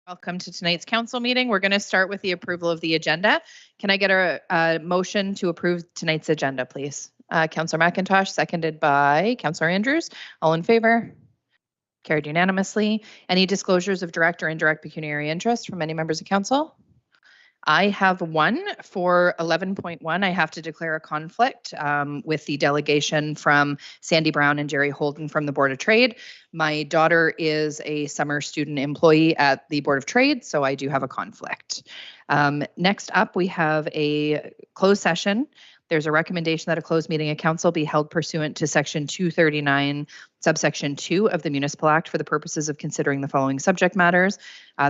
Welcome to tonight's council meeting. We're going to start with the approval of the agenda. Can I get a motion to approve tonight's agenda, please? Councillor McIntosh, seconded by Councillor Andrews. All in favor? Carried unanimously. Any disclosures of direct or indirect pecuniary interest from any members of council? I have one for 11.1. I have to declare a conflict with the delegation from Sandy Brown and Jerry Holden from the Board of Trade. My daughter is a summer student employee at the Board of Trade, so I do have a conflict. Next up, we have a closed session. There's a recommendation that a closed meeting of council be held pursuant to Section 239, subsection 2 of the Municipal Act for the purposes of considering the following subject matters: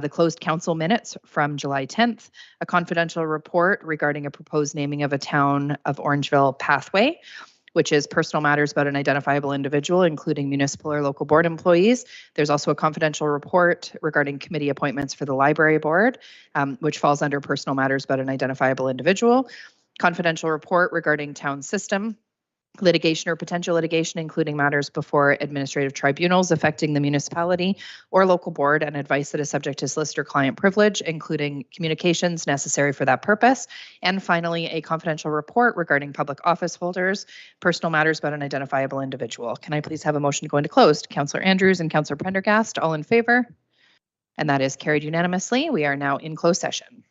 the closed council minutes from July 10th, a confidential report regarding a proposed naming of a town of Orangeville pathway, which is personal matters about an identifiable individual, including municipal or local board employees. There's also a confidential report regarding committee appointments for the library board, which falls under personal matters about an identifiable individual. Confidential report regarding town system, litigation or potential litigation, including matters before administrative tribunals affecting the municipality or local board, and advice that is subject to solicitor-client privilege, including communications necessary for that purpose. And finally, a confidential report regarding public office holders, personal matters about an identifiable individual. Can I please have a motion to go into closed? Councillor Andrews and Councillor Prendergast, all in favor? And that is carried unanimously. We are now in closed session.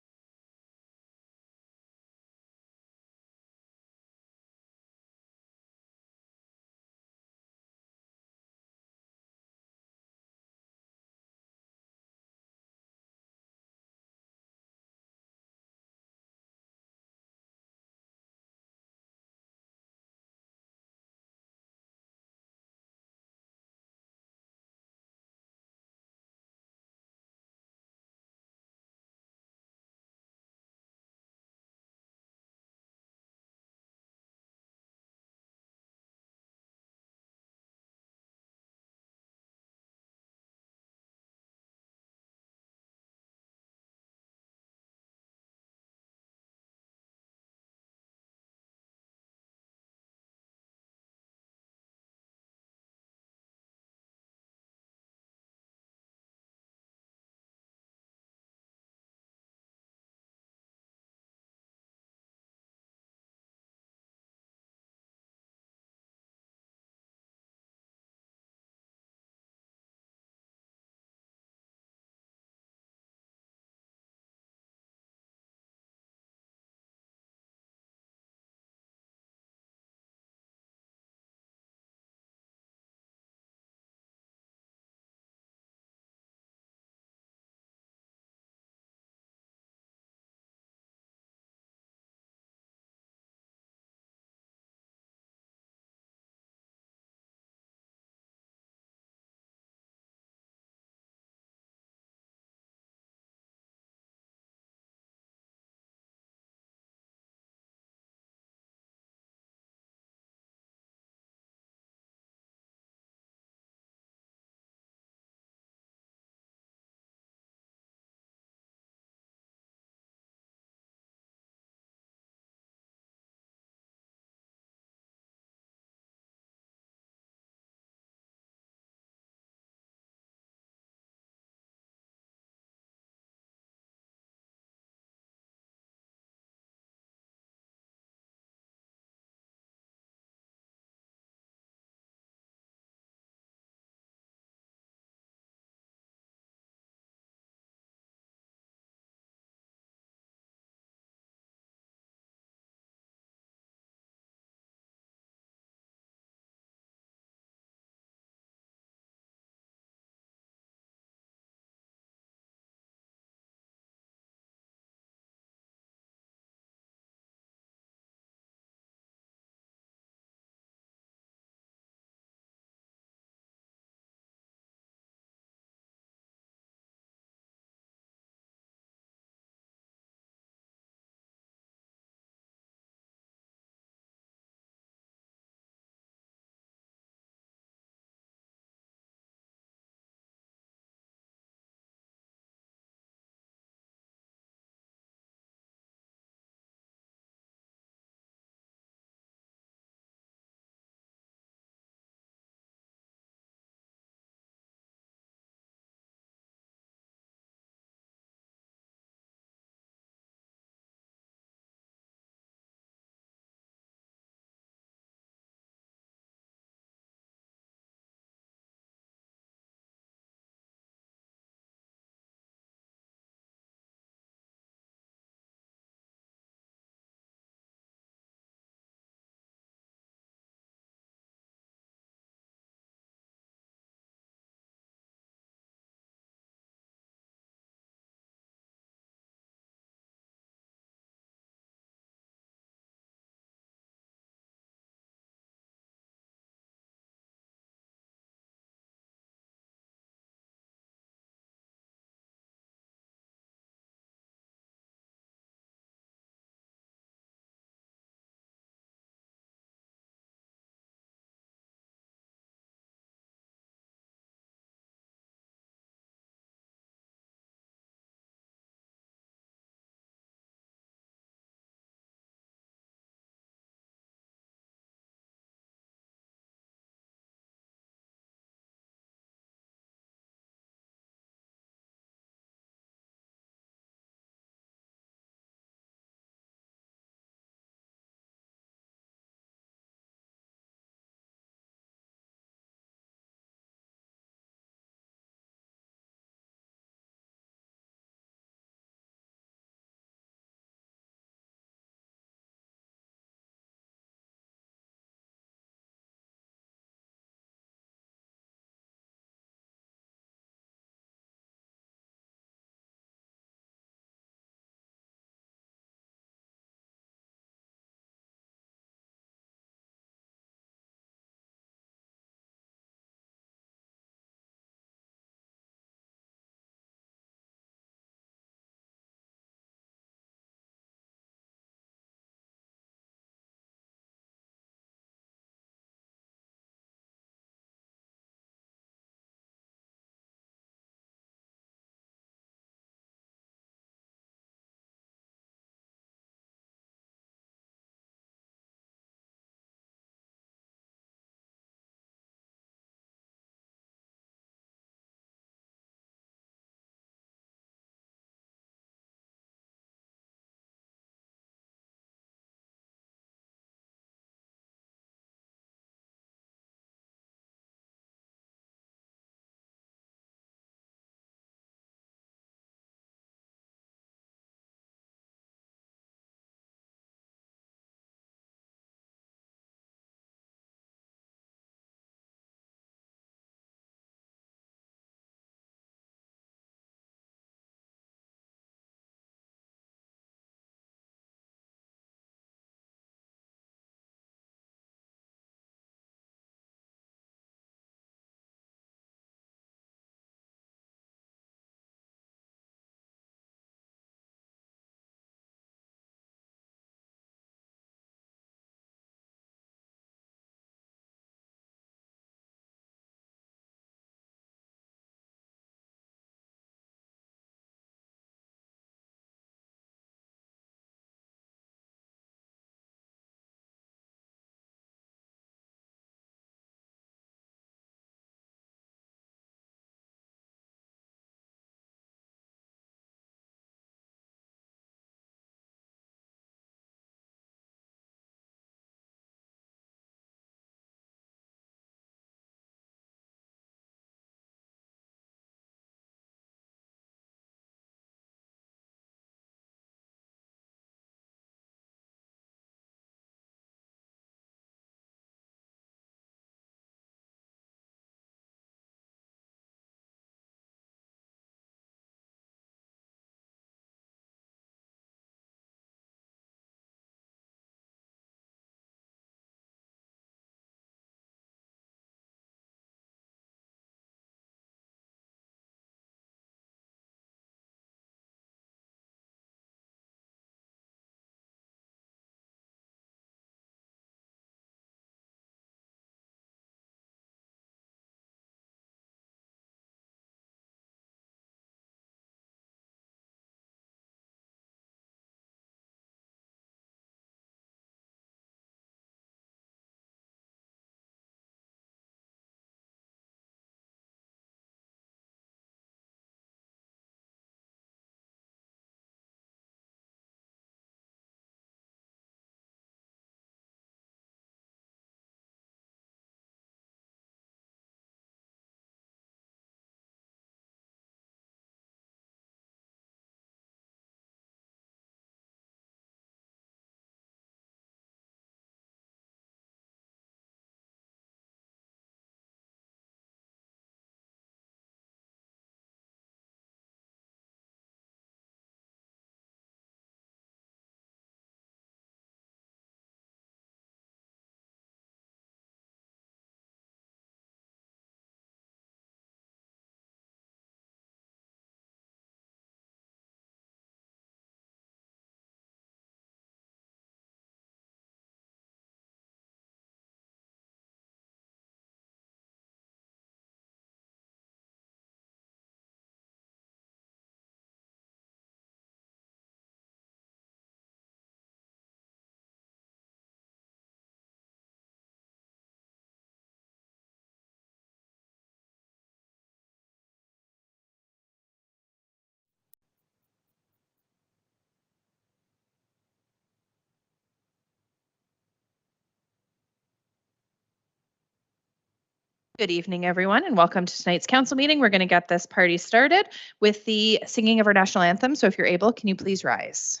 Good evening, everyone, and welcome to tonight's council meeting. We're going to get this party started with the singing of our national anthem. So if you're able, can you please rise?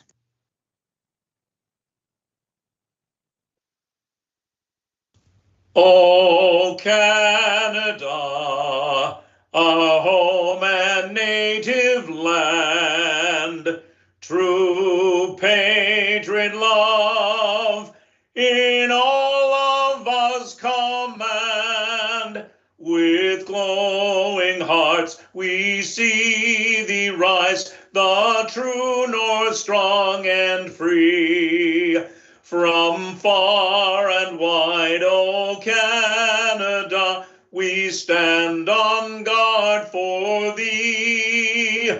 O Canada, our home and native land, true patriot love in all of us command. With glowing hearts we see thee rise, the true north strong and free. From far and wide, O Canada, we stand on guard for thee.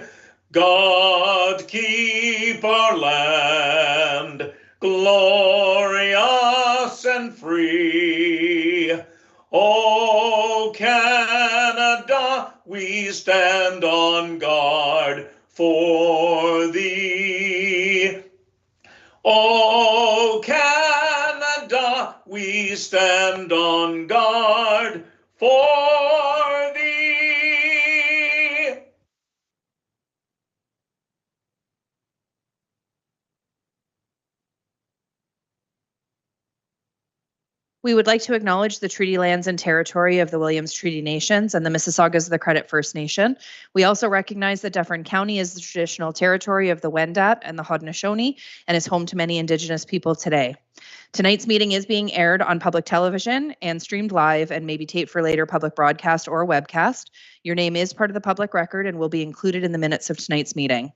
God keep our land glorious and free. O Canada, we stand on guard for thee. O Canada, we stand on guard for thee. We would like to acknowledge the treaty lands and territory of the Williams Treaty Nations and the Mississaugas of the Credit First Nation. We also recognize that Dufferin County is the traditional territory of the Wendat and the Haudenosaunee and is home to many Indigenous people today. Tonight's meeting is being aired on public television and streamed live and may be taped for later public broadcast or webcast. Your name is part of the public record and will be included in the minutes of tonight's meeting.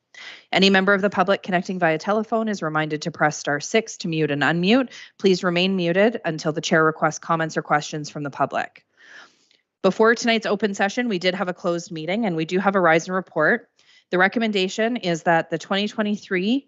Any member of the public connecting via telephone is reminded to press *6 to mute and unmute. Please remain muted until the chair requests comments or questions from the public. Before tonight's open session, we did have a closed meeting and we do have a rise and report. The recommendation is that the 2023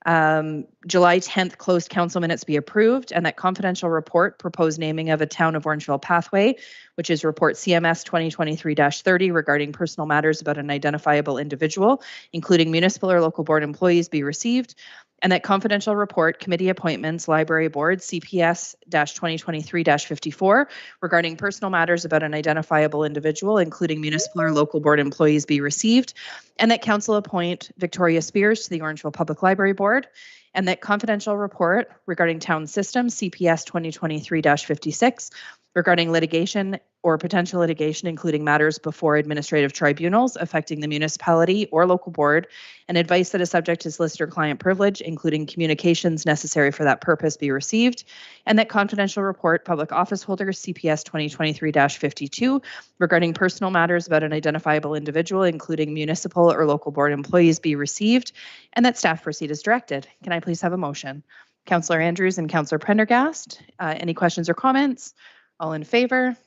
July 10th closed council minutes be approved and that confidential report proposed naming of a town of Orangeville pathway, which is report CMS 2023-30 regarding personal matters about an identifiable individual, including municipal or local board employees, be received, and that confidential report committee appointments library board CPS-2023-54 regarding personal matters about an identifiable individual, including municipal or local board employees, be received, and that council appoint Victoria Spears to the Orangeville Public Library Board, and that confidential report regarding town systems CPS 2023-56 regarding litigation or potential litigation, including matters before administrative tribunals affecting the municipality or local board, and advice that is subject to solicitor client privilege, including communications necessary for that purpose, be received, and that confidential report public office holders CPS 2023-52 regarding personal matters about an identifiable individual, including municipal or local board employees, be received, and that staff proceed as directed. Can I please have a motion? Councillor Andrews and Councillor Prendergast, any questions or comments? All in favor?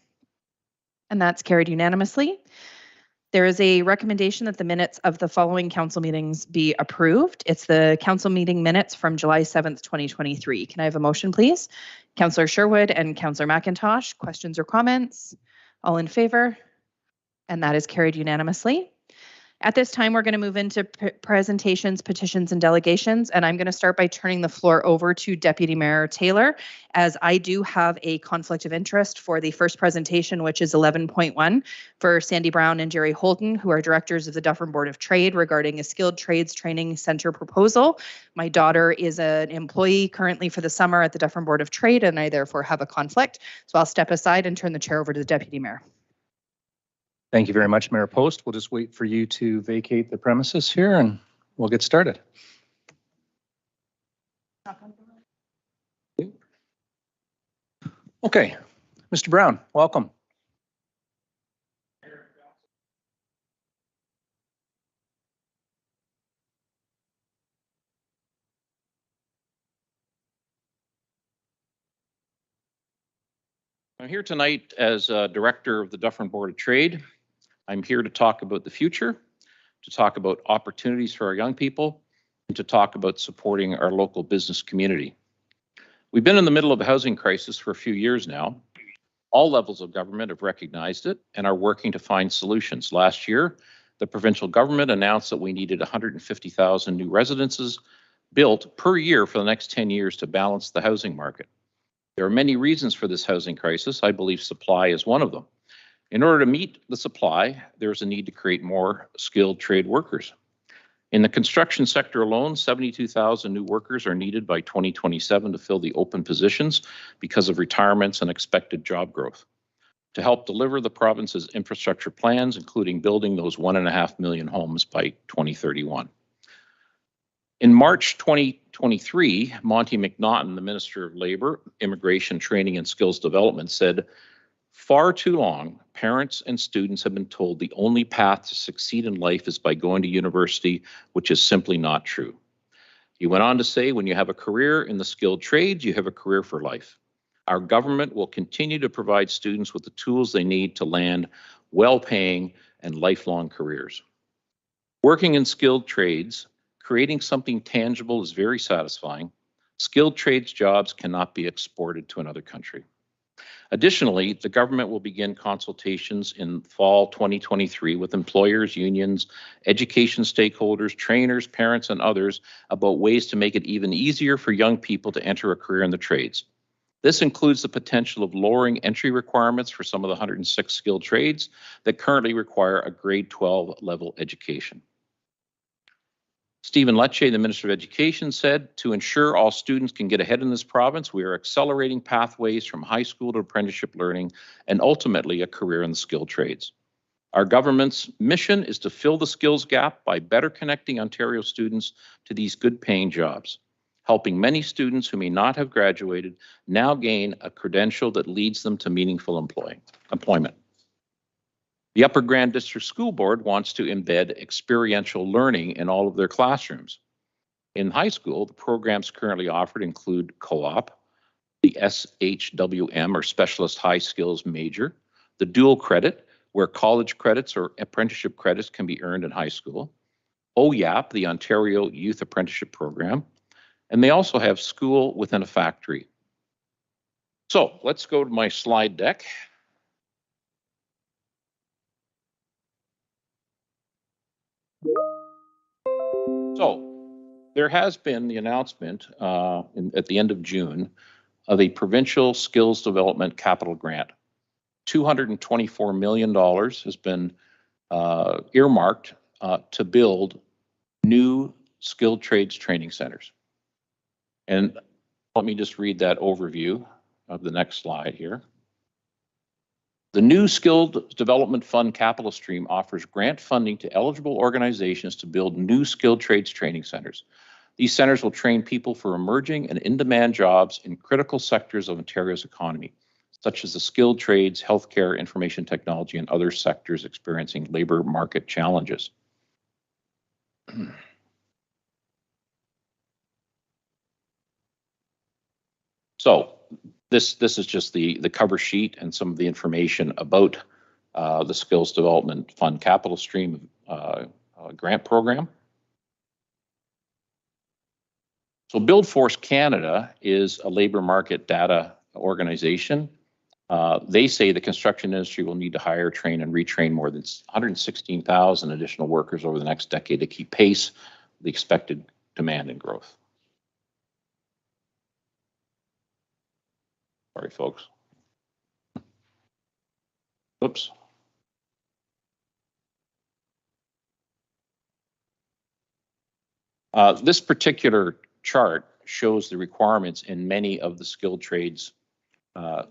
And that's carried unanimously. There is a recommendation that the minutes of the following council meetings be approved. It's the council meeting minutes from July 7th, 2023. Can I have a motion, please? Councillor Sherwood and Councillor McIntosh, questions or comments? All in favor? And that is carried unanimously. At this time, we're going to move into presentations, petitions, and delegations, and I'm going to start by turning the floor over to Deputy Mayor Taylor, as I do have a conflict of interest for the first presentation, which is 11.1 for Sandy Brown and Jerry Holden, who are directors of the Dufferin Board of Trade, regarding a skilled trades training center proposal. My daughter is an employee currently for the summer at the Dufferin Board of Trade, and I therefore have a conflict. So I'll step aside and turn the chair over to the Deputy Mayor. Thank you very much, Mayor Post. We'll just wait for you to vacate the premises here and we'll get started. Okay, Mr. Brown, welcome. I'm here tonight as director of the Dufferin Board of Trade. I'm here to talk about the future, to talk about opportunities for our young people, and to talk about supporting our local business community. We've been in the middle of a housing crisis for a few years now. All levels of government have recognized it and are working to find solutions. Last year, the provincial government announced that we needed 150,000 new residences built per year for the next 10 years to balance the housing market. There are many reasons for this housing crisis. I believe supply is one of them. In order to meet the supply, there's a need to create more skilled trade workers. In the construction sector alone, 72,000 new workers are needed by 2027 to fill the open positions because of retirements and expected job growth. To help deliver the province's infrastructure plans, including building those 1.5 million homes by 2031. In March 2023, Monty McNaughton, the Minister of Labour, Immigration, Training and Skills Development, said, "Far too long, parents and students have been told the only path to succeed in life is by going to university, which is simply not true." He went on to say, "When you have a career in the skilled trades, you have a career for life. Our government will continue to provide students with the tools they need to land well-paying and lifelong careers. Working in skilled trades, creating something tangible is very satisfying. Skilled trades jobs cannot be exported to another country." Additionally, the government will begin consultations in fall 2023 with employers, unions, education stakeholders, trainers, parents, and others about ways to make it even easier for young people to enter a career in the trades. This includes the potential of lowering entry requirements for some of the 106 skilled trades that currently require a grade 12 level education. Stephen Lecce, the Minister of Education, said, "To ensure all students can get ahead in this province, we are accelerating pathways from high school to apprenticeship learning and ultimately a career in the skilled trades. Our government's mission is to fill the skills gap by better connecting Ontario students to these good-paying jobs, helping many students who may not have graduated now gain a credential that leads them to meaningful employment." The Upper Grand District School Board wants to embed experiential learning in all of their classrooms. In high school, the programs currently offered include co-op, the SHWM or Specialist High Skills Major, the dual credit, where college credits or apprenticeship credits can be earned in high school, OYAP, the Ontario Youth Apprenticeship Program, and they also have school within a factory. So let's go to my slide deck. So there has been the announcement at the end of June of a provincial skills development capital grant. $224 million has been earmarked to build new skilled trades training centers. And let me just read that overview of the next slide here. The new Skilled Development Fund capital stream offers grant funding to eligible organizations to build new skilled trades training centers. These centers will train people for emerging and in-demand jobs in critical sectors of Ontario's economy, such as the skilled trades, healthcare, information technology, and other sectors experiencing labor market challenges. So this is just the cover sheet and some of the information about the Skills Development Fund capital stream grant program. So BuildForce Canada is a labor market data organization. They say the construction industry will need to hire, train, and retrain more than 116,000 additional workers over the next decade to keep pace with the expected demand and growth. Sorry, folks. Oops. This particular chart shows the requirements in many of the skilled trades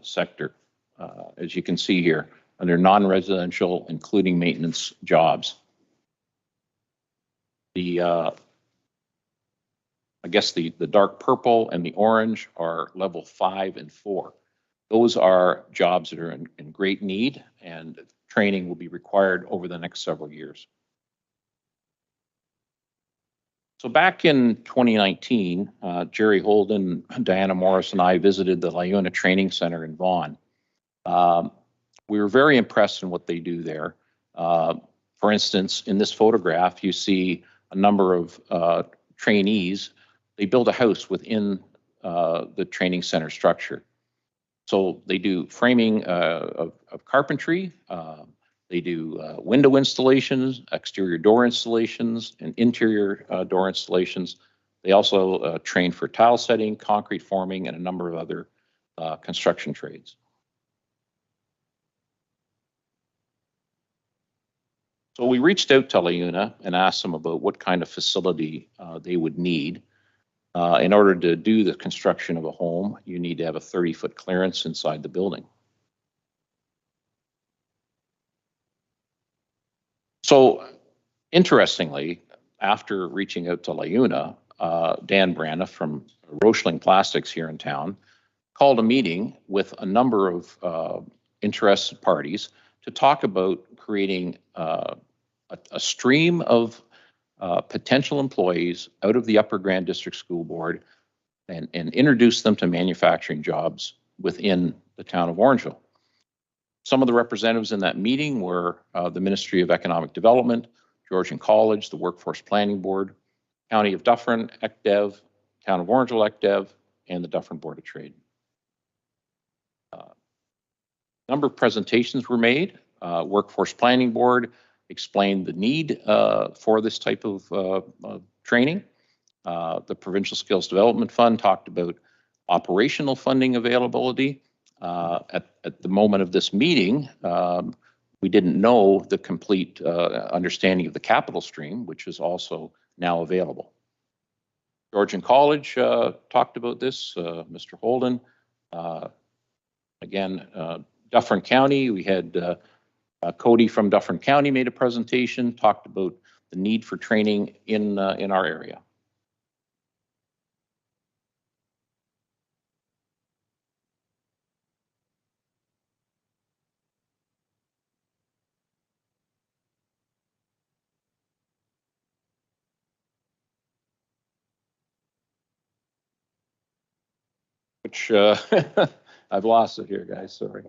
sector, as you can see here, under non-residential, including maintenance jobs. I guess the dark purple and the orange are level 5 and 4. Those are jobs that are in great need, and training will be required over the next several years. So back in 2019, Jerry Holden, Diana Morris, and I visited the LiUNA Training Center in Vaughan. We were very impressed in what they do there. For instance, in this photograph, you see a number of trainees. They build a house within the training center structure. So they do framing of carpentry. They do window installations, exterior door installations, and interior door installations. They also train for tile setting, concrete forming, and a number of other construction trades. So we reached out to LaUna and asked them about what kind of facility they would need. In order to do the construction of a home, you need to have a 30-foot clearance inside the building. So interestingly, after reaching out to LaUna, Dan Brana from Rochling Plastics here in town called a meeting with a number of interested parties to talk about creating a stream of potential employees out of the Upper Grand District School Board and introduce them to manufacturing jobs within the town of Orangeville. Some of the representatives in that meeting were the Ministry of Economic Development, Georgian College, the Workforce Planning Board, County of Dufferin, ECDEV, Town of Orangeville, ECDEV, and the Dufferin Board of Trade. A number of presentations were made. Workforce Planning Board explained the need for this type of training. The Provincial Skills Development Fund talked about operational funding availability. At the moment of this meeting, we didn't know the complete understanding of the capital stream, which is also now available. Georgian College talked about this, Mr. Holden. Again, Dufferin County, we had Cody from Dufferin County made a presentation, talked about the need for training in our area. Which I've lost it here, guys, sorry.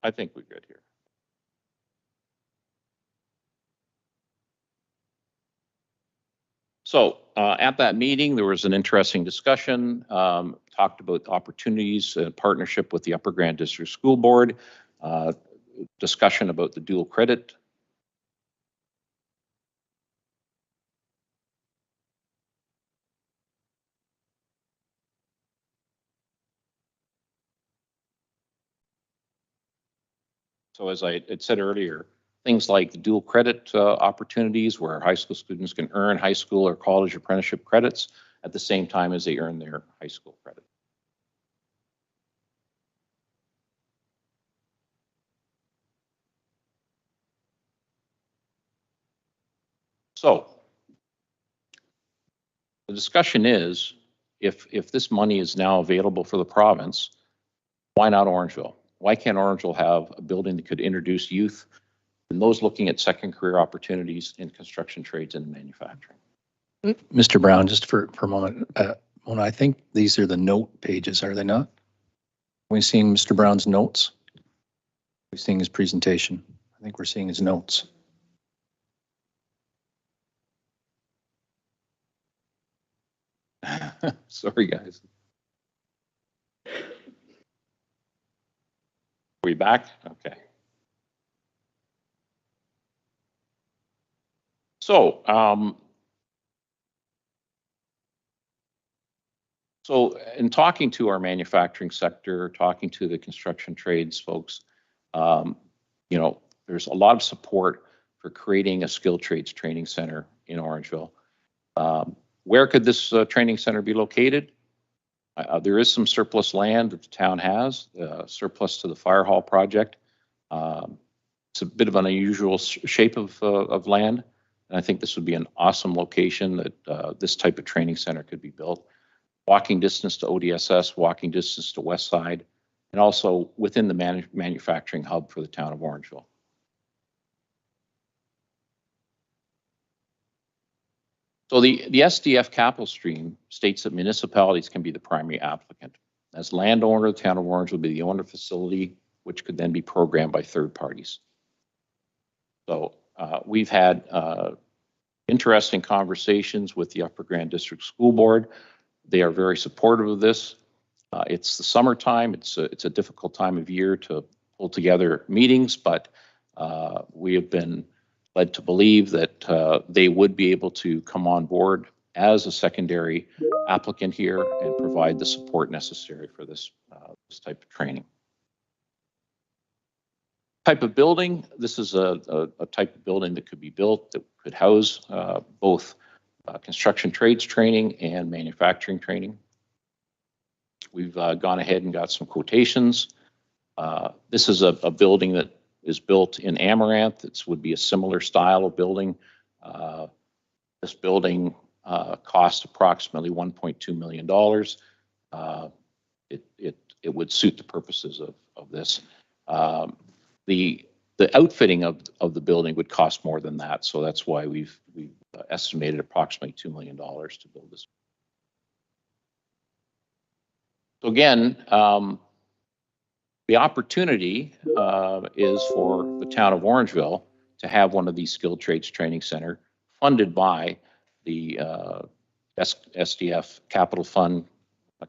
I think we're good here. So at that meeting, there was an interesting discussion, talked about opportunities in partnership with the Upper Grand District School Board, discussion about the dual credit. So as I had said earlier, things like the dual credit opportunities where high school students can earn high school or college apprenticeship credits at the same time as they earn their high school credit. So the discussion is, if this money is now available for the province, why not Orangeville? Why can't Orangeville have a building that could introduce youth and those looking at second career opportunities in construction trades and manufacturing? Mr. Brown, just for a moment, Mona, I think these are the note pages, are they not? Are we seeing Mr. Brown's notes? We're seeing his presentation. I think we're seeing his notes. Sorry, guys. Are we back? Okay. So, in talking to our manufacturing sector, talking to the construction trades folks, you know, there's a lot of support for creating a skilled trades training center in Orangeville. Where could this training center be located? There is some surplus land that the town has, surplus to the fire hall project. It's a bit of an unusual shape of land. And I think this would be an awesome location that this type of training center could be built. Walking distance to ODSS, walking distance to West Side, and also within the manufacturing hub for the town of Orangeville. So the SDF capital stream states that municipalities can be the primary applicant. As landowner, the town of Orangeville will be the owner facility, which could then be programmed by third parties. So we've had interesting conversations with the Upper Grand District School Board. They are very supportive of this. It's the summertime. It's a difficult time of year to pull together meetings, but we have been led to believe that they would be able to come on board as a secondary applicant here and provide the support necessary for this type of training. Type of building, this is a type of building that could be built that could house both construction trades training and manufacturing training. We've gone ahead and got some quotations. This is a building that is built in Amaranth. This would be a similar style of building. This building cost approximately $1.2 million. It would suit the purposes of this. The outfitting of the building would cost more than that, so that's why we've estimated approximately $2 million to build this. So again, the opportunity is for the town of Orangeville to have one of these skilled trades training center funded by the SDF Capital Fund,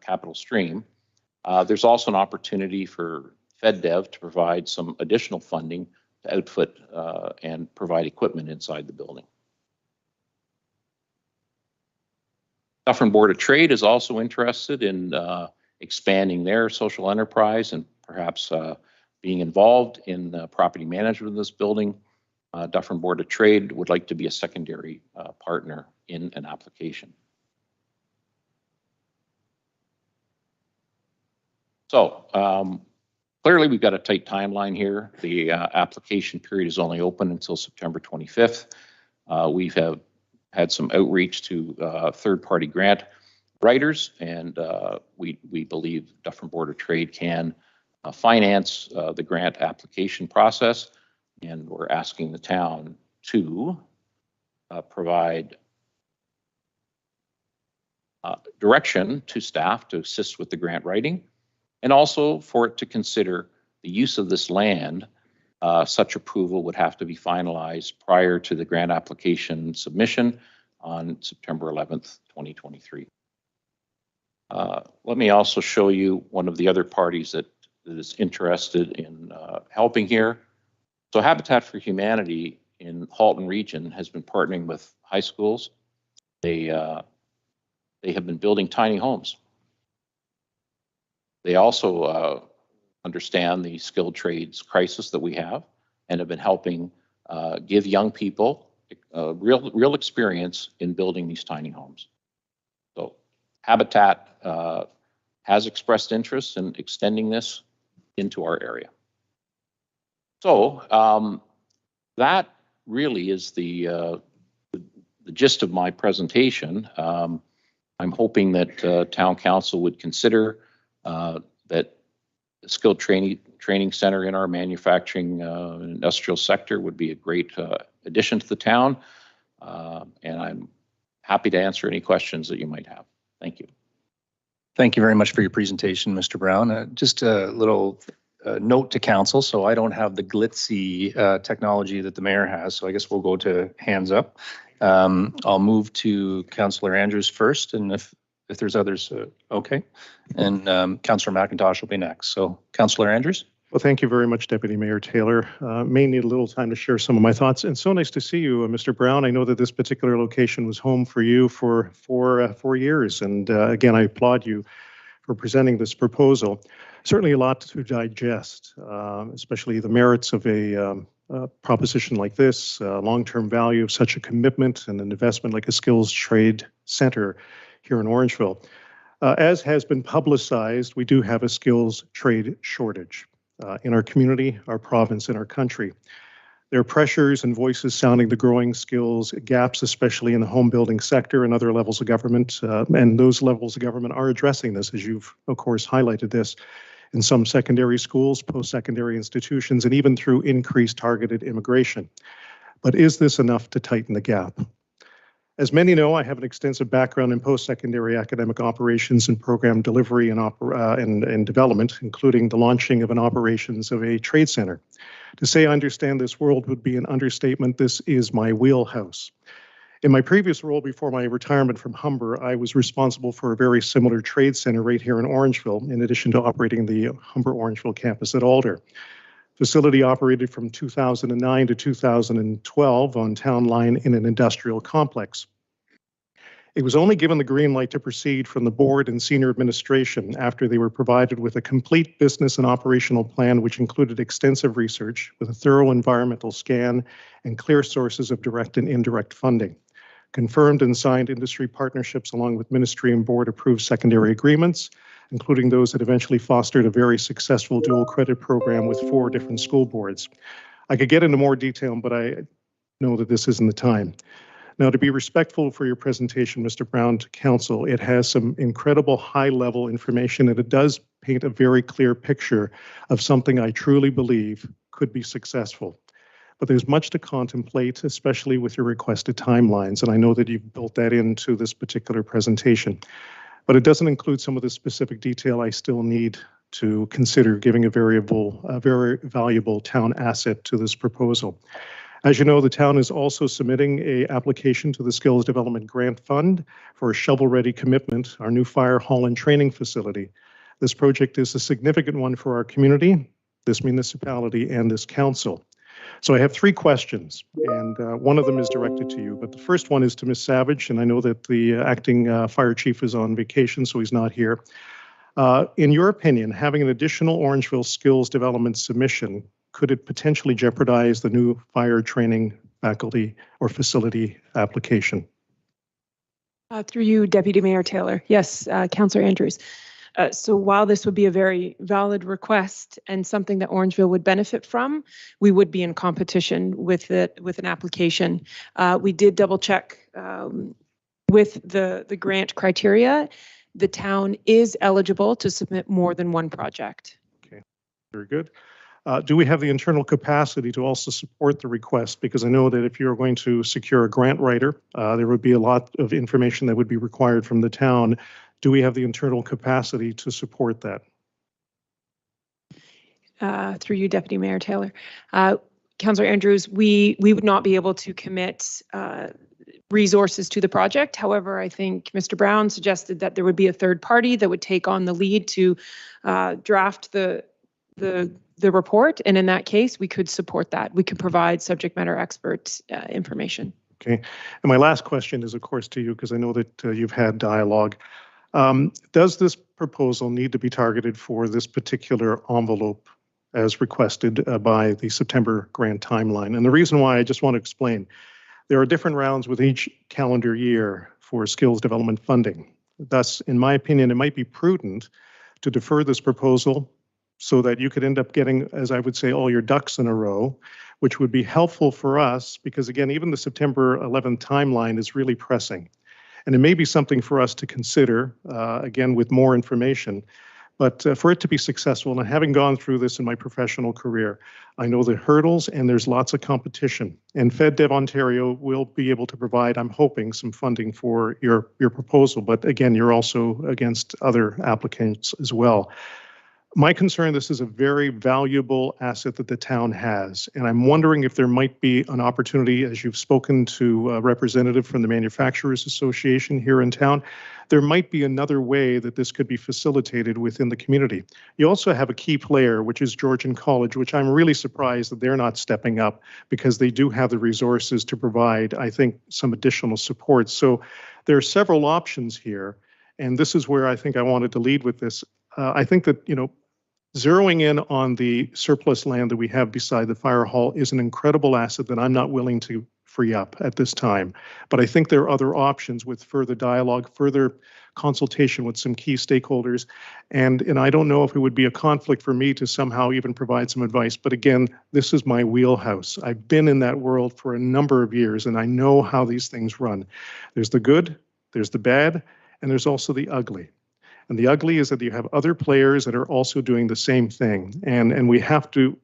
capital stream. There's also an opportunity for FedDev to provide some additional funding to outfit and provide equipment inside the building. Dufferin Board of Trade is also interested in expanding their social enterprise and perhaps being involved in property management of this building. Dufferin Board of Trade would like to be a secondary partner in an application. So clearly we've got a tight timeline here. The application period is only open until September 25th. We have had some outreach to third-party grant writers, and we believe Dufferin Board of Trade can finance the grant application process, and we're asking the town to provide direction to staff to assist with the grant writing, and also for it to consider the use of this land. Such approval would have to be finalized prior to the grant application submission on September 11th, 2023. Let me also show you one of the other parties that is interested in helping here. So Habitat for Humanity in Halton Region has been partnering with high schools. They have been building tiny homes. They also understand the skilled trades crisis that we have and have been helping give young people real experience in building these tiny homes. So Habitat has expressed interest in extending this into our area. So that really is the gist of my presentation. I'm hoping that Town Council would consider that the skilled training center in our manufacturing industrial sector would be a great addition to the town. And I'm happy to answer any questions that you might have. Thank you. Thank you very much for your presentation, Mr. Brown. Just a little note to council. So I don't have the glitzy technology that the mayor has. So I guess we'll go to hands up. I'll move to Councillor Andrews first, and if there's others, okay. And Councillor McIntosh will be next. So Councillor Andrews. Well, thank you very much, Deputy Mayor Taylor. May need a little time to share some of my thoughts. And so nice to see you, Mr. Brown. I know that this particular location was home for you for 4 years. And again, I applaud you for presenting this proposal. Certainly a lot to digest, especially the merits of a proposition like this, long-term value of such a commitment and an investment like a skills trade center here in Orangeville. As has been publicized, we do have a skills trade shortage in our community, our province, and our country. There are pressures and voices sounding the growing skills gaps, especially in the home building sector and other levels of government. And those levels of government are addressing this, as you've, of course, highlighted this in some secondary schools, post-secondary institutions, and even through increased targeted immigration. But is this enough to tighten the gap? As many know, I have an extensive background in post-secondary academic operations and program delivery and development, including the launching of an operations of a trade center. To say I understand this world would be an understatement. This is my wheelhouse. In my previous role before my retirement from Humber, I was responsible for a very similar trade center right here in Orangeville, in addition to operating the Humber-Orangeville campus at Alder. Facility operated from 2009 to 2012 on town line in an industrial complex. It was only given the green light to proceed from the board and senior administration after they were provided with a complete business and operational plan, which included extensive research with a thorough environmental scan and clear sources of direct and indirect funding. Confirmed and signed industry partnerships along with ministry and board approved secondary agreements, including those that eventually fostered a very successful dual credit program with 4 different school boards. I could get into more detail, but I know that this isn't the time. Now, to be respectful for your presentation, Mr. Brown, to council, it has some incredible high-level information, and it does paint a very clear picture of something I truly believe could be successful. But there's much to contemplate, especially with your requested timelines, and I know that you've built that into this particular presentation. But it doesn't include some of the specific detail I still need to consider giving a very valuable town asset to this proposal. As you know, the town is also submitting an application to the Skills Development Grant Fund for a shovel-ready commitment, our new fire hall and training facility. This project is a significant one for our community, this municipality, and this council. So I have 3 questions, and one of them is directed to you. But the first one is to Ms. Savage, and I know that the acting fire chief is on vacation, so he's not here. In your opinion, having an additional Orangeville skills development submission, could it potentially jeopardize the new fire training faculty or facility application? Through you, Deputy Mayor Taylor. Yes, Councillor Andrews. So while this would be a very valid request and something that Orangeville would benefit from, we would be in competition with it with an application. We did double check with the grant criteria. The town is eligible to submit more than one project. Okay, very good. Do we have the internal capacity to also support the request? Because I know that if you're going to secure a grant writer, there would be a lot of information that would be required from the town. Do we have the internal capacity to support that? Through you, Deputy Mayor Taylor. Councillor Andrews, we would not be able to commit resources to the project. However, I think Mr. Brown suggested that there would be a third party that would take on the lead to draft the report, and in that case, we could support that. We could provide subject matter expert information. Okay, and my last question is, of course, to you, because I know that you've had dialogue. Does this proposal need to be targeted for this particular envelope as requested by the September grant timeline? And the reason why, I just want to explain, there are different rounds with each calendar year for skills development funding. Thus, in my opinion, it might be prudent to defer this proposal so that you could end up getting, as I would say, all your ducks in a row, which would be helpful for us because, again, even the September 11th timeline is really pressing. And it may be something for us to consider, again, with more information. But for it to be successful, and having gone through this in my professional career, I know the hurdles and there's lots of competition. And FedDev Ontario will be able to provide, I'm hoping, some funding for your proposal. But again, you're also against other applicants as well. My concern, this is a very valuable asset that the town has, and I'm wondering if there might be an opportunity, as you've spoken to a representative from the Manufacturers Association here in town, there might be another way that this could be facilitated within the community. You also have a key player, which is Georgian College, which I'm really surprised that they're not stepping up because they do have the resources to provide, I think, some additional support. So there are several options here, and this is where I think I wanted to lead with this. I think that, zeroing in on the surplus land that we have beside the fire hall is an incredible asset that I'm not willing to free up at this time. But I think there are other options with further dialogue, further consultation with some key stakeholders. And I don't know if it would be a conflict for me to somehow even provide some advice. But again, this is my wheelhouse. I've been in that world for a number of years, and I know how these things run. There's the good, there's the bad, and there's also the ugly. And the ugly is that you have other players that are also doing the same thing. And we have to,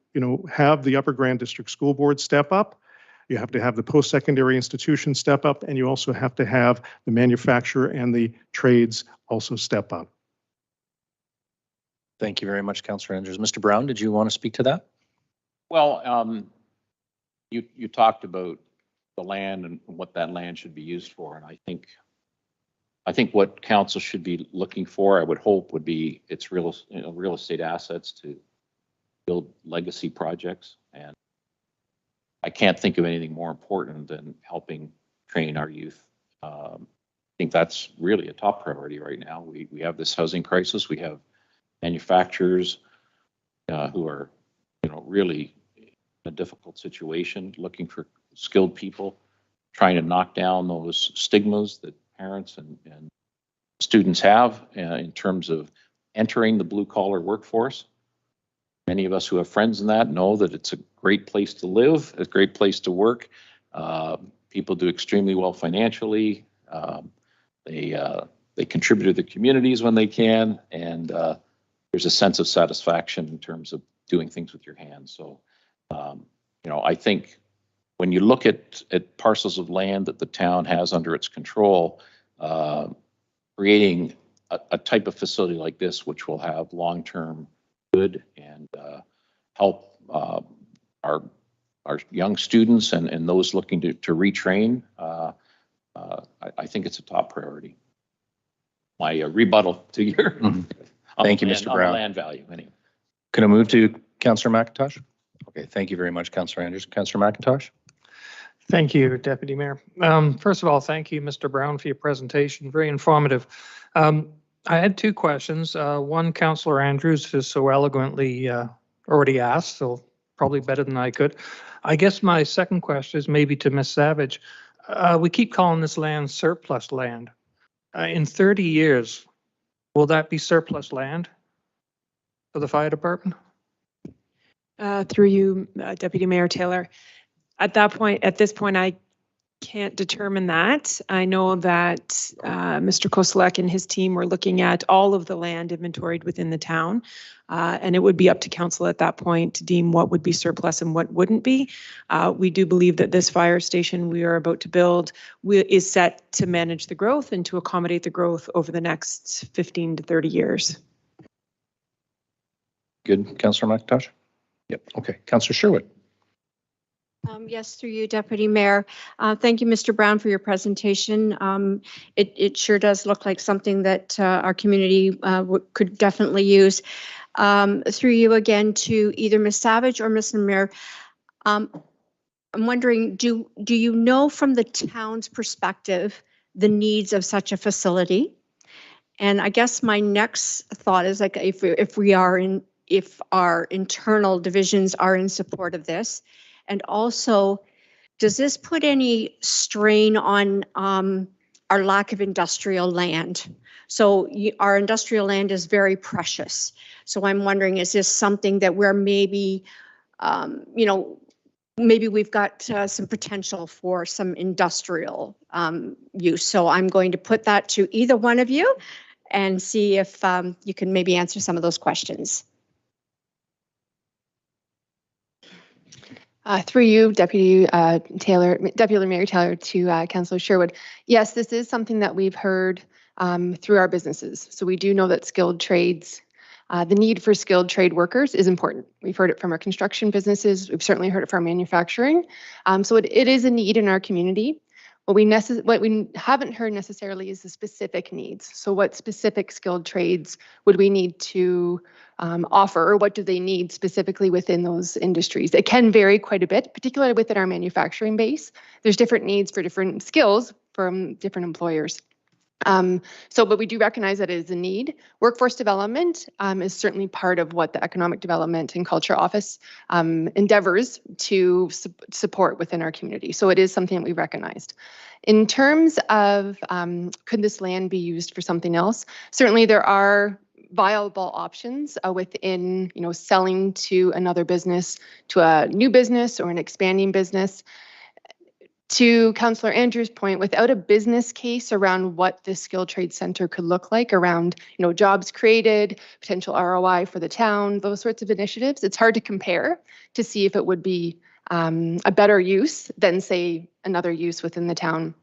have the Upper Grand District School Board step up. You have to have the post-secondary institution step up, and you also have to have the manufacturer and the trades also step up. Thank you very much, Councillor Andrews. Mr. Brown, did you want to speak to that? Well, you talked about the land and what that land should be used for, and I think what council should be looking for, I would hope, would be its real estate assets to build legacy projects. And I can't think of anything more important than helping train our youth. I think that's really a top priority right now. We have this housing crisis. We have manufacturers who are, really in a difficult situation, looking for skilled people, trying to knock down those stigmas that parents and students have in terms of entering the blue collar workforce. Many of us who have friends in that know that it's a great place to live, a great place to work. People do extremely well financially. They contribute to the communities when they can, and there's a sense of satisfaction in terms of doing things with your hands. So, I think when you look at parcels of land that the town has under its control, creating a type of facility like this, which will have long-term good and help our young students and those looking to retrain, I think it's a top priority. My rebuttal to your Thank you, Mr. Brown. Land value, anyway. Can I move to Councillor McIntosh? Okay, thank you very much, Councillor Andrews. Councillor McIntosh? Thank you, Deputy Mayor. First of all, thank you, Mr. Brown, for your presentation. Very informative. I had two questions. One, Councillor Andrews has so eloquently already asked, so probably better than I could. I guess my second question is maybe to Ms. Savage. We keep calling this land surplus land. In 30 years, will that be surplus land for the fire department? Through you, Deputy Mayor Taylor. At this point, I can't determine that. I know that Mr. Koselek and his team were looking at all of the land inventoried within the town, and it would be up to council at that point to deem what would be surplus and what wouldn't be. We do believe that this fire station we are about to build is set to manage the growth and to accommodate the growth over the next 15 to 30 years. Good, Councillor McIntosh? Yep, okay. Councillor Sherwood? Yes, through you, Deputy Mayor. Thank you, Mr. Brown, for your presentation. It sure does look like something that our community could definitely use. Through you again to either Ms. Savage or Ms. Lemire, I'm wondering, do you know from the town's perspective the needs of such a facility? And I guess my next thought is, like, if our internal divisions are in support of this. And also, does this put any strain on our lack of industrial land? So our industrial land is very precious. So I'm wondering, is this something that we're maybe, maybe we've got some potential for some industrial use. So I'm going to put that to either one of you and see if you can maybe answer some of those questions. Through you, Deputy Mayor Taylor, to Councillor Sherwood. Yes, this is something that we've heard through our businesses. So we do know that skilled trades, the need for skilled trade workers is important. We've heard it from our construction businesses. We've certainly heard it from manufacturing. So it is a need in our community. What we haven't heard necessarily is the specific needs. So what specific skilled trades would we need to offer, or what do they need specifically within those industries? It can vary quite a bit, particularly within our manufacturing base. There's different needs for different skills from different employers. But we do recognize that it is a need. Workforce development is certainly part of what the Economic Development and Culture Office endeavors to support within our community. So it is something that we recognized. In terms of could this land be used for something else? Certainly there are viable options within, selling to another business, to a new business or an expanding business. To Councillor Andrews' point, without a business case around what this skilled trade center could look like, around jobs created, potential ROI for the town, those sorts of initiatives, it's hard to compare to see if it would be a better use than, say, another use within the town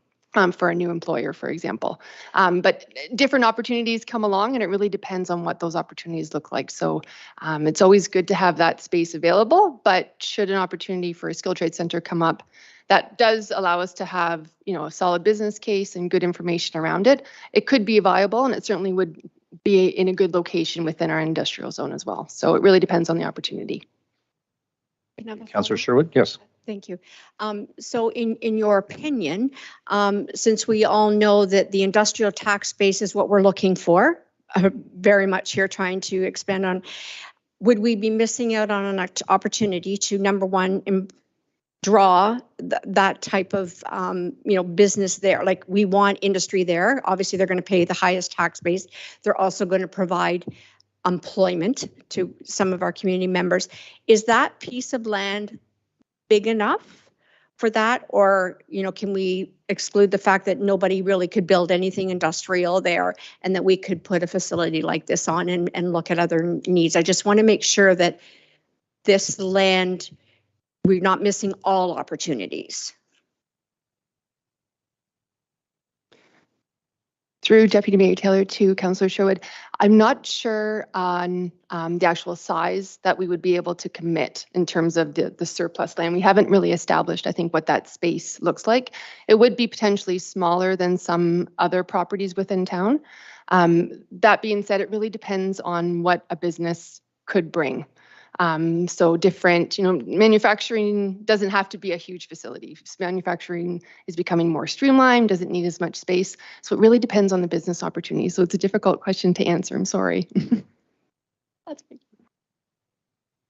for a new employer, for example. But different opportunities come along, and it really depends on what those opportunities look like. So it's always good to have that space available, but should an opportunity for a skilled trade center come up, that does allow us to have, a solid business case and good information around it. It could be viable, and it certainly would be in a good location within our industrial zone as well. So it really depends on the opportunity. Can I have a Councillor follow-up? Sherwood, yes. Thank you. So in your opinion, since we all know that the industrial tax base is what we're looking for, very much here trying to expand on, would we be missing out on an opportunity to, number one, draw that type of business there? Like, we want industry there. Obviously, they're going to pay the highest tax base. They're also going to provide employment to some of our community members. Is that piece of land big enough for that? Or, can we exclude the fact that nobody really could build anything industrial there, and that we could put a facility like this on and look at other needs? I just want to make sure that this land, we're not missing all opportunities. Through Deputy Mayor Taylor to Councillor Sherwood, I'm not sure on the actual size that we would be able to commit in terms of the surplus land. We haven't really established, I think, what that space looks like. It would be potentially smaller than some other properties within town. That being said, it really depends on what a business could bring. So different, manufacturing doesn't have to be a huge facility. Manufacturing is becoming more streamlined, doesn't need as much space. So it really depends on the business opportunity. So it's a difficult question to answer. I'm sorry. That's great.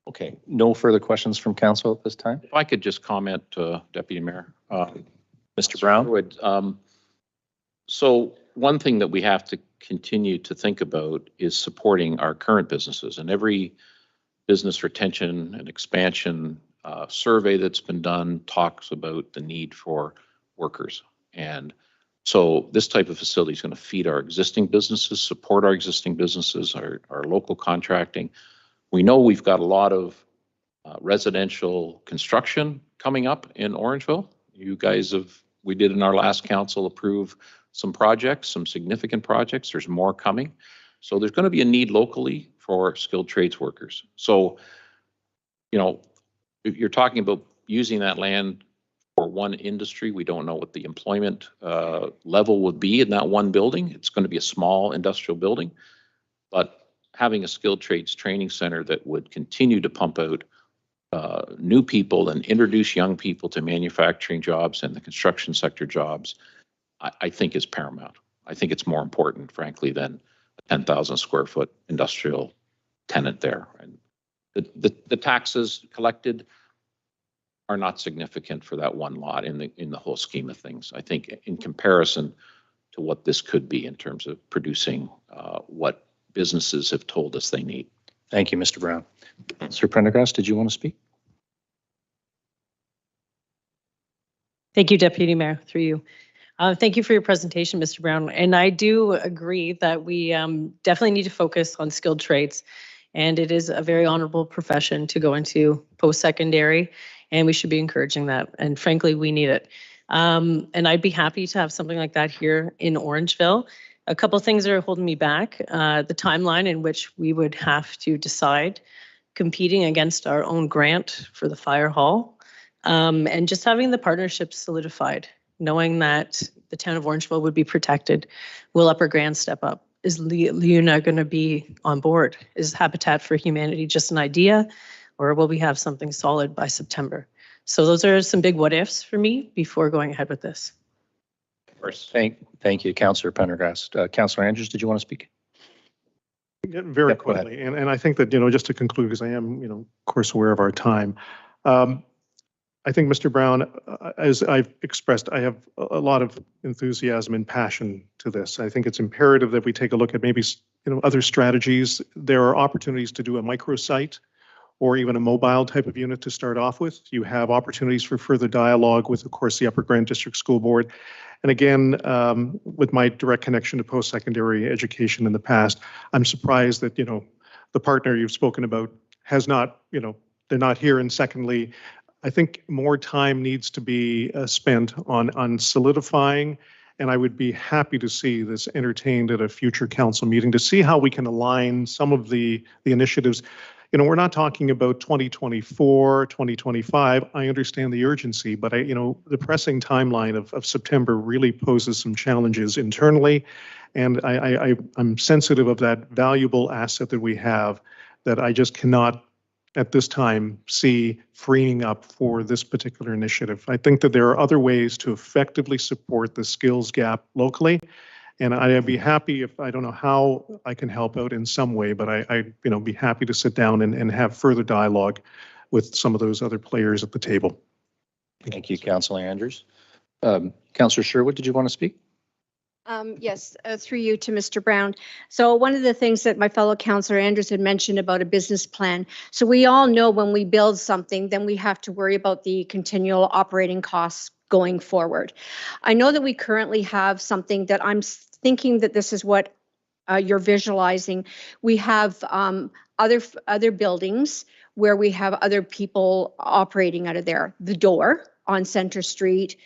Okay, no further questions from council at this time. If I could just comment, Deputy Mayor. Mr. Brown? So one thing that we have to continue to think about is supporting our current businesses, and every business retention and expansion survey that's been done talks about the need for workers. And so this type of facility is going to feed our existing businesses, support our existing businesses, our local contracting. We know we've got a lot of residential construction coming up in Orangeville. You guys we did in our last council approve some projects, some significant projects. There's more coming. So there's going to be a need locally for skilled trades workers. So, if you're talking about using that land for one industry, we don't know what the employment level would be in that one building. It's going to be a small industrial building, but having a skilled trades training center that would continue to pump out new people and introduce young people to manufacturing jobs and the construction sector jobs, I think is paramount. I think it's more important, frankly, than 10,000 square foot industrial tenant there. And the taxes collected are not significant for that one lot in the whole scheme of things. I think in comparison to what this could be in terms of producing what businesses have told us they need. Thank you, Mr. Brown. Sir Prendergast, did you want to speak? Thank you, Deputy Mayor, through you. Thank you for your presentation, Mr. Brown. And I do agree that we definitely need to focus on skilled trades. And it is a very honorable profession to go into post-secondary, and we should be encouraging that. And frankly, we need it. And I'd be happy to have something like that here in Orangeville. A couple of things are holding me back. The timeline in which we would have to decide competing against our own grant for the fire hall, and just having the partnership solidified, knowing that the town of Orangeville would be protected. Will Upper Grand step up? Is LIUNA going to be on board? Is Habitat for Humanity just an idea, or will we have something solid by September? So those are some big what ifs for me before going ahead with this. Of course. Thank you, Councillor Prendergast. Councillor Andrews, did you want to speak? Yeah, very quickly, and I think that, just to conclude, because I am, of course, aware of our time. I think, Mr. Brown, as I've expressed, I have a lot of enthusiasm and passion to this. I think it's imperative that we take a look at maybe, other strategies. There are opportunities to do a microsite or even a mobile type of unit to start off with. You have opportunities for further dialogue with, of course, the Upper Grand District School Board. And again, with my direct connection to post-secondary education in the past, I'm surprised that, the partner you've spoken about has not, they're not here. And secondly, I think more time needs to be spent on solidifying, and I would be happy to see this entertained at a future council meeting to see how we can align some of the initiatives. We're not talking about 2024, 2025. I understand the urgency, but the pressing timeline of September really poses some challenges internally, and I'm sensitive of that valuable asset that we have that I just cannot at this time see freeing up for this particular initiative. I think that there are other ways to effectively support the skills gap locally. And I'd be happy if, I don't know how I can help out in some way, but I be happy to sit down and have further dialogue with some of those other players at the table. Thank you, Councillor Andrews. Councillor Sherwood, did you want to speak? Yes, through you to Mr. Brown. So one of the things that my fellow Councillor Andrews had mentioned about a business plan. So we all know when we build something, then we have to worry about the continual operating costs going forward. I know that we currently have something that I'm thinking that this is what you're visualizing. We have other buildings where we have other people operating out of there. The Door on Center Street,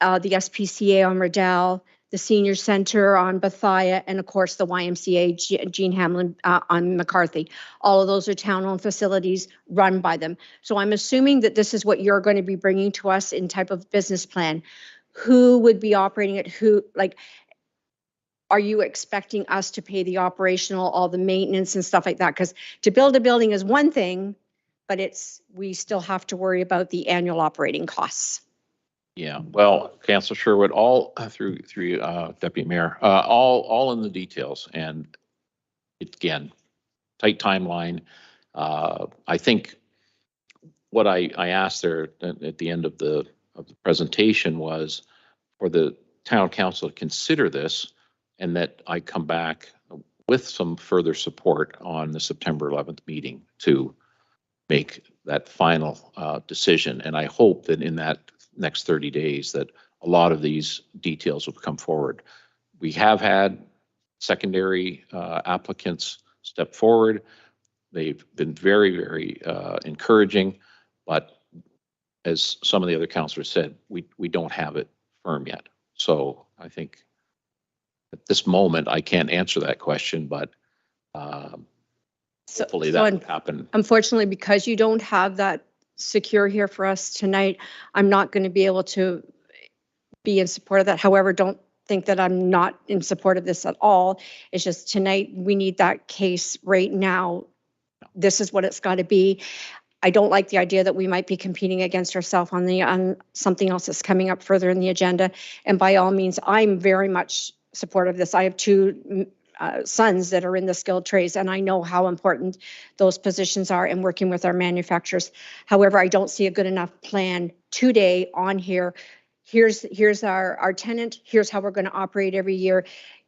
the SPCA on Riddell, the Senior Center on Bethia, and of course the YMCA Jean Hamlin on McCarthy. All of those are town-owned facilities run by them. So I'm assuming that this is what you're going to be bringing to us in type of business plan. Who would be operating it? Who, like, are you expecting us to pay the operational, all the maintenance and stuff like that? Because to build a building is one thing, but we still have to worry about the annual operating costs. Yeah, well, Councillor Sherwood, all through Deputy Mayor, all in the details, and again, tight timeline. I think what I asked there at the end of the presentation was for the town council to consider this, and that I come back with some further support on the September 11th meeting to make that final decision. And I hope that in that next 30 days that a lot of these details will come forward. We have had secondary applicants step forward. They've been very, very encouraging, but as some of the other councillors said, we don't have it firm yet. So I think at this moment, I can't answer that question, but hopefully that will happen. Unfortunately, because you don't have that secure here for us tonight, I'm not going to be able to be in support of that. However, don't think that I'm not in support of this at all. It's just tonight we need that case right now. This is what it's got to be. I don't like the idea that we might be competing against ourselves on something else that's coming up further in the agenda. And by all means, I'm very much supportive of this. I have two sons that are in the skilled trades, and I know how important those positions are in working with our manufacturers. However, I don't see a good enough plan today on here. Here's our tenant. Here's how we're going to operate every year.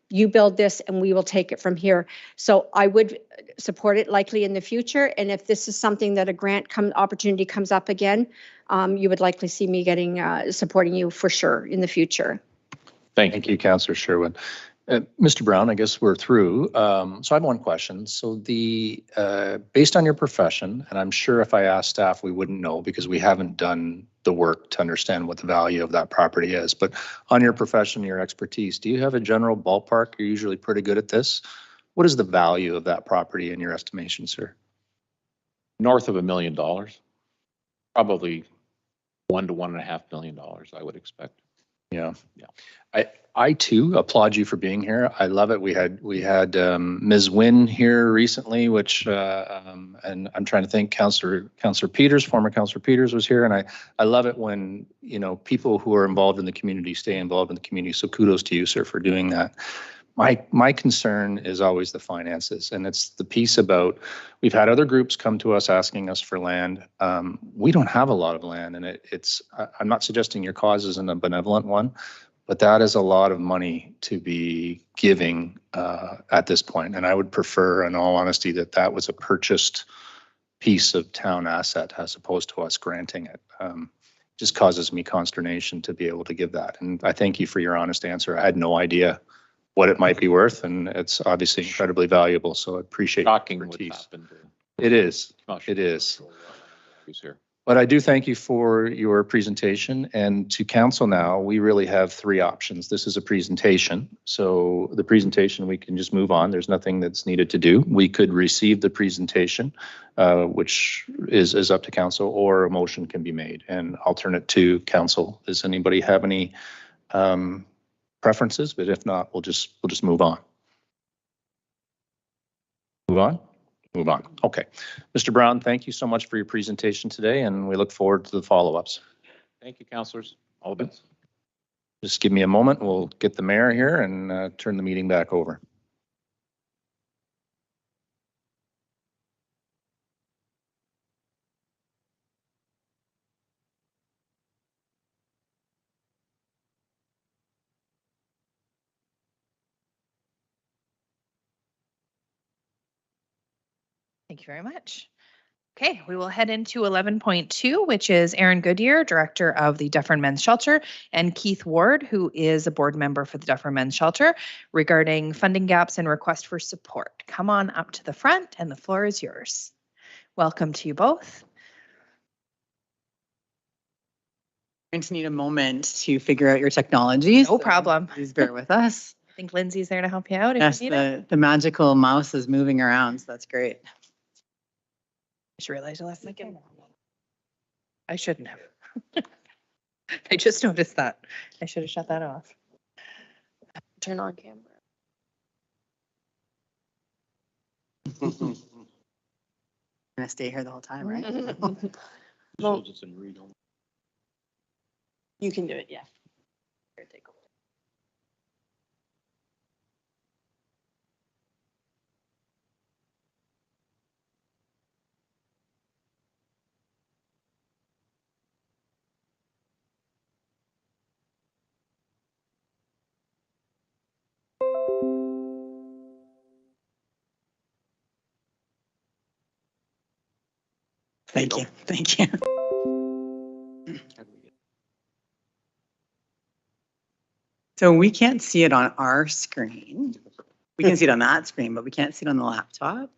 You build this and we will take it from here. So I would support it likely in the future. And if this is something that a grant opportunity comes up again, you would likely see me supporting you for sure in the future. Thank you, Councillor Sherwood. Mr. Brown, I guess we're through. So I have one question. So based on your profession, and I'm sure if I asked staff, we wouldn't know because we haven't done the work to understand what the value of that property is. But on your profession, your expertise, do you have a general ballpark? You're usually pretty good at this. What is the value of that property in your estimation, sir? North of $1 million, probably $1 to $1.5 million, I would expect. Yeah. I too applaud you for being here. I love it. We had Ms. Wynn here recently, which and I'm trying to think. Councillor Peters, former Councillor Peters, was here, and I love it when people who are involved in the community stay involved in the community. So kudos to you, sir, for doing that. My concern is always the finances, and it's the piece about we've had other groups come to us asking us for land. We don't have a lot of land, and I'm not suggesting your cause isn't a benevolent one, but that is a lot of money to be giving at this point. And I would prefer, in all honesty, that was a purchased piece of town asset as opposed to us granting it. Just causes me consternation to be able to give that. And I thank you for your honest answer. I had no idea what it might be worth, and it's obviously incredibly valuable. So I appreciate shocking what happened. It is. But I do thank you for your presentation. And to council now, we really have three options. This is a presentation. So the presentation, we can just move on. There's nothing that's needed to do. We could receive the presentation, which is up to council, or a motion can be made. And I'll turn it to council. Does anybody have any preferences? But if not, we'll just move on. Move on? Move on. Okay. Mr. Brown, thank you so much for your presentation today, and we look forward to the follow-ups. Thank you, councillors. All the best. Just give me a moment. We'll get the mayor here and turn the meeting back over. Thank you very much. Okay, we will head into 11.2, which is Aaron Goodyear, Director of the Dufferin Men's Shelter, and Keith Ward, who is a board member for the Dufferin Men's Shelter, regarding funding gaps and request for support. Come on up to the front and the floor is yours. Welcome to you both. Going to need a moment to figure out your technology. No problem. Please bear with us. I think Lindsay's there to help you out if Yes, you need it. the magical mouse is moving around, so that's great. I just realized I left my camera. I shouldn't have. I just noticed that. I should have shut that off. Turn on camera. I'm gonna stay here the whole time, right? Well, you can do it, yeah. Here, take over. Thank you, thank you. So we can't see it on our screen. We can see it on that screen, but we can't see it on the laptop.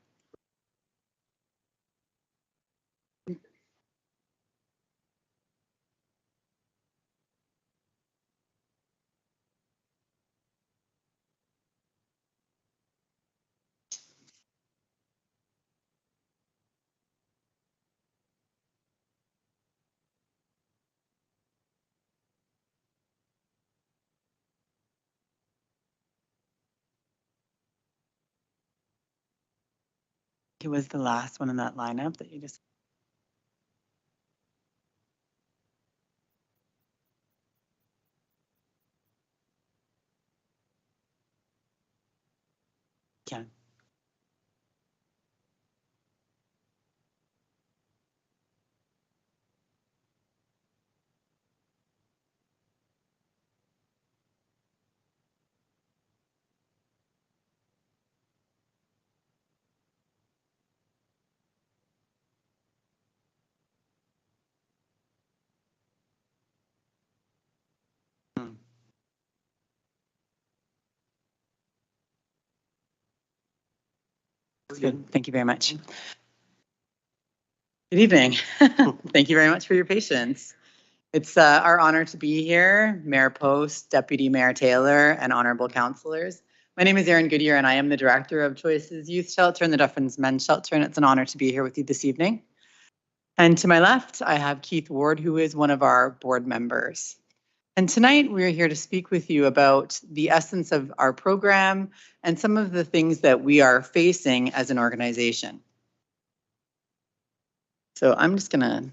It was the last one in that lineup that you just. Yeah. Good. Thank you very much. Good evening. Thank you very much for your patience. It's our honor to be here, Mayor Post, Deputy Mayor Taylor, and honorable councillors. My name is Aaron Goodyear, and I am the Director of Choices Youth Shelter and the Dufferin Men's Shelter, and it's an honor to be here with you this evening. And to my left, I have Keith Ward, who is one of our board members. And tonight we're here to speak with you about the essence of our program and some of the things that we are facing as an organization. So I'm just gonna,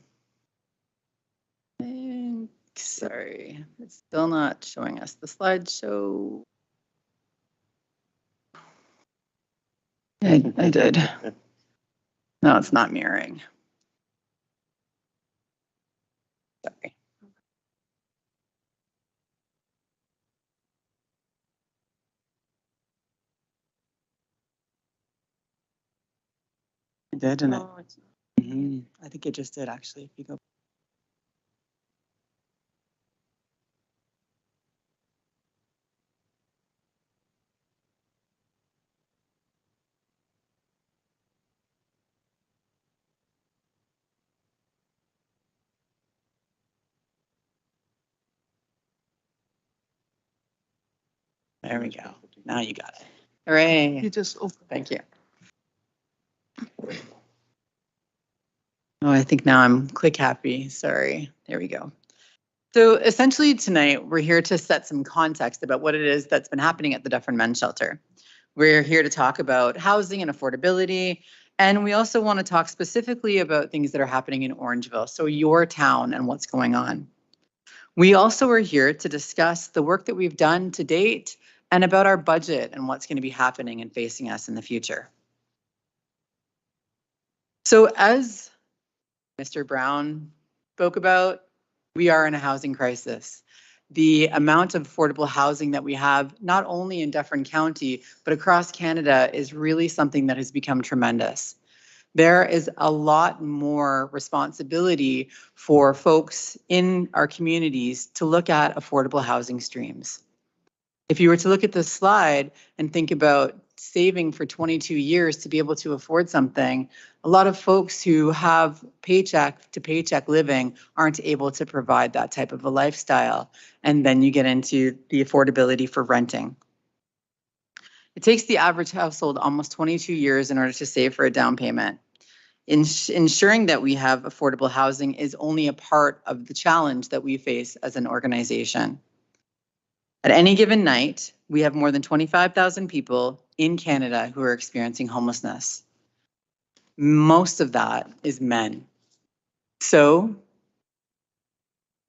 sorry, it's still not showing us the slideshow. I did. No, it's not mirroring. Sorry. It did, and I think it just did actually. If you go. There we go. Now you got it. Hooray. You just open. Thank you. Oh, I think now I'm click happy. Sorry. There we go. So essentially tonight, we're here to set some context about what it is that's been happening at the Dufferin Men's Shelter. We're here to talk about housing and affordability And we also want to talk specifically about things that are happening in Orangeville, so your town and what's going on. We also are here to discuss the work that we've done to date and about our budget and what's going to be happening and facing us in the future. So as Mr. Brown spoke about, we are in a housing crisis. The amount of affordable housing that we have, not only in Dufferin County, but across Canada, is really something that has become tremendous. There is a lot more responsibility for folks in our communities to look at affordable housing streams. If you were to look at this slide and think about saving for 22 years to be able to afford something, a lot of folks who have paycheck to paycheck living aren't able to provide that type of a lifestyle. And then you get into the affordability for renting. It takes the average household almost 22 years in order to save for a down payment. Ensuring that we have affordable housing is only a part of the challenge that we face as an organization. At any given night, we have more than 25,000 people in Canada who are experiencing homelessness. Most of that is men. So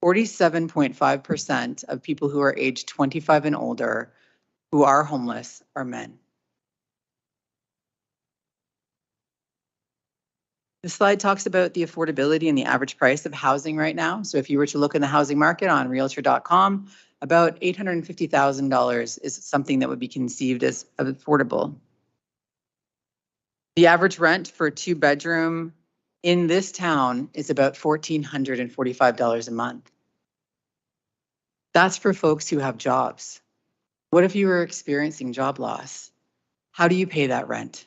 47.5% of people who are aged 25 and older who are homeless are men. This slide talks about the affordability and the average price of housing right now. So if you were to look in the housing market on realtor.com, about $850,000 is something that would be conceived as affordable. The average rent for a 2-bedroom in this town is about $1,445 a month. That's for folks who have jobs. What if you were experiencing job loss? How do you pay that rent?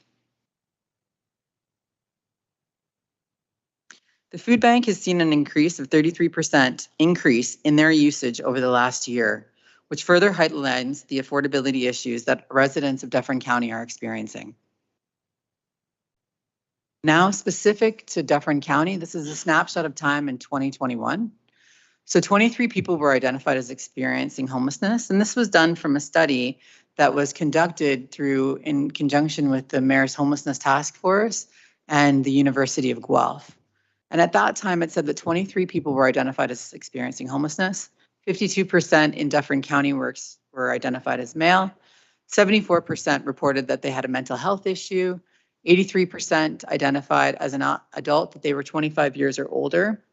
The food bank has seen an increase of 33% increase in their usage over the last year, which further highlights the affordability issues that residents of Dufferin County are experiencing. Now, specific to Dufferin County, this is a snapshot of time in 2021. So 23 people were identified as experiencing homelessness, and this was done from a study that was conducted in conjunction with the Mayor's Homelessness Task Force and the University of Guelph. And at that time, it said that 23 people were identified as experiencing homelessness. 52% in Dufferin County were identified as male. 74% reported that they had a mental health issue. 83% identified as an adult that they were 25 years or older.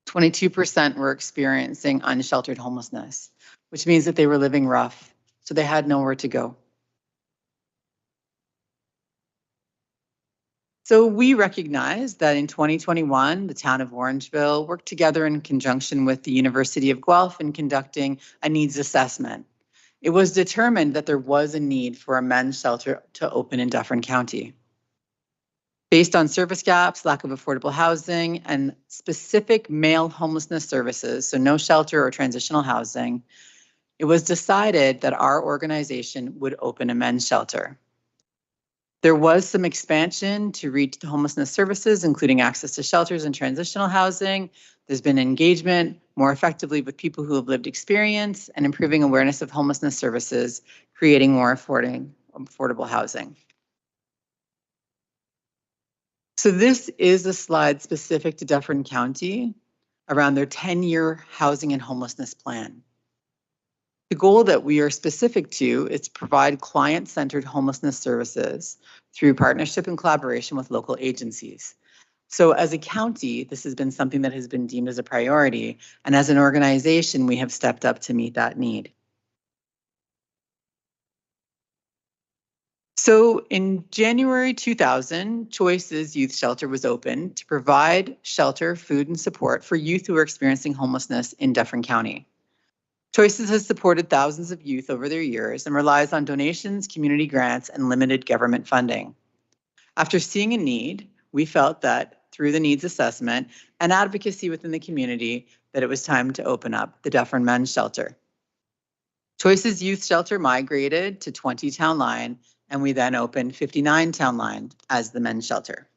22% were experiencing unsheltered homelessness, which means that they were living rough, so they had nowhere to go. So we recognize that in 2021, the town of Orangeville worked together in conjunction with the University of Guelph in conducting a needs assessment. It was determined that there was a need for a men's shelter to open in Dufferin County. Based on service gaps, lack of affordable housing, and specific male homelessness services, so no shelter or transitional housing, it was decided that our organization would open a men's shelter. There was some expansion to reach the homelessness services, including access to shelters and transitional housing. There's been engagement more effectively with people who have lived experience and improving awareness of homelessness services, creating more affordable housing. So this is a slide specific to Dufferin County around their 10-year housing and homelessness plan. The goal that we are specific to is to provide client-centered homelessness services through partnership and collaboration with local agencies. So as a county, this has been something that has been deemed as a priority, and as an organization, we have stepped up to meet that need. So in January 2000, Choices Youth Shelter was opened to provide shelter, food, and support for youth who are experiencing homelessness in Dufferin County. Choices has supported thousands of youth over their years and relies on donations, community grants, and limited government funding. After seeing a need, we felt that through the needs assessment and advocacy within the community, that it was time to open up the Dufferin Men's Shelter. Choices Youth Shelter migrated to 20 Town Line, and we then opened 59 Town Line as the men's shelter.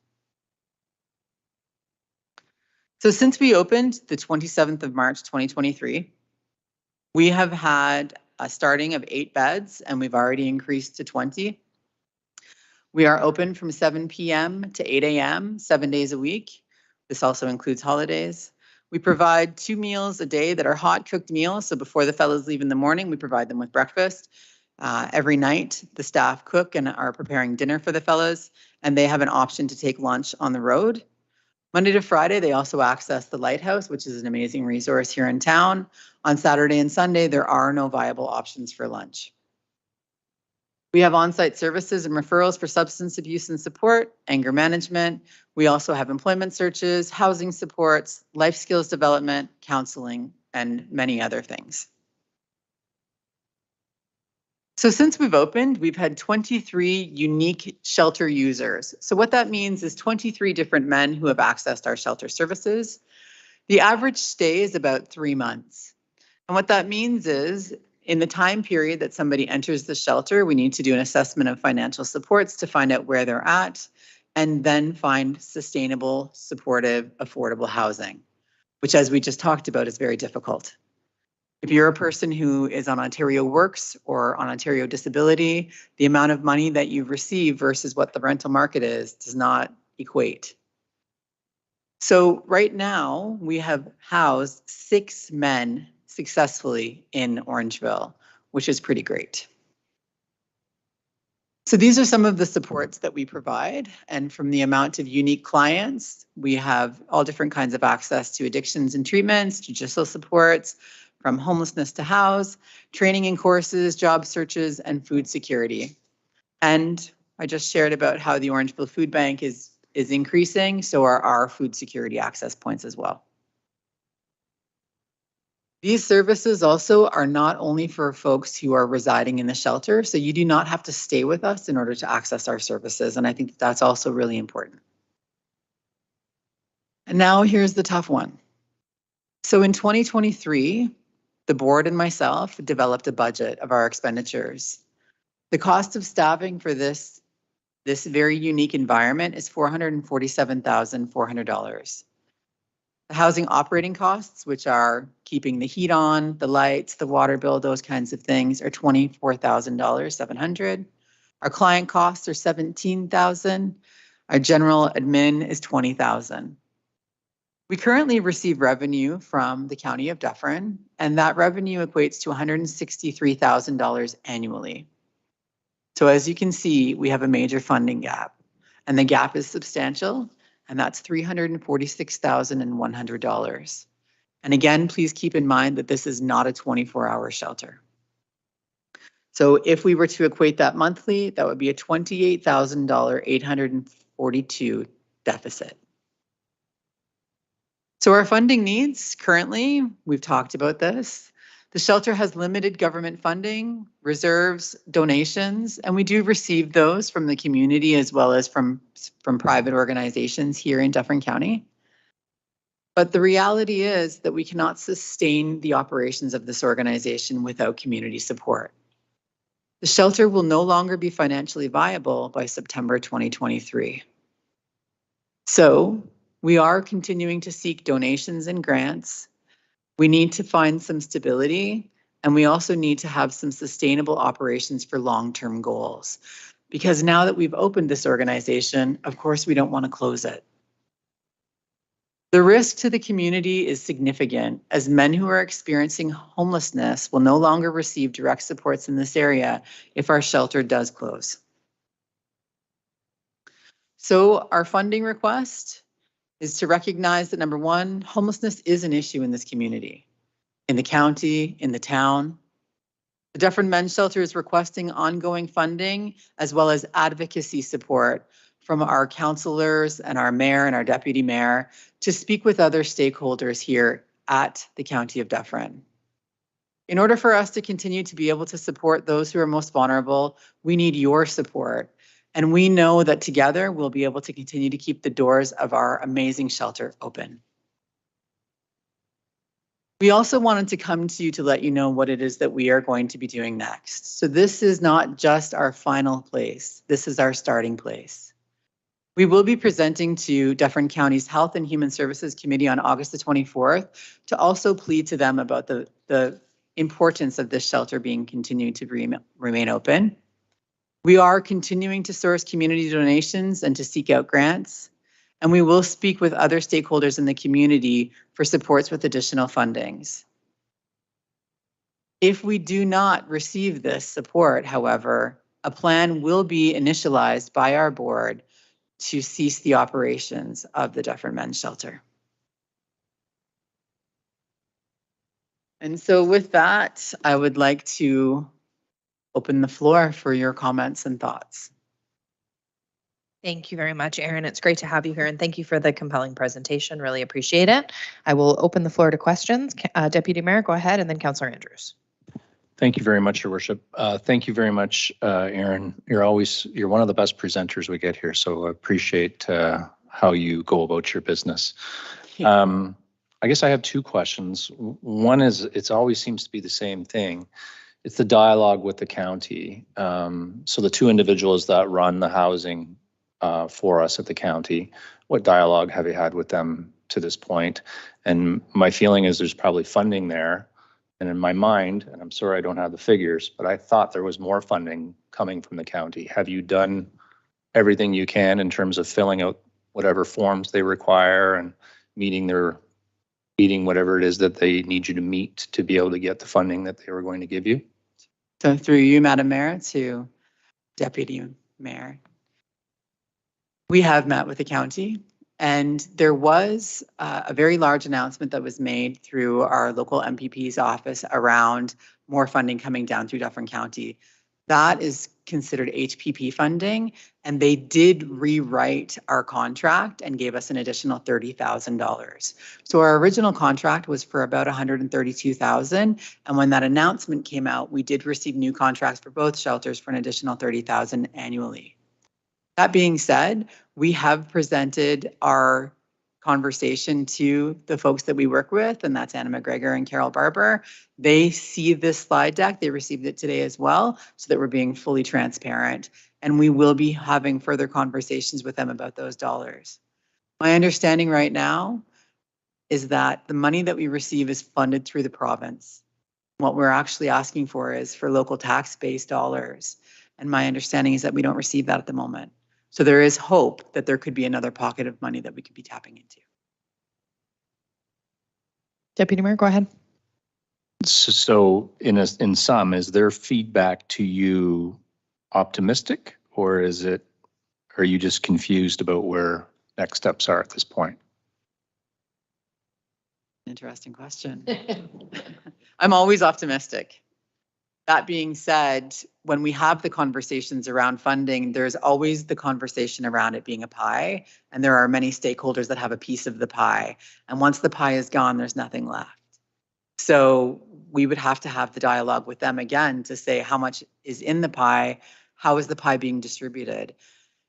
So since we opened the 27th of March, 2023, we have had a starting of 8 beds, and we've already increased to 20. We are open from 7 p.m. to 8 a.m., 7 days a week. This also includes holidays. We provide 2 meals a day that are hot cooked meals. So before the fellows leave in the morning, we provide them with breakfast. Every night, the staff cook and are preparing dinner for the fellows, and they have an option to take lunch on the road. Monday to Friday, they also access the Lighthouse, which is an amazing resource here in town. On Saturday and Sunday, there are no viable options for lunch. We have on-site services and referrals for substance abuse and support, anger management. We also have employment searches, housing supports, life skills development, counseling, and many other things. So since we've opened, we've had 23 unique shelter users. So what that means is 23 different men who have accessed our shelter services. The average stay is about 3 months. And what that means is in the time period that somebody enters the shelter, we need to do an assessment of financial supports to find out where they're at and then find sustainable, supportive, affordable housing, which as we just talked about is very difficult. If you're a person who is on Ontario Works or on Ontario Disability, the amount of money that you receive versus what the rental market is does not equate. So right now, we have housed 6 men successfully in Orangeville, which is pretty great. So these are some of the supports that we provide. And from the amount of unique clients, we have all different kinds of access to addictions and treatments, judicial supports, from homelessness to house, training and courses, job searches, and food security. And I just shared about how the Orangeville Food Bank is increasing, so are our food security access points as well. These services also are not only for folks who are residing in the shelter, so you do not have to stay with us in order to access our services, and I think that's also really important. And now here's the tough one. So in 2023, the board and myself developed a budget of our expenditures. The cost of staffing for this very unique environment is $447,400. The housing operating costs, which are keeping the heat on, the lights, the water bill, those kinds of things, are $24,700. Our client costs are $17,000. Our general admin is $20,000. We currently receive revenue from the County of Dufferin, and that revenue equates to $163,000 annually. So as you can see, we have a major funding gap, and the gap is substantial, and that's $346,100. And again, please keep in mind that this is not a 24-hour shelter. So if we were to equate that monthly, that would be a $28,842 deficit. So our funding needs currently, we've talked about this. The shelter has limited government funding, reserves, donations, and we do receive those from the community as well as from private organizations here in Dufferin County. But the reality is that we cannot sustain the operations of this organization without community support. The shelter will no longer be financially viable by September 2023. So we are continuing to seek donations and grants. We need to find some stability, and we also need to have some sustainable operations for long-term goals. Because now that we've opened this organization, of course, we don't want to close it. The risk to the community is significant, as men who are experiencing homelessness will no longer receive direct supports in this area if our shelter does close. So our funding request is to recognize that, number one, homelessness is an issue in this community, in the county, in the town. The Dufferin Men's Shelter is requesting ongoing funding as well as advocacy support from our councillors and our mayor and our deputy mayor to speak with other stakeholders here at the County of Dufferin. In order for us to continue to be able to support those who are most vulnerable, we need your support. And we know that together we'll be able to continue to keep the doors of our amazing shelter open. We also wanted to come to you to let you know what it is that we are going to be doing next. So this is not just our final place. This is our starting place. We will be presenting to Dufferin County's Health and Human Services Committee on August the 24th to also plead to them about the importance of this shelter being continued to remain open. We are continuing to source community donations and to seek out grants, and we will speak with other stakeholders in the community for supports with additional fundings. If we do not receive this support, however, a plan will be initialized by our board to cease the operations of the Dufferin Men's Shelter. And so with that, I would like to open the floor for your comments and thoughts. Thank you very much, Erin. It's great to have you here, and thank you for the compelling presentation. Really appreciate it. I will open the floor to questions. Deputy Mayor, go ahead, and then Councillor Andrews. Thank you very much, Your Worship. Thank you very much, Erin. You're one of the best presenters we get here, so I appreciate how you go about your business. I guess I have two questions. One is, it always seems to be the same thing. It's the dialogue with the county. So the two individuals that run the housing for us at the county, what dialogue have you had with them to this point? And my feeling is there's probably funding there. And in my mind, and I'm sorry I don't have the figures, but I thought there was more funding coming from the county. Have you done everything you can in terms of filling out whatever forms they require and meeting whatever it is that they need you to meet to be able to get the funding that they were going to give you? So through you, Madam Mayor, to Deputy Mayor, we have met with the county, and there was a very large announcement that was made through our local MPP's office around more funding coming down through Dufferin County. That is considered HPP funding, and they did rewrite our contract and gave us an additional $30,000. So our original contract was for about $132,000, and when that announcement came out, we did receive new contracts for both shelters for an additional $30,000 annually. That being said, we have presented our conversation to the folks that we work with, and that's Anna McGregor and Carol Barber. They see this slide deck. They received it today as well, so that we're being fully transparent. And we will be having further conversations with them about those dollars. My understanding right now is that the money that we receive is funded through the province. What we're actually asking for is for local tax-based dollars. And my understanding is that we don't receive that at the moment. So there is hope that there could be another pocket of money that we could be tapping into. Deputy Mayor, go ahead. So in sum, is their feedback to you optimistic, or are you just confused about where next steps are at this point? Interesting question. I'm always optimistic. That being said, when we have the conversations around funding, there's always the conversation around it being a pie, and there are many stakeholders that have a piece of the pie. And once the pie is gone, there's nothing left. So we would have to have the dialogue with them again to say how much is in the pie, how is the pie being distributed?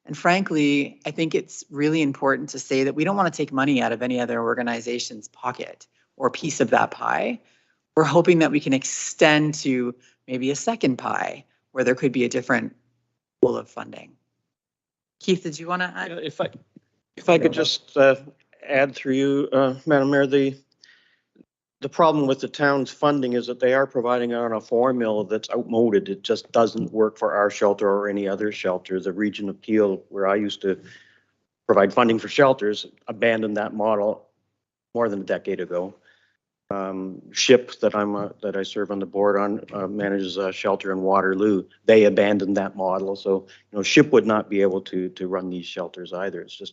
And frankly, I think it's really important to say that we don't want to take money out of any other organization's pocket or piece of that pie. We're hoping that we can extend to maybe a second pie where there could be a different pool of funding. Keith, did you want to add? If I could just add through you, Madam Mayor, the problem with the town's funding is that they are providing on a formula that's outmoded. It just doesn't work for our shelter or any other shelter. The region of Peel, where I used to provide funding for shelters, abandoned that model more than a decade ago. SHIP that I serve on the board on manages a shelter in Waterloo. They abandoned that model, so SHIP would not be able to run these shelters either. It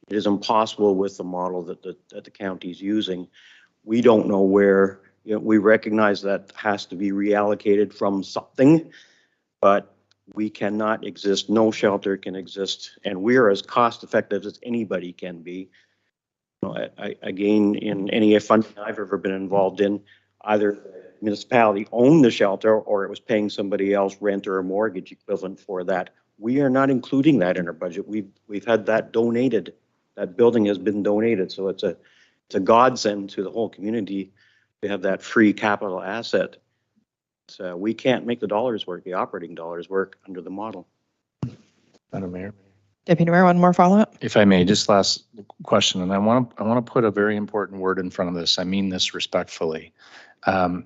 is impossible with the model that the county's using. We don't know where. We recognize that has to be reallocated from something, but we cannot exist. No shelter can exist, and we're as cost effective as anybody can be. Again, in any funding I've ever been involved in, either the municipality owned the shelter or it was paying somebody else rent or a mortgage equivalent for that. We are not including that in our budget. We've had that donated. That building has been donated, so it's a godsend to the whole community to have that free capital asset. So we can't make the dollars work, the operating dollars work under the model. Madam Mayor. Deputy Mayor, one more follow-up. If I may, just last question, and I want to put a very important word in front of this. I mean this respectfully. I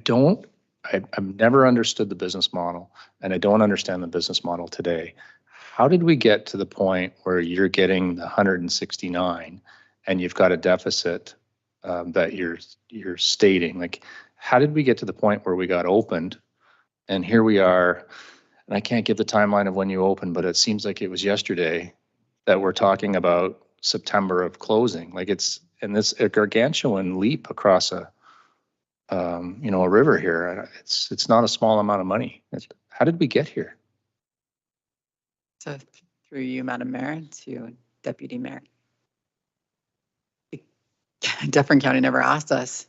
don't I've never understood the business model, and I don't understand the business model today. How did we get to the point where you're getting the 169 and you've got a deficit that you're stating? Like, how did we get to the point where we got opened, and here we are? And I can't give the timeline of when you opened, but it seems like it was yesterday that we're talking about September of closing. Like, it's in this a gargantuan leap across a a river here. It's not a small amount of money. How did we get here? So through you, Madam Mayor, to Deputy Mayor. Dufferin County never asked us.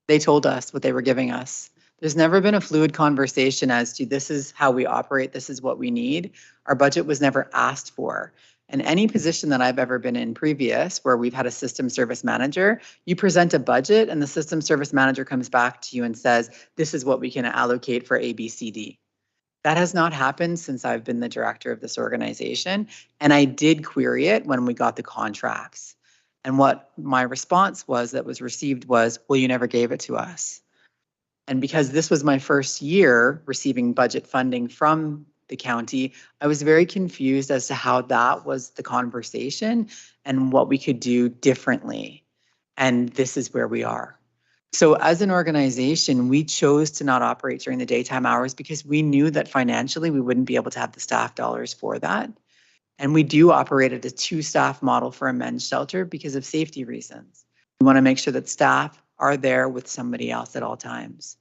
They told us what they were giving us. There's never been a fluid conversation as to this is how we operate, this is what we need. Our budget was never asked for. And any position that I've ever been in previous where we've had a system service manager, you present a budget and the system service manager comes back to you and says, this is what we can allocate for A, B, C, D. That has not happened since I've been the director of this organization. And I did query it when we got the contracts. And what my response was that was received was, well, you never gave it to us. And because this was my first year receiving budget funding from the county, I was very confused as to how that was the conversation and what we could do differently. And this is where we are. So as an organization, we chose to not operate during the daytime hours because we knew that financially we wouldn't be able to have the staff dollars for that. And we do operate at a 2-staff model for a men's shelter because of safety reasons. We want to make sure that staff are there with somebody else at all times.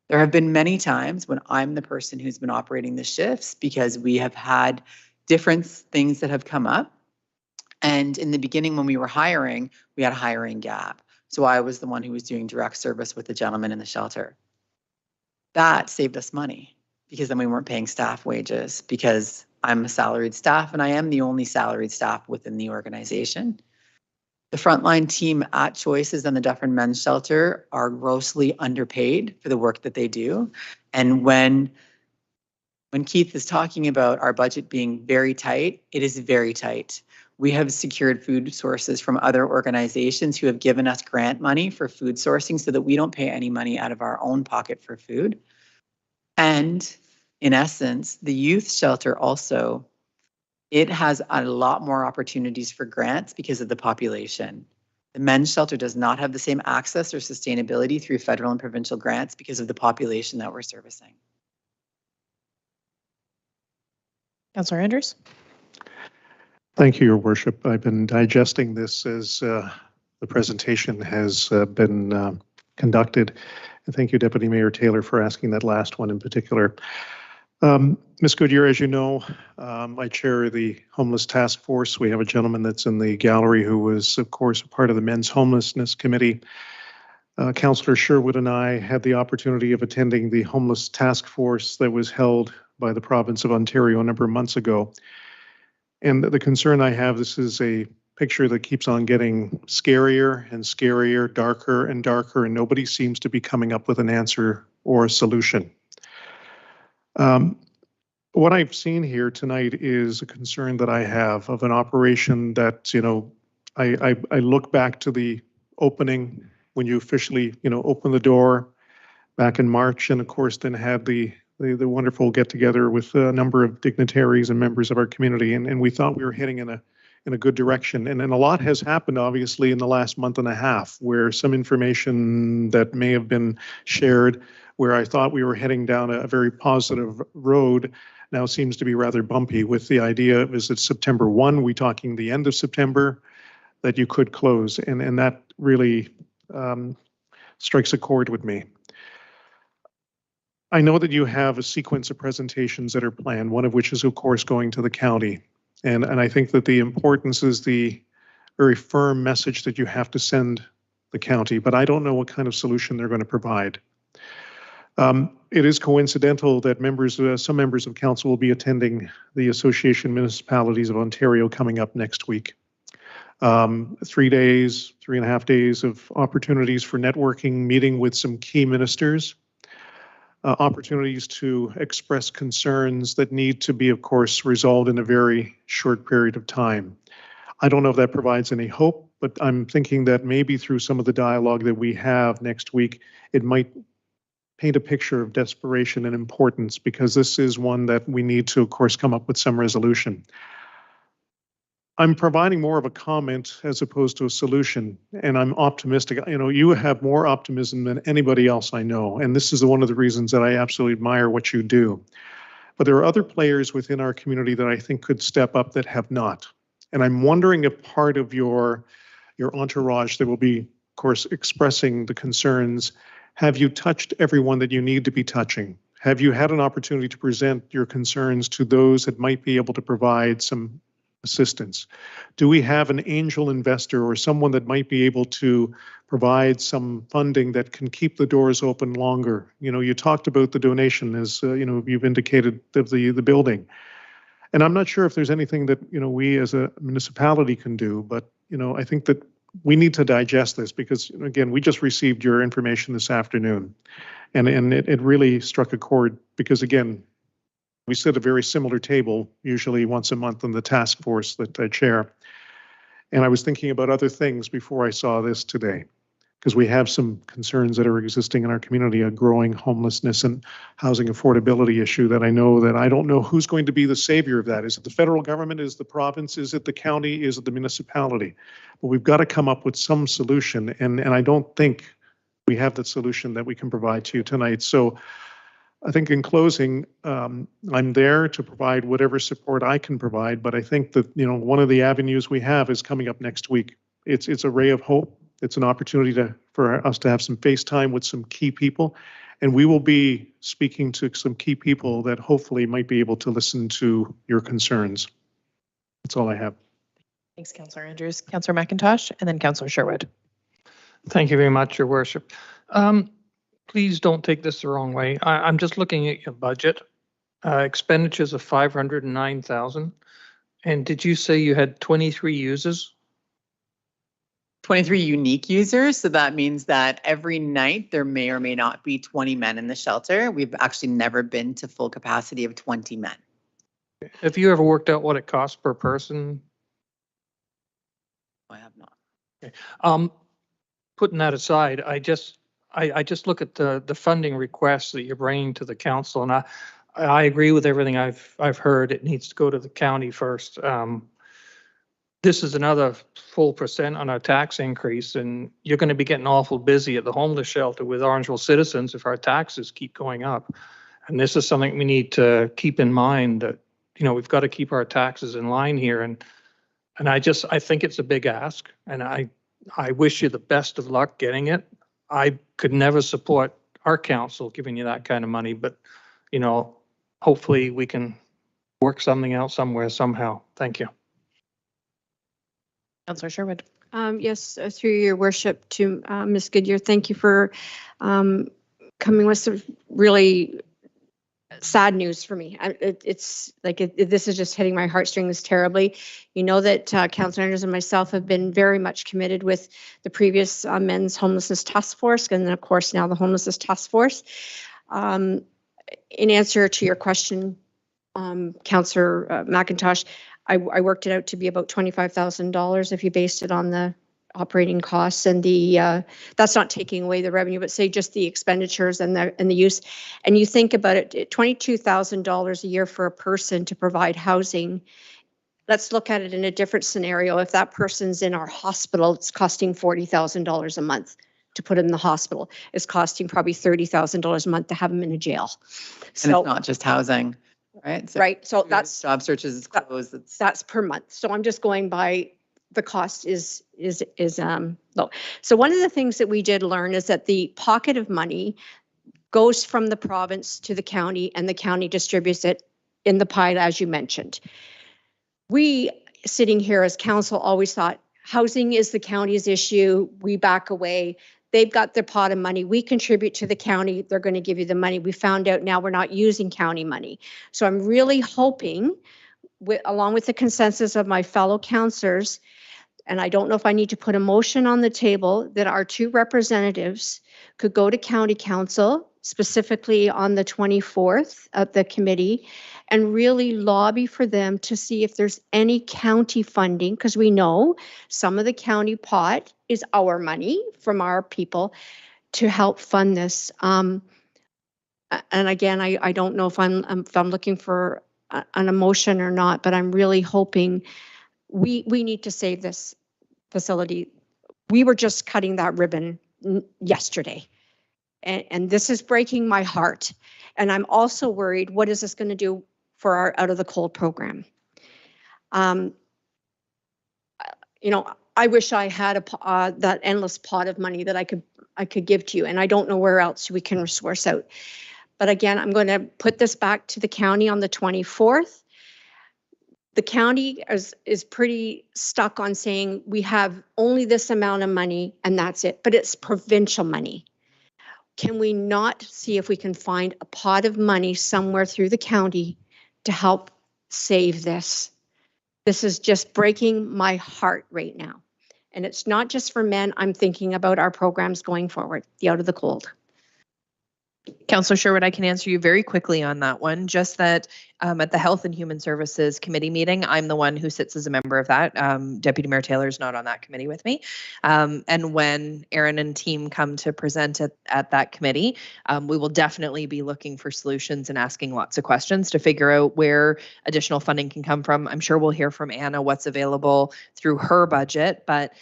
There have been many times when I'm the person who's been operating the shifts because we have had different things that have come up. And in the beginning, when we were hiring, we had a hiring gap. So I was the one who was doing direct service with the gentleman in the shelter. That saved us money because then we weren't paying staff wages because I'm a salaried staff and I am the only salaried staff within the organization. The frontline team at Choices and the Dufferin Men's Shelter are grossly underpaid for the work that they do. And when Keith is talking about our budget being very tight, it is very tight. We have secured food sources from other organizations who have given us grant money for food sourcing so that we don't pay any money out of our own pocket for food. And in essence, the youth shelter also, it has a lot more opportunities for grants because of the population. The men's shelter does not have the same access or sustainability through federal and provincial grants because of the population that we're servicing. Councillor Andrews. Thank you, Your Worship. I've been digesting this as the presentation has been conducted. And thank you, Deputy Mayor Taylor, for asking that last one in particular. Ms. Goodyear, as you know, I chair the Homeless Task Force. We have a gentleman that's in the gallery who was, of course, a part of the Men's Homelessness Committee. Councillor Sherwood and I had the opportunity of attending the Homeless Task Force that was held by the province of Ontario a number of months ago. And the concern I have, this is a picture that keeps on getting scarier and scarier, darker and darker, and nobody seems to be coming up with an answer or a solution. What I've seen here tonight is a concern that I have of an operation that, I look back to the opening when you officially, opened the door back in March, and of course then had the wonderful get together with a number of dignitaries and members of our community, and we thought we were heading in a good direction. And a lot has happened, obviously, in the last month and a half, where some information that may have been shared, where I thought we were heading down a very positive road, now seems to be rather bumpy with the idea, is it September 1, we talking the end of September, that you could close, and that really strikes a chord with me. I know that you have a sequence of presentations that are planned, one of which is, of course, going to the county. And I think that the importance is the very firm message that you have to send the county, but I don't know what kind of solution they're going to provide. It is coincidental that some members of council will be attending the Association of Municipalities of Ontario coming up next week. 3 days, 3.5 days of opportunities for networking, meeting with some key ministers, opportunities to express concerns that need to be, of course, resolved in a very short period of time. I don't know if that provides any hope, but I'm thinking that maybe through some of the dialogue that we have next week, it might paint a picture of desperation and importance, because this is one that we need to, of course, come up with some resolution. I'm providing more of a comment as opposed to a solution, and I'm optimistic. You know, you have more optimism than anybody else I know, and this is one of the reasons that I absolutely admire what you do. But there are other players within our community that I think could step up that have not. And I'm wondering if part of your entourage that will be, of course, expressing the concerns, have you touched everyone that you need to be touching? Have you had an opportunity to present your concerns to those that might be able to provide some assistance? Do we have an angel investor or someone that might be able to provide some funding that can keep the doors open longer? You know, you talked about the donation, as you know, you've indicated, of the building. And I'm not sure if there's anything that, you know, we as a municipality can do, but, you know, I think that we need to digest this, because, again, we just received your information this afternoon, and it really struck a chord, because, again, we sit at a very similar table, usually once a month, in the task force that I chair. And I was thinking about other things before I saw this today, because we have some concerns that are existing in our community, a growing homelessness and housing affordability issue that I don't know who's going to be the savior of that. Is it the federal government? Is it the province? Is it the county? Is it the municipality? But we've got to come up with some solution. And I don't think we have that solution that we can provide to you tonight. So I think in closing, I'm there to provide whatever support I can provide, but I think that, you know, one of the avenues we have is coming up next week. It's a ray of hope. It's an opportunity for us to have some face time with some key people, and we will be speaking to some key people that hopefully might be able to listen to your concerns. That's all I have. Thanks, Councillor Andrews. Councillor McIntosh, and then Councillor Sherwood. Thank you very much, Your Worship. Please don't take this the wrong way. I'm just looking at your budget. Expenditures of 509,000. And did you say you had 23 users? 23 unique users. So that means that every night there may or may not be 20 men in the shelter. We've actually never been to full capacity of 20 men. Have you ever worked out what it costs per person? I have not. Okay. Putting that aside, I just look at the funding requests that you're bringing to the council, and I agree with everything I've heard. It needs to go to the county first. This is another full % on our tax increase, and you're going to be getting awful busy at the homeless shelter with Orangeville citizens if our taxes keep going up. And this is something we need to keep in mind, that, you know, we've got to keep our taxes in line here. And I think it's a big ask, and I wish you the best of luck getting it. I could never support our council giving you that kind of money, but, you know, hopefully we can work something out somewhere, somehow. Thank you. Councillor Sherwood. Yes, through your worship to Ms. Goodyear, thank you for coming with some really sad news for me. It's like this is just hitting my heartstrings terribly. You know that Councillor Andrews and myself have been very much committed with the previous Men's Homelessness Task Force, and then of course now the Homelessness Task Force. In answer to your question, Councillor McIntosh, I worked it out to be about $25,000 if you based it on the operating costs, and the that's not taking away the revenue, but say just the expenditures and the use. And you think about it, $22,000 a year for a person to provide housing. Let's look at it in a different scenario. If that person's in our hospital, it's costing $40,000 a month to put them in the hospital. It's costing probably $30,000 a month to have them in a jail. And it's not just housing, right? So right. So that's job searches is closed. That's per month. So I'm just going by the cost is low. So one of the things that we did learn is that the pocket of money goes from the province to the county, and the county distributes it in the pie, as you mentioned. We, sitting here as council, always thought housing is the county's issue. We back away. They've got their pot of money. We contribute to the county. They're going to give you the money. We found out now we're not using county money. So I'm really hoping, along with the consensus of my fellow councillors, and I don't know if I need to put a motion on the table, that our two representatives could go to county council, specifically on the 24th of the committee, and really lobby for them to see if there's any county funding, because we know some of the county pot is our money from our people to help fund this. And again, I don't know if I'm looking for an emotion or not, but I'm really hoping we need to save this facility. We were just cutting that ribbon yesterday. And this is breaking my heart. And I'm also worried, what is this going to do for our Out of the Cold program? You know, I wish I had that endless pot of money that I could give to you, and I don't know where else we can resource out. But again, I'm going to put this back to the county on the 24th. The county is pretty stuck on saying we have only this amount of money and that's it, but it's provincial money. Can we not see if we can find a pot of money somewhere through the county to help save this? This is just breaking my heart right now. And it's not just for men. I'm thinking about our programs going forward, the Out of the Cold. Councillor Sherwood, I can answer you very quickly on that one. Just that at the Health and Human Services Committee meeting, I'm the one who sits as a member of that. Deputy Mayor Taylor is not on that committee with me. And when Aaron and team come to present at that committee, we will definitely be looking for solutions and asking lots of questions to figure out where additional funding can come from. I'm sure we'll hear from Anna what's available through her budget, but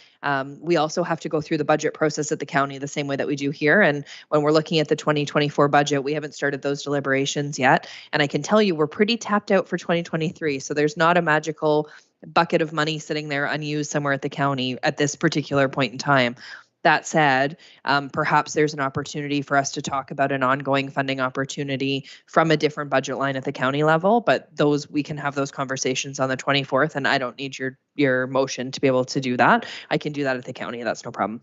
we also have to go through the budget process at the county the same way that we do here. And when we're looking at the 2024 budget, we haven't started those deliberations yet. And I can tell you we're pretty tapped out for 2023. So there's not a magical bucket of money sitting there unused somewhere at the county at this particular point in time. That said, perhaps there's an opportunity for us to talk about an ongoing funding opportunity from a different budget line at the county level, but we can have those conversations on the 24th, and I don't need your motion to be able to do that. I can do that at the county. That's no problem.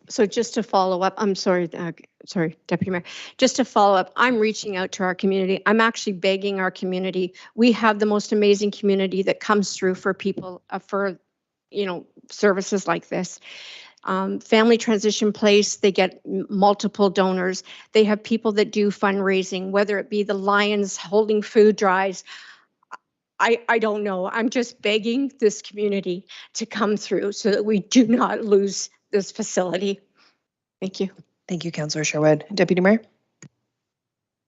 So just to follow up, I'm sorry, Deputy Mayor, just to follow up, I'm reaching out to our community. I'm actually begging our community. We have the most amazing community that comes through for people, for services like this. Family Transition Place, they get multiple donors. They have people that do fundraising, whether it be the Lions holding food drives. I don't know. I'm just begging this community to come through so that we do not lose this facility. Thank you. Thank you, Councillor Sherwood. Deputy Mayor?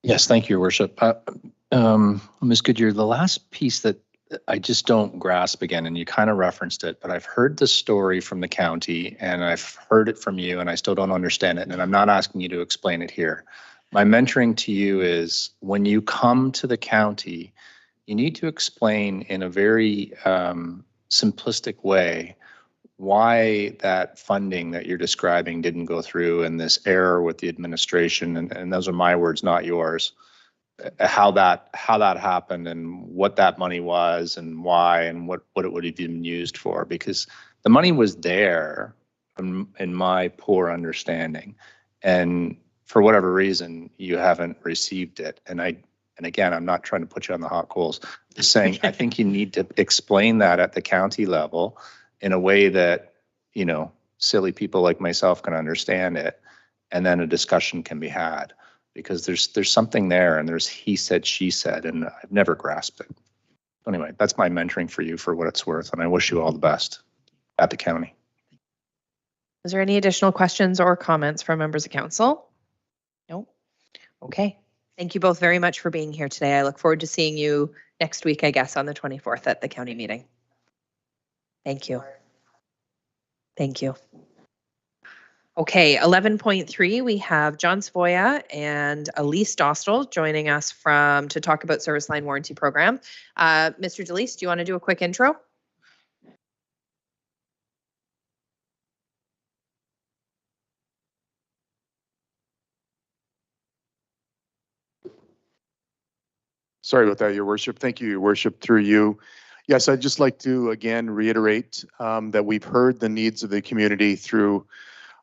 Yes, thank you, Your Worship. Ms. Goodyear, the last piece that I just don't grasp again, and you kind of referenced it, but I've heard the story from the county and I've heard it from you and I still don't understand it. And I'm not asking you to explain it here. My mentoring to you is when you come to the county, you need to explain in a very simplistic way why that funding that you're describing didn't go through and this error with the administration, and those are my words, not yours. How that happened and what that money was and why and what it would have been used for, because the money was there in my poor understanding, and for whatever reason you haven't received it. And again, I'm not trying to put you on the hot coals, just saying I think you need to explain that at the county level in a way that silly people like myself can understand it, and then a discussion can be had. Because there's something there and there's he said, she said, and I've never grasped it. Anyway, that's my mentoring for you for what it's worth, and I wish you all the best at the county. Is there any additional questions or comments from members of council? No? Okay. Thank you both very much for being here today. I look forward to seeing you next week, I guess, on the 24th at the county meeting. Thank you. Thank you. Okay, 11.3, we have John Savoya and Elise Dostal joining us to talk about service line warranty program. Mr. DeLise, do you want to do a quick intro? Sorry about that, Your Worship. Thank you, Your Worship, through you. Yes, I'd just like to again reiterate that we've heard the needs of the community through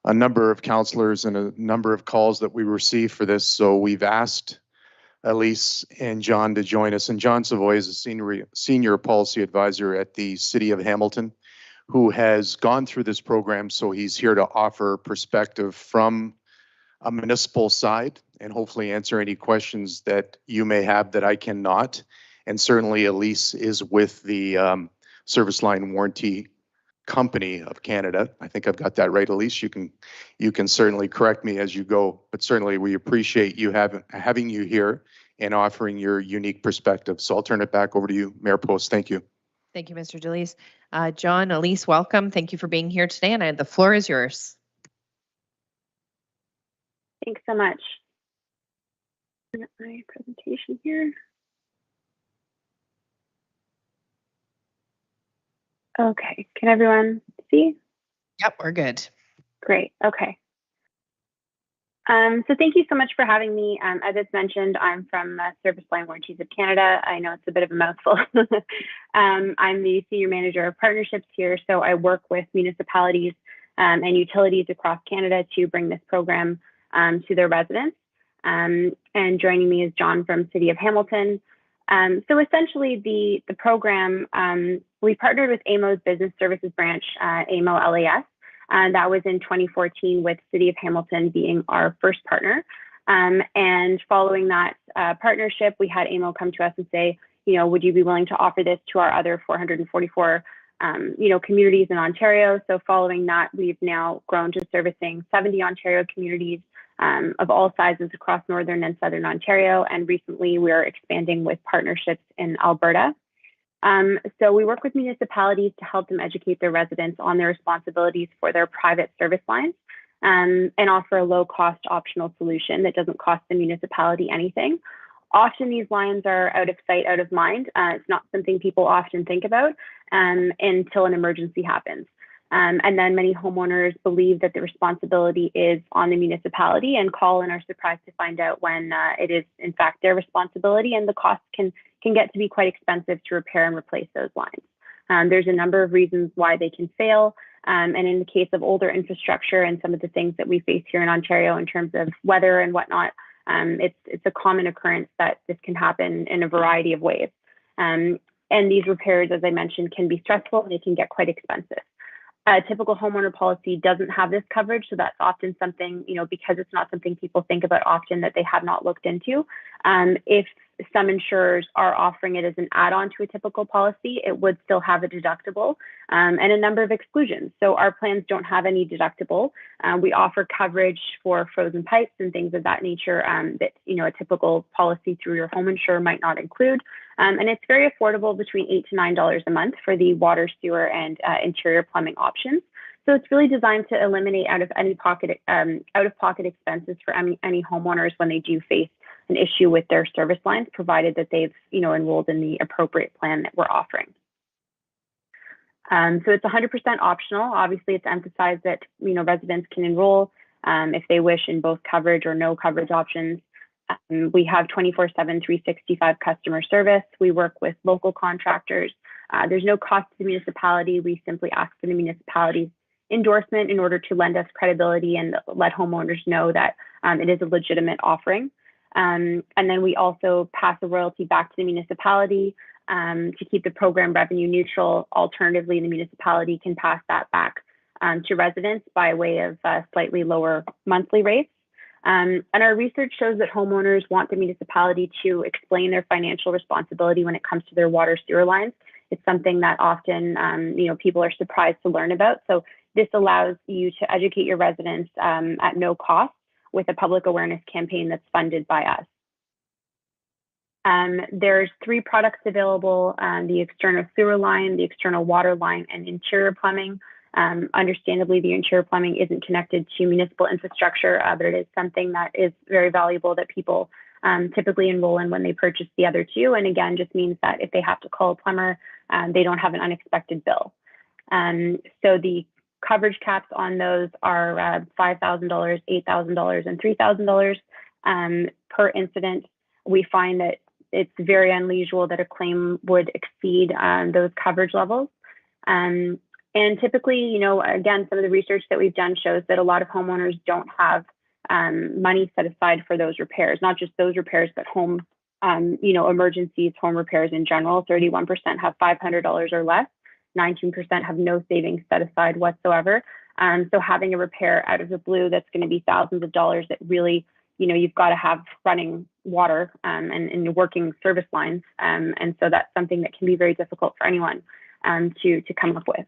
a number of councillors and a number of calls that we received for this. So we've asked Elise and John to join us. And John Savoy is a senior policy advisor at the City of Hamilton, who has gone through this program. So he's here to offer perspective from a municipal side and hopefully answer any questions that you may have that I cannot. And certainly Elise is with the service line warranty Company of Canada. I think I've got that right. Elise, you can certainly correct me as you go, but certainly we appreciate you having you here and offering your unique perspective. So I'll turn it back over to you, Mayor Post. Thank you. Thank you, Mr. Delis. John, Elise, welcome. Thank you for being here today, and the floor is yours. Thanks so much. My presentation here. Okay, can everyone see? Yep, we're good. Great, okay. So thank you so much for having me. As it's mentioned, I'm from Service Line Warranties of Canada. I know it's a bit of a mouthful. I'm the Senior Manager of Partnerships here, so I work with municipalities and utilities across Canada to bring this program to their residents. And joining me is John from City of Hamilton. So essentially the program, we partnered with AMO's Business Services Branch, AMO LAS. That was in 2014 with City of Hamilton being our first partner. And following that partnership, we had AMO come to us and say, would you be willing to offer this to our other 444 communities in Ontario? So following that, we've now grown to servicing 70 Ontario communities of all sizes across Northern and Southern Ontario. And recently we're expanding with partnerships in Alberta. So we work with municipalities to help them educate their residents on their responsibilities for their private service lines and offer a low-cost optional solution that doesn't cost the municipality anything. Often these lines are out of sight, out of mind. It's not something people often think about until an emergency happens. And then many homeowners believe that the responsibility is on the municipality and call and are surprised to find out when it is in fact their responsibility, and the costs can get to be quite expensive to repair and replace those lines. There's a number of reasons why they can fail. And in the case of older infrastructure and some of the things that we face here in Ontario in terms of weather and whatnot, it's a common occurrence that this can happen in a variety of ways. And these repairs, as I mentioned, can be stressful and they can get quite expensive. A typical homeowner policy doesn't have this coverage, so that's often something, because it's not something people think about often, that they have not looked into. If some insurers are offering it as an add-on to a typical policy, it would still have a deductible and a number of exclusions. So our plans don't have any deductible. We offer coverage for frozen pipes and things of that nature that a typical policy through your home insurer might not include. And it's very affordable, between $8 to $9 a month for the water, sewer, and interior plumbing options. So it's really designed to eliminate out-of-pocket expenses for any homeowners when they do face an issue with their service lines, provided that they've enrolled in the appropriate plan that we're offering. So it's 100% optional. Obviously, it's emphasized that residents can enroll if they wish in both coverage or no coverage options. We have 24/7, 365 customer service. We work with local contractors. There's no cost to the municipality. We simply ask for the municipality's endorsement in order to lend us credibility and let homeowners know that it is a legitimate offering. And then we also pass a royalty back to the municipality to keep the program revenue neutral. Alternatively, the municipality can pass that back to residents by way of slightly lower monthly rates. And our research shows that homeowners want the municipality to explain their financial responsibility when it comes to their water sewer lines. It's something that often, people are surprised to learn about. So this allows you to educate your residents at no cost with a public awareness campaign that's funded by us. There's 3 products available: the external sewer line, the external water line, and interior plumbing. Understandably, the interior plumbing isn't connected to municipal infrastructure, but it is something that is very valuable that people typically enroll in when they purchase the other 2. And again, just means that if they have to call a plumber, they don't have an unexpected bill. So the coverage caps on those are $5,000, $8,000, and $3,000 per incident. We find that it's very unusual that a claim would exceed those coverage levels. And typically, again, some of the research that we've done shows that a lot of homeowners don't have money set aside for those repairs, not just those repairs, but home, emergencies, home repairs in general. 31% have $500 or less. 19% have no savings set aside whatsoever. So having a repair out of the blue that's going to be thousands of dollars that really, you've got to have running water and working service lines. And so that's something that can be very difficult for anyone to come up with.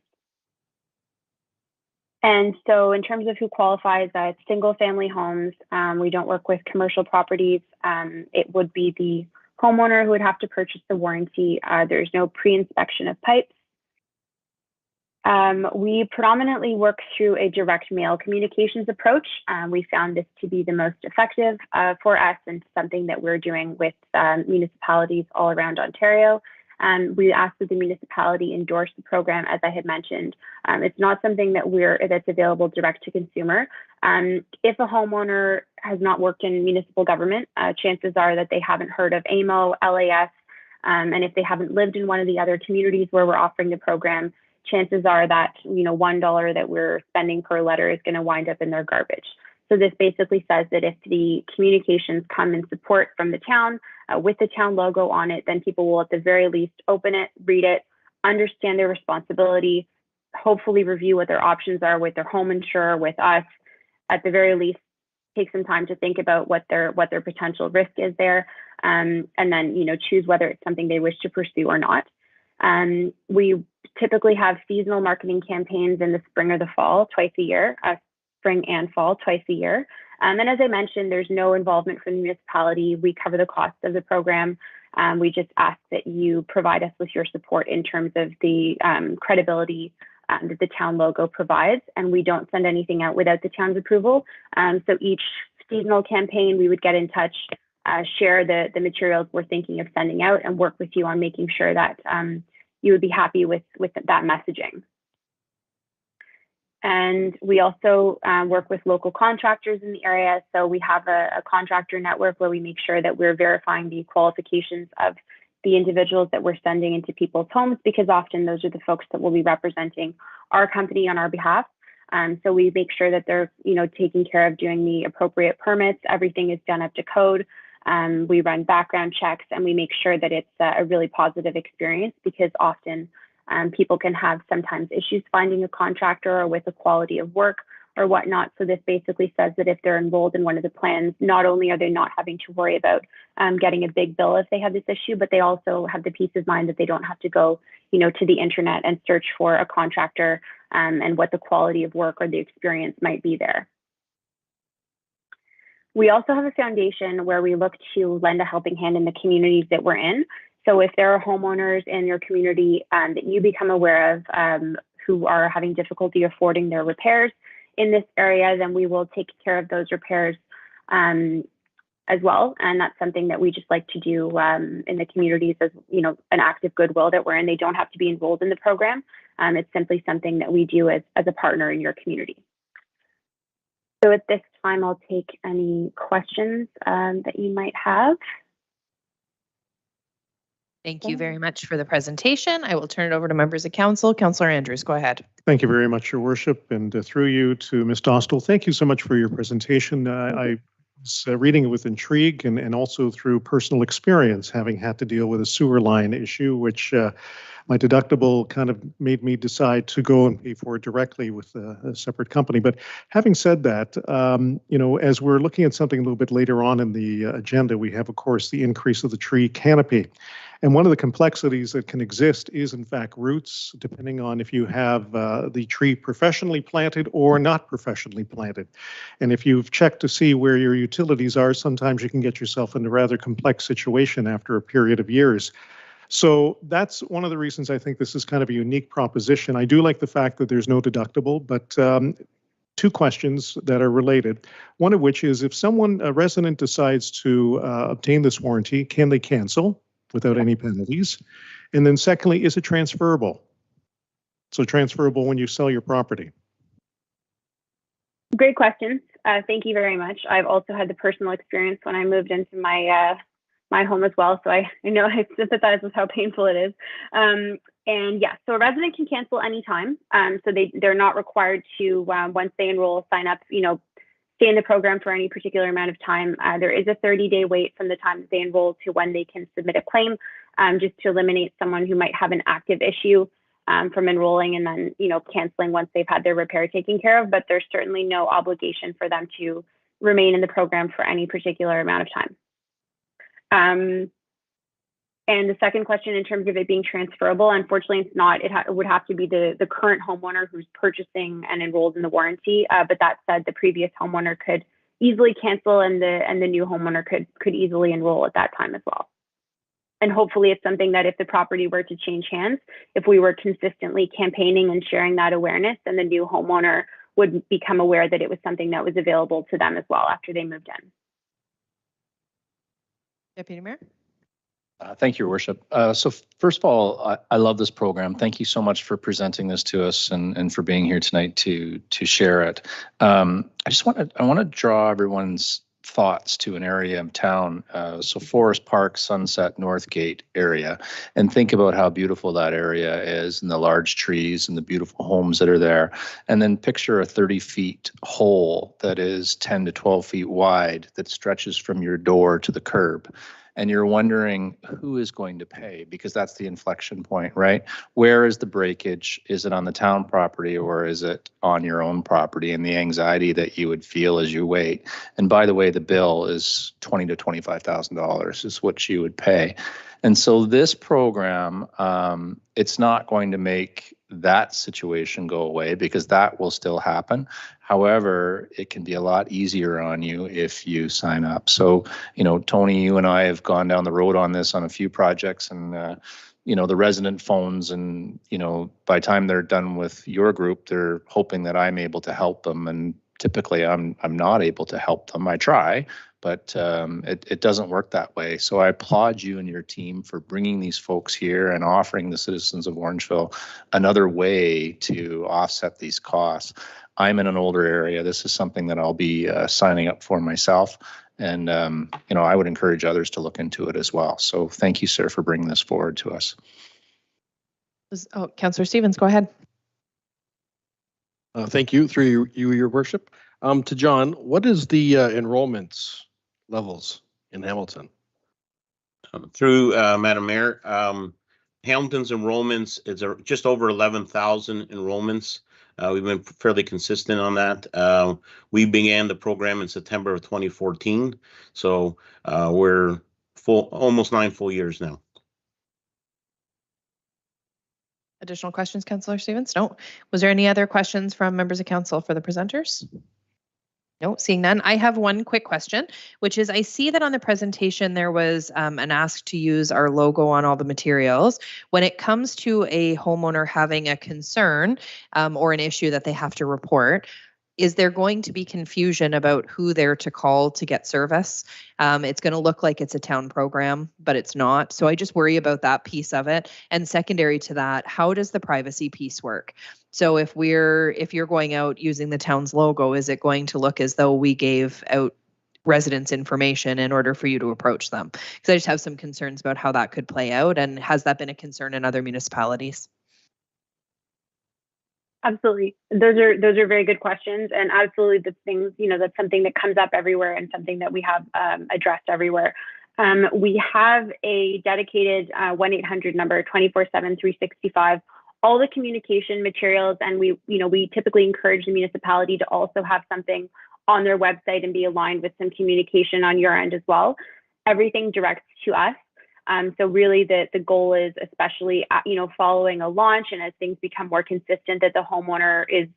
And so in terms of who qualifies, it's single family homes. We don't work with commercial properties. It would be the homeowner who would have to purchase the warranty. There's no pre-inspection of pipes. We predominantly work through a direct mail communications approach. We found this to be the most effective for us and something that we're doing with municipalities all around Ontario. We ask that the municipality endorse the program, as I had mentioned. It's not something that's available direct to consumer. If a homeowner has not worked in municipal government, chances are that they haven't heard of AMO, LAS, and if they haven't lived in one of the other communities where we're offering the program, chances are that $1 that we're spending per letter is going to wind up in their garbage. So this basically says that if the communications come in support from the town with the town logo on it, then people will at the very least open it, read it, understand their responsibility, hopefully review what their options are with their home insurer, with us. At the very least, take some time to think about what their potential risk is there, and then choose whether it's something they wish to pursue or not. We typically have seasonal marketing campaigns in the spring or the fall, twice a year. Spring and fall, twice a year. And as I mentioned, there's no involvement from the municipality. We cover the cost of the program. We just ask that you provide us with your support in terms of the credibility that the town logo provides. And we don't send anything out without the town's approval. So each seasonal campaign, we would get in touch, share the materials we're thinking of sending out, and work with you on making sure that you would be happy with that messaging. And we also work with local contractors in the area. So we have a contractor network where we make sure that we're verifying the qualifications of the individuals that we're sending into people's homes, because often those are the folks that will be representing our company on our behalf. So we make sure that they're taking care of doing the appropriate permits. Everything is done up to code. We run background checks, and we make sure that it's a really positive experience, because often people can have sometimes issues finding a contractor or with the quality of work or whatnot. So this basically says that if they're enrolled in one of the plans, not only are they not having to worry about getting a big bill if they have this issue, but they also have the peace of mind that they don't have to go, to the internet and search for a contractor and what the quality of work or the experience might be there. We also have a foundation where we look to lend a helping hand in the communities that we're in. So if there are homeowners in your community that you become aware of who are having difficulty affording their repairs in this area, then we will take care of those repairs as well. And that's something that we just like to do in the communities as, an act of goodwill that we're in. They don't have to be enrolled in the program. It's simply something that we do as a partner in your community. So at this time, I'll take any questions that you might have. Thank you very much for the presentation. I will turn it over to members of council. Councillor Andrews, go ahead. Thank you very much, Your Worship, and through you to Ms. Dostal. Thank you so much for your presentation. I was reading it with intrigue and also through personal experience, having had to deal with a sewer line issue, which my deductible kind of made me decide to go and pay for it directly with a separate company. But having said that, as we're looking at something a little bit later on in the agenda, we have, of course, the increase of the tree canopy. And one of the complexities that can exist is, in fact, roots, depending on if you have the tree professionally planted or not professionally planted. And if you've checked to see where your utilities are, sometimes you can get yourself in a rather complex situation after a period of years. So that's one of the reasons I think this is kind of a unique proposition. I do like the fact that there's no deductible, but two questions that are related. One of which is, if a resident decides to obtain this warranty, can they cancel without any penalties? And then secondly, is it transferable? So transferable when you sell your property. Great questions. Thank you very much. I've also had the personal experience when I moved into my home as well. So I know I sympathize with how painful it is. And yeah, so a resident can cancel anytime. So they're not required to, once they enroll, sign up, stay in the program for any particular amount of time. There is a 30-day wait from the time that they enroll to when they can submit a claim, just to eliminate someone who might have an active issue from enrolling and then, canceling once they've had their repair taken care of. But there's certainly no obligation for them to remain in the program for any particular amount of time. And the second question, in terms of it being transferable, unfortunately, it's not. It would have to be the current homeowner who's purchasing and enrolled in the warranty. But that said, the previous homeowner could easily cancel, and the new homeowner could easily enroll at that time as well. And hopefully, it's something that if the property were to change hands, if we were consistently campaigning and sharing that awareness, then the new homeowner would become aware that it was something that was available to them as well after they moved in. Deputy Mayor. Thank you, Your Worship. So first of all, I love this program. Thank you so much for presenting this to us and for being here tonight to share it. I want to draw everyone's thoughts to an area of town. So Forest Park, Sunset, Northgate area, and think about how beautiful that area is and the large trees and the beautiful homes that are there. And then picture a 30 feet hole that is 10 to 12 feet wide that stretches from your door to the curb. And you're wondering who is going to pay, because that's the inflection point, right? Where is the breakage? Is it on the town property or is it on your own property? And the anxiety that you would feel as you wait. And by the way, the bill is $20,000 to $25,000 is what you would pay. And so this program, it's not going to make that situation go away, because that will still happen. However, it can be a lot easier on you if you sign up. So, Tony, you and I have gone down the road on this on a few projects, and, the resident phones, and, by the time they're done with your group, they're hoping that I'm able to help them. And typically I'm not able to help them. I try, but it doesn't work that way. So I applaud you and your team for bringing these folks here and offering the citizens of Orangeville another way to offset these costs. I'm in an older area. This is something that I'll be signing up for myself. And, I would encourage others to look into it as well. So thank you, sir, for bringing this forward to us. Oh, Councillor Stevens, go ahead. Thank you, through you, Your Worship. To John, what is the enrollments levels in Hamilton? Through Madam Mayor, Hamilton's enrollments is just over 11,000 enrollments. We've been fairly consistent on that. We began the program in September of 2014, so we're almost 9 full years now. Additional questions, Councillor Stevens? No. Was there any other questions from members of council for the presenters? No, seeing none. I have one quick question, which is I see that on the presentation there was an ask to use our logo on all the materials. When it comes to a homeowner having a concern or an issue that they have to report, is there going to be confusion about who they're to call to get service? It's going to look like it's a town program, but it's not. So I just worry about that piece of it. And secondary to that, how does the privacy piece work? So if you're going out using the town's logo, is it going to look as though we gave out residents information in order for you to approach them? Because I just have some concerns about how that could play out. And has that been a concern in other municipalities? Absolutely. Those are very good questions, and absolutely the things, that's something that comes up everywhere and something that we have addressed everywhere. We have a dedicated 1-800 number, 24/7, 365, all the communication materials, and we typically encourage the municipality to also have something on their website and be aligned with some communication on your end as well. Everything directs to us. So really the goal is, especially following a launch and as things become more consistent, that the homeowner is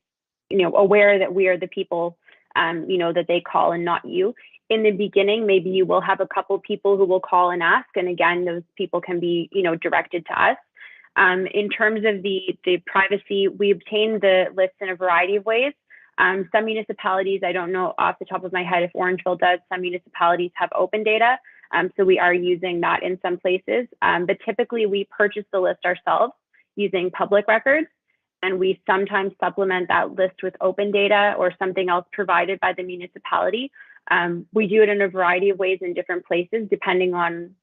aware that we are the people that they call and not you. In the beginning, maybe you will have a couple people who will call and ask, and again, those people can be directed to us. In terms of the privacy, we obtain the lists in a variety of ways. Some municipalities, I don't know off the top of my head if Orangeville does, some municipalities have open data. So we are using that in some places, but typically we purchase the list ourselves using public records, and we sometimes supplement that list with open data or something else provided by the municipality. We do it in a variety of ways in different places, depending on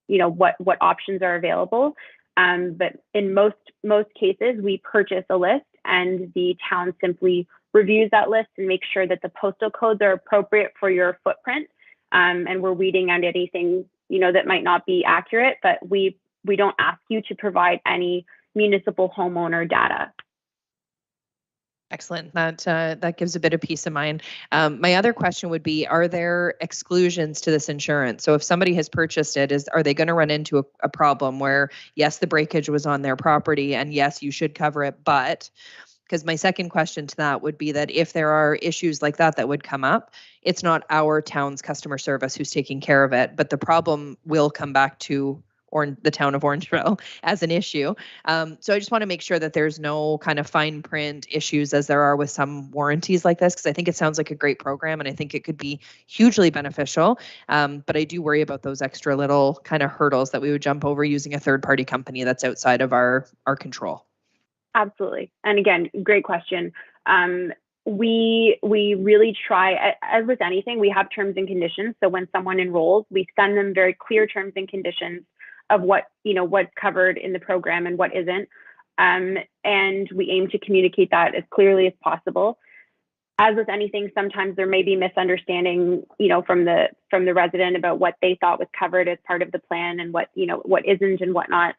what options are available. But in most cases, we purchase a list, and the town simply reviews that list and makes sure that the postal codes are appropriate for your footprint. And we're weeding out anything, that might not be accurate, but we don't ask you to provide any municipal homeowner data. Excellent. That gives a bit of peace of mind. My other question would be, are there exclusions to this insurance? So if somebody has purchased it, are they going to run into a problem where, yes, the breakage was on their property and yes, you should cover it, but because my second question to that would be that if there are issues like that would come up, it's not our town's customer service who's taking care of it, but the problem will come back to the town of Orangeville as an issue. So I just want to make sure that there's no kind of fine print issues as there are with some warranties like this, because I think it sounds like a great program and I think it could be hugely beneficial. But I do worry about those extra little kind of hurdles that we would jump over using a third party company that's outside of our control. Absolutely. And again, great question. We really try, as with anything, we have terms and conditions. So when someone enrolls, we send them very clear terms and conditions of what's covered in the program and what isn't. And we aim to communicate that as clearly as possible. As with anything, sometimes there may be misunderstanding, from the resident about what they thought was covered as part of the plan and what isn't and whatnot.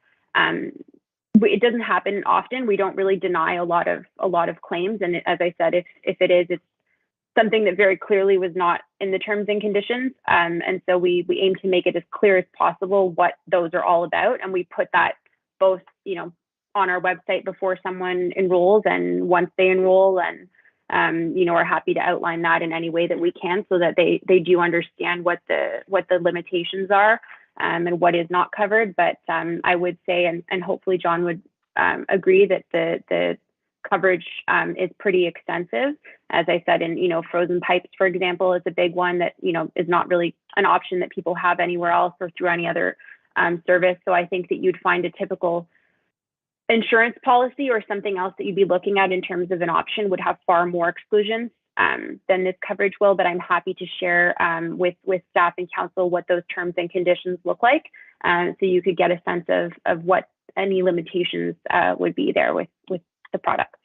It doesn't happen often. We don't really deny a lot of claims. And as I said, if it is, it's something that very clearly was not in the terms and conditions. And so we aim to make it as clear as possible what those are all about. And we put that both, on our website before someone enrolls and once they enroll, and, are happy to outline that in any way that we can so that they do understand what the limitations are and what is not covered. But I would say, and hopefully John would agree, that the coverage is pretty extensive. As I said, in frozen pipes, for example, is a big one that is not really an option that people have anywhere else or through any other service. So I think that you'd find a typical insurance policy or something else that you'd be looking at in terms of an option would have far more exclusions than this coverage will. But I'm happy to share with staff and council what those terms and conditions look like, so you could get a sense of what any limitations would be there with the product.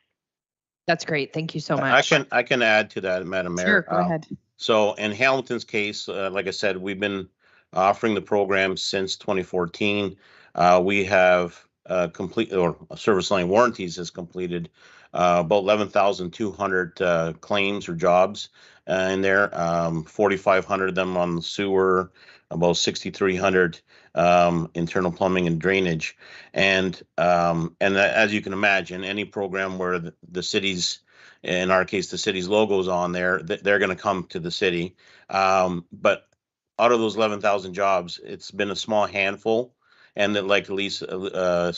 That's great. Thank you so much. I can add to that, Madam Mayor. Sure, go ahead. So in Hamilton's case, like I said, we've been offering the program since 2014. We have service line warranties has completed about 11,200 claims or jobs in there. 4,500 of them on the sewer, about 6,300 internal plumbing and drainage. And as you can imagine, any program where the city's, in our case, the city's logo is on there, they're going to come to the city. But out of those 11,000 jobs, it's been a small handful. And that, like Lisa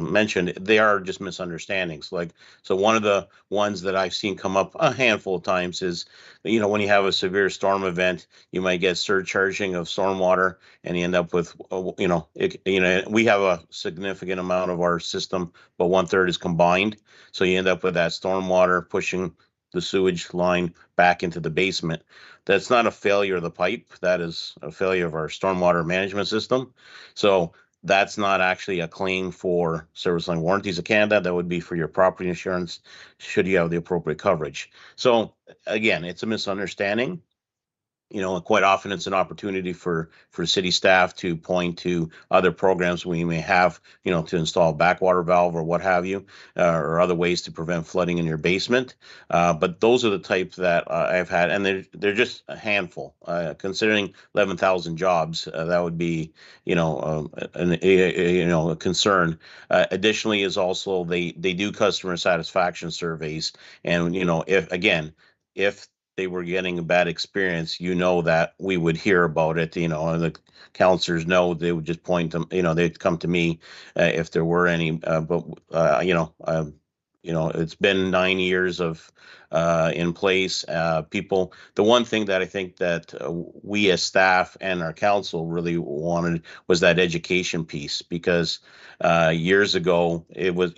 mentioned, they are just misunderstandings. So one of the ones that I've seen come up a handful of times is, when you have a severe storm event, you might get surcharging of stormwater, and you end up with, we have a significant amount of our system, but 1/3 is combined. So you end up with that stormwater pushing the sewage line back into the basement. That's not a failure of the pipe. That is a failure of our stormwater management system. So that's not actually a claim for Service Line Warranties of Canada. That would be for your property insurance, should you have the appropriate coverage. So again, it's a misunderstanding. Quite often it's an opportunity for city staff to point to other programs we may have, to install a backwater valve or what have you, or other ways to prevent flooding in your basement. But those are the type that I've had, and they're just a handful. Considering 11,000 jobs, that would be, a concern. Additionally, is also they do customer satisfaction surveys, and if they were getting a bad experience, that we would hear about it, and the counselors know, they would just point them, they'd come to me if there were any, it's been 9 years of in place. The one thing that I think that we as staff and our council really wanted was that education piece, because years ago it was,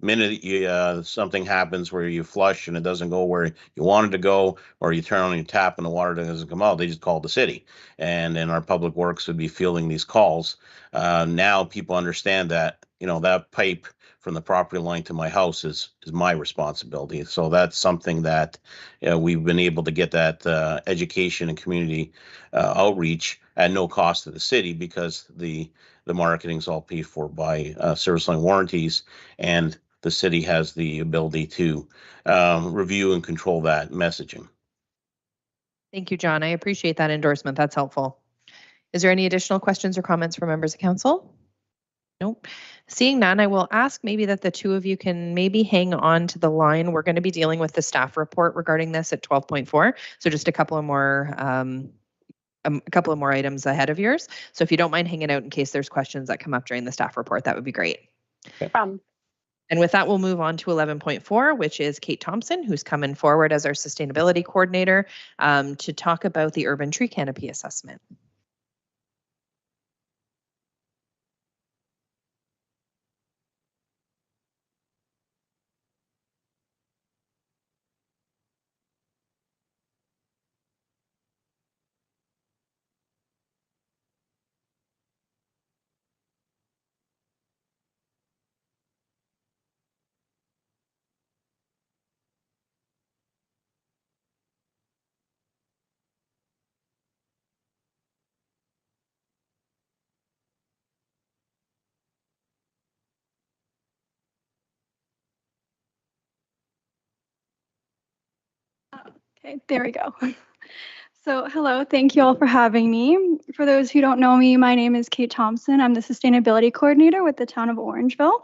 minute something happens where you flush and it doesn't go where you want it to go, or you turn on your tap and the water doesn't come out, they just call the city, and then our public works would be fielding these calls. Now people understand that that pipe from the property line to my house is my responsibility. So that's something that we've been able to get that education and community outreach at no cost to the city, because the marketing is all paid for by Service Line Warranties. And the city has the ability to review and control that messaging. Thank you, John. I appreciate that endorsement. That's helpful. Is there any additional questions or comments from members of council? Nope. Seeing none, I will ask maybe that the two of you can maybe hang on to the line. We're going to be dealing with the staff report regarding this at 12.4. So just a couple of more items ahead of yours. So if you don't mind hanging out in case there's questions that come up during the staff report, that would be great. Okay. And with that, we'll move on to 11.4, which is Kate Thompson, who's coming forward as our sustainability coordinator to talk about the urban tree canopy assessment. Okay, there we go. So hello, thank you all for having me. For those who don't know me, my name is Kate Thompson. I'm the Sustainability Coordinator with the Town of Orangeville.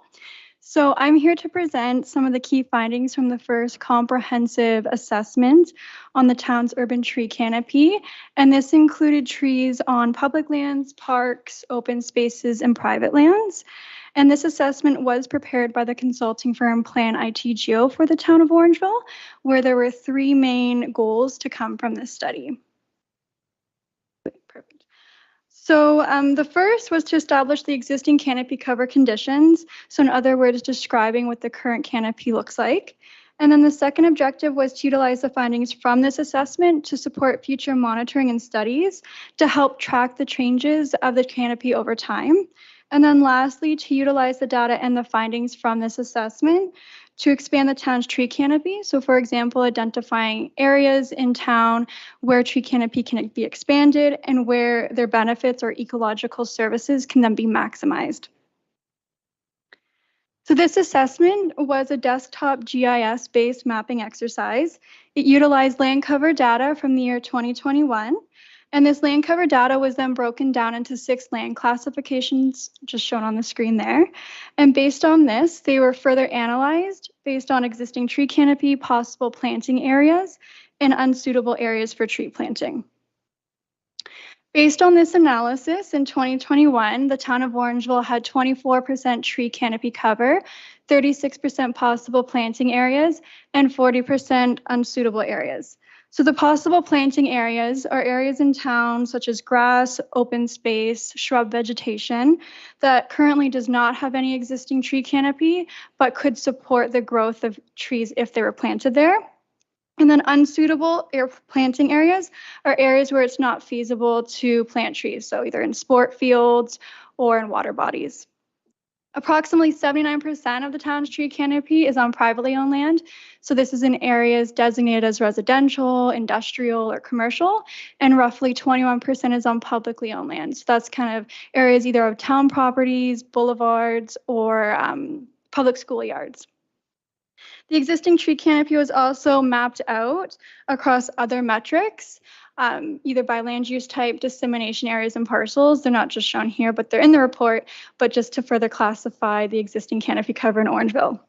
So I'm here to present some of the key findings from the first comprehensive assessment on the town's urban tree canopy. And this included trees on public lands, parks, open spaces, and private lands. And this assessment was prepared by the consulting firm Plan ITGO for the town of Orangeville, where there were three main goals to come from this study. Perfect. So the first was to establish the existing canopy cover conditions. So in other words, describing what the current canopy looks like. And then the second objective was to utilize the findings from this assessment to support future monitoring and studies to help track the changes of the canopy over time. And then lastly, to utilize the data and the findings from this assessment to expand the town's tree canopy. So for example, identifying areas in town where tree canopy can be expanded and where their benefits or ecological services can then be maximized. So this assessment was a desktop GIS-based mapping exercise. It utilized land cover data from the year 2021. And this land cover data was then broken down into 6 land classifications, just shown on the screen there. And based on this, they were further analyzed based on existing tree canopy, possible planting areas, and unsuitable areas for tree planting. Based on this analysis, in 2021, the town of Orangeville had 24% tree canopy cover, 36% possible planting areas, and 40% unsuitable areas. So the possible planting areas are areas in town such as grass, open space, shrub vegetation that currently does not have any existing tree canopy, but could support the growth of trees if they were planted there. And then unsuitable planting areas are areas where it's not feasible to plant trees, so either in sport fields or in water bodies. Approximately 79% of the town's tree canopy is on privately owned land. So this is in areas designated as residential, industrial, or commercial, and roughly 21% is on publicly owned land. So that's kind of areas either of town properties, boulevards, or public schoolyards. The existing tree canopy was also mapped out across other metrics, either by land use type, dissemination areas, and parcels. They're not just shown here, but they're in the report, but just to further classify the existing canopy cover in Orangeville.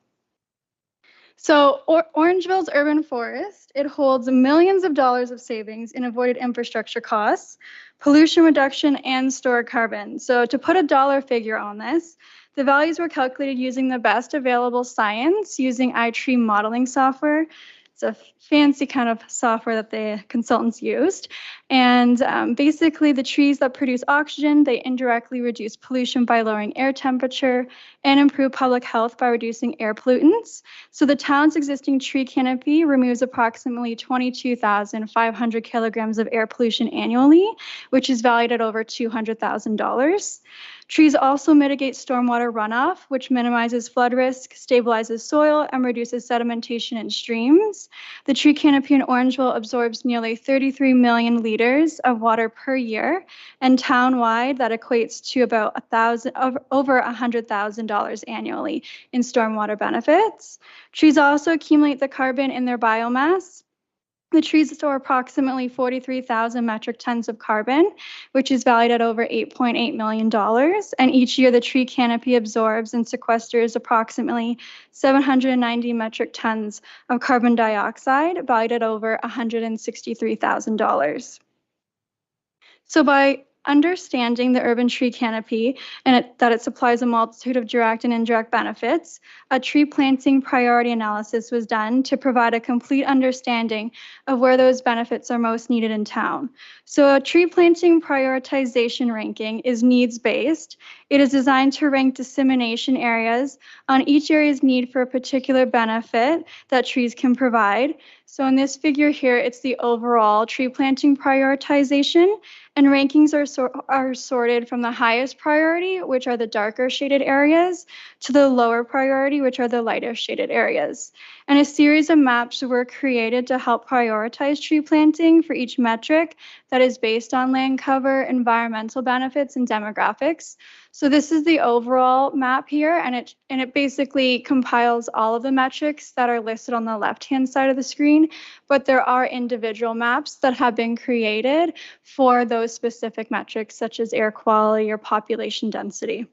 So Orangeville's urban forest, it holds millions of dollars of savings in avoided infrastructure costs, pollution reduction, and stored carbon. So to put a dollar figure on this, the values were calculated using the best available science using iTree modeling software. It's a fancy kind of software that the consultants used. And basically the trees that produce oxygen, they indirectly reduce pollution by lowering air temperature and improve public health by reducing air pollutants. So the town's existing tree canopy removes approximately 22,500 kilograms of air pollution annually, which is valued at over $200,000. Trees also mitigate stormwater runoff, which minimizes flood risk, stabilizes soil, and reduces sedimentation in streams. The tree canopy in Orangeville absorbs nearly 33 million liters of water per year, and townwide that equates to about over $100,000 annually in stormwater benefits. Trees also accumulate the carbon in their biomass. The trees store approximately 43,000 metric tons of carbon, which is valued at over $8.8 million. And each year, the tree canopy absorbs and sequesters approximately 790 metric tons of carbon dioxide, valued at over $163,000. So by understanding the urban tree canopy and that it supplies a multitude of direct and indirect benefits, a tree planting priority analysis was done to provide a complete understanding of where those benefits are most needed in town. So a tree planting prioritization ranking is needs-based. It is designed to rank dissemination areas on each area's need for a particular benefit that trees can provide. So in this figure here, it's the overall tree planting prioritization, and rankings are sorted from the highest priority, which are the darker shaded areas, to the lower priority, which are the lighter shaded areas. And a series of maps were created to help prioritize tree planting for each metric that is based on land cover, environmental benefits, and demographics. So this is the overall map here, and it basically compiles all of the metrics that are listed on the left-hand side of the screen, but there are individual maps that have been created for those specific metrics, such as air quality or population density.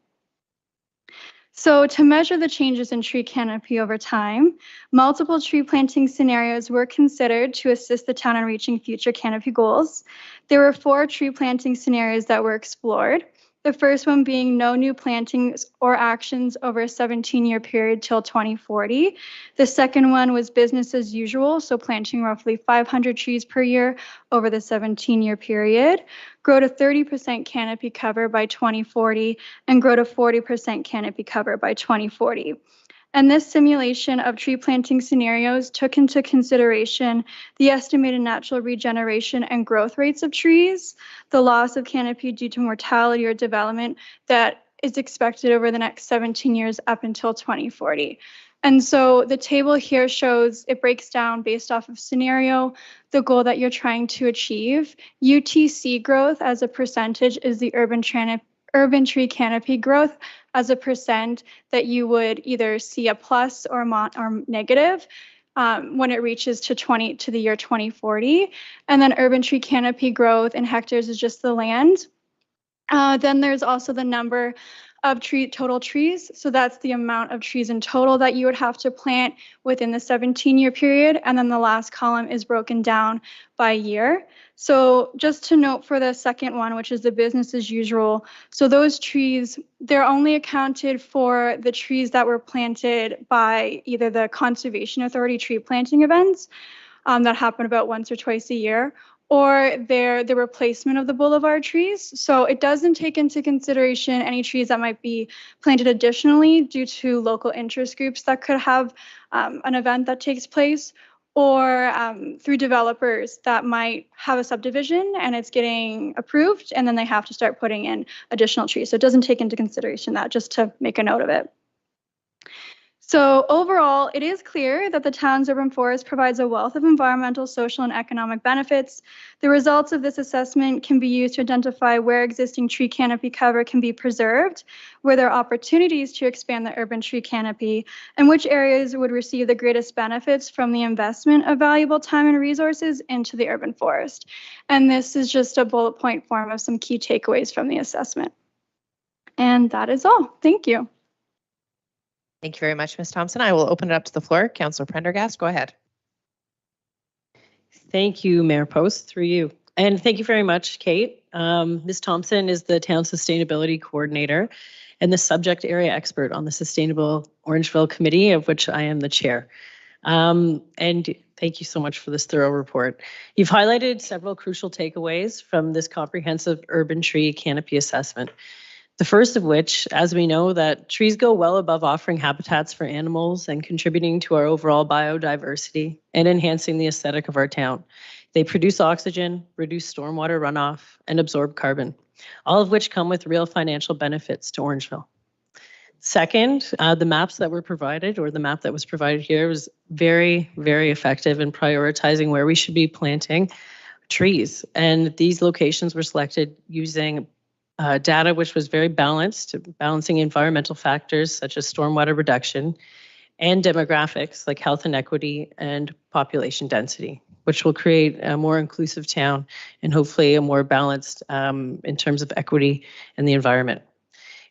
So to measure the changes in tree canopy over time, multiple tree planting scenarios were considered to assist the town in reaching future canopy goals. There were 4 tree planting scenarios that were explored. The first one being no new plantings or actions over a 17-year period till 2040. The second one was business as usual, so planting roughly 500 trees per year over the 17-year period. Grow to 30% canopy cover by 2040 and grow to 40% canopy cover by 2040. And this simulation of tree planting scenarios took into consideration the estimated natural regeneration and growth rates of trees, the loss of canopy due to mortality or development that is expected over the next 17 years up until 2040. And so the table here shows it breaks down based off of scenario, the goal that you're trying to achieve. UTC growth as a percentage is the urban tree canopy growth as a percent that you would either see a plus or negative when it reaches to the year 2040. And then urban tree canopy growth in hectares is just the land. Then there's also the number of total trees. So that's the amount of trees in total that you would have to plant within the 17-year period. And then the last column is broken down by year. So just to note for the second one, which is the business as usual. So those trees, they're only accounted for the trees that were planted by either the Conservation Authority tree planting events that happen about once or twice a year, or the replacement of the boulevard trees. So it doesn't take into consideration any trees that might be planted additionally due to local interest groups that could have an event that takes place, or through developers that might have a subdivision and it's getting approved and then they have to start putting in additional trees. So it doesn't take into consideration that, just to make a note of it. So overall, it is clear that the town's urban forest provides a wealth of environmental, social, and economic benefits. The results of this assessment can be used to identify where existing tree canopy cover can be preserved, where there are opportunities to expand the urban tree canopy, and which areas would receive the greatest benefits from the investment of valuable time and resources into the urban forest. And this is just a bullet point form of some key takeaways from the assessment. And that is all. Thank you. Thank you very much, Ms. Thompson. I will open it up to the floor. Councillor Prendergast, go ahead. Thank you, Mayor Post, through you. And thank you very much, Kate. Ms. Thompson is the Town Sustainability Coordinator and the subject area expert on the Sustainable Orangeville Committee, of which I am the chair. And thank you so much for this thorough report. You've highlighted several crucial takeaways from this comprehensive urban tree canopy assessment. The first of which, as we know, that trees go well above offering habitats for animals and contributing to our overall biodiversity and enhancing the aesthetic of our town. They produce oxygen, reduce stormwater runoff, and absorb carbon, all of which come with real financial benefits to Orangeville. Second, the maps that were provided, or the map that was provided here, was very, very effective in prioritizing where we should be planting trees. And these locations were selected using data which was very balanced, balancing environmental factors such as stormwater reduction and demographics like health and equity and population density, which will create a more inclusive town and hopefully a more balanced in terms of equity and the environment.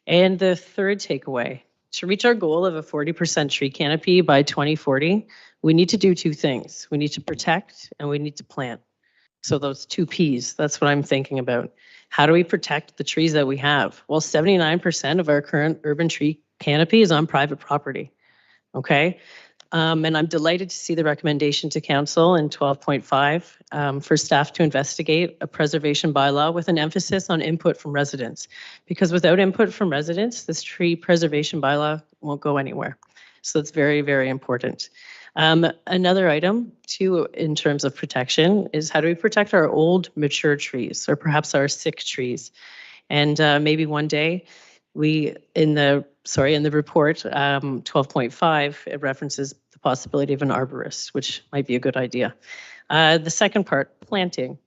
And the third takeaway, to reach our goal of a 40% tree canopy by 2040, we need to do two things. We need to protect and we need to plant. So those two Ps, that's what I'm thinking about. How do we protect the trees that we have? Well, 79% of our current urban tree canopy is on private property, okay? And I'm delighted to see the recommendation to council in 12.5 for staff to investigate a preservation bylaw with an emphasis on input from residents. Because without input from residents, this tree preservation bylaw won't go anywhere. So it's very, very important. Another item too, in terms of protection, is how do we protect our old mature trees or perhaps our sick trees? And maybe one day in the report 12.5, it references the possibility of an arborist, which might be a good idea. The second part, planting.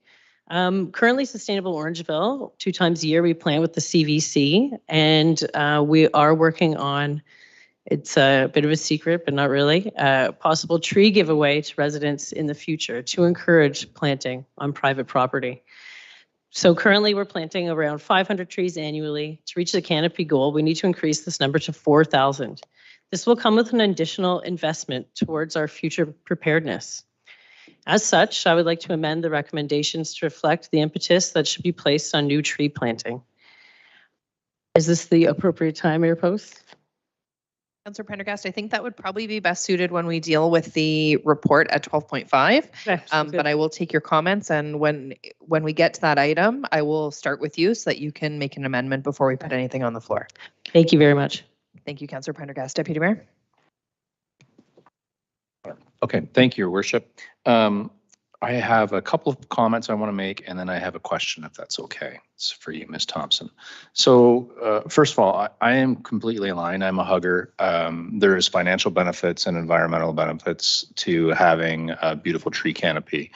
Currently Sustainable Orangeville, 2 times a year we plant with the CVC, and we are working on, it's a bit of a secret, but not really, possible tree giveaway to residents in the future to encourage planting on private property. So currently we're planting around 500 trees annually. To reach the canopy goal, we need to increase this number to 4,000. This will come with an additional investment towards our future preparedness. As such, I would like to amend the recommendations to reflect the impetus that should be placed on new tree planting. Is this the appropriate time, Mayor Post? Councillor Prendergast, I think that would probably be best suited when we deal with the report at 12.5. But I will take your comments, and when we get to that item, I will start with you so that you can make an amendment before we put anything on the floor. Thank you very much. Thank you, Councillor Prendergast. Deputy Mayor. Okay, thank you, Your Worship. I have a couple of comments I want to make, and then I have a question, if that's okay. It's for you, Ms. Thompson. So first of all, I am completely aligned. I'm a hugger. There is financial benefits and environmental benefits to having a beautiful tree canopy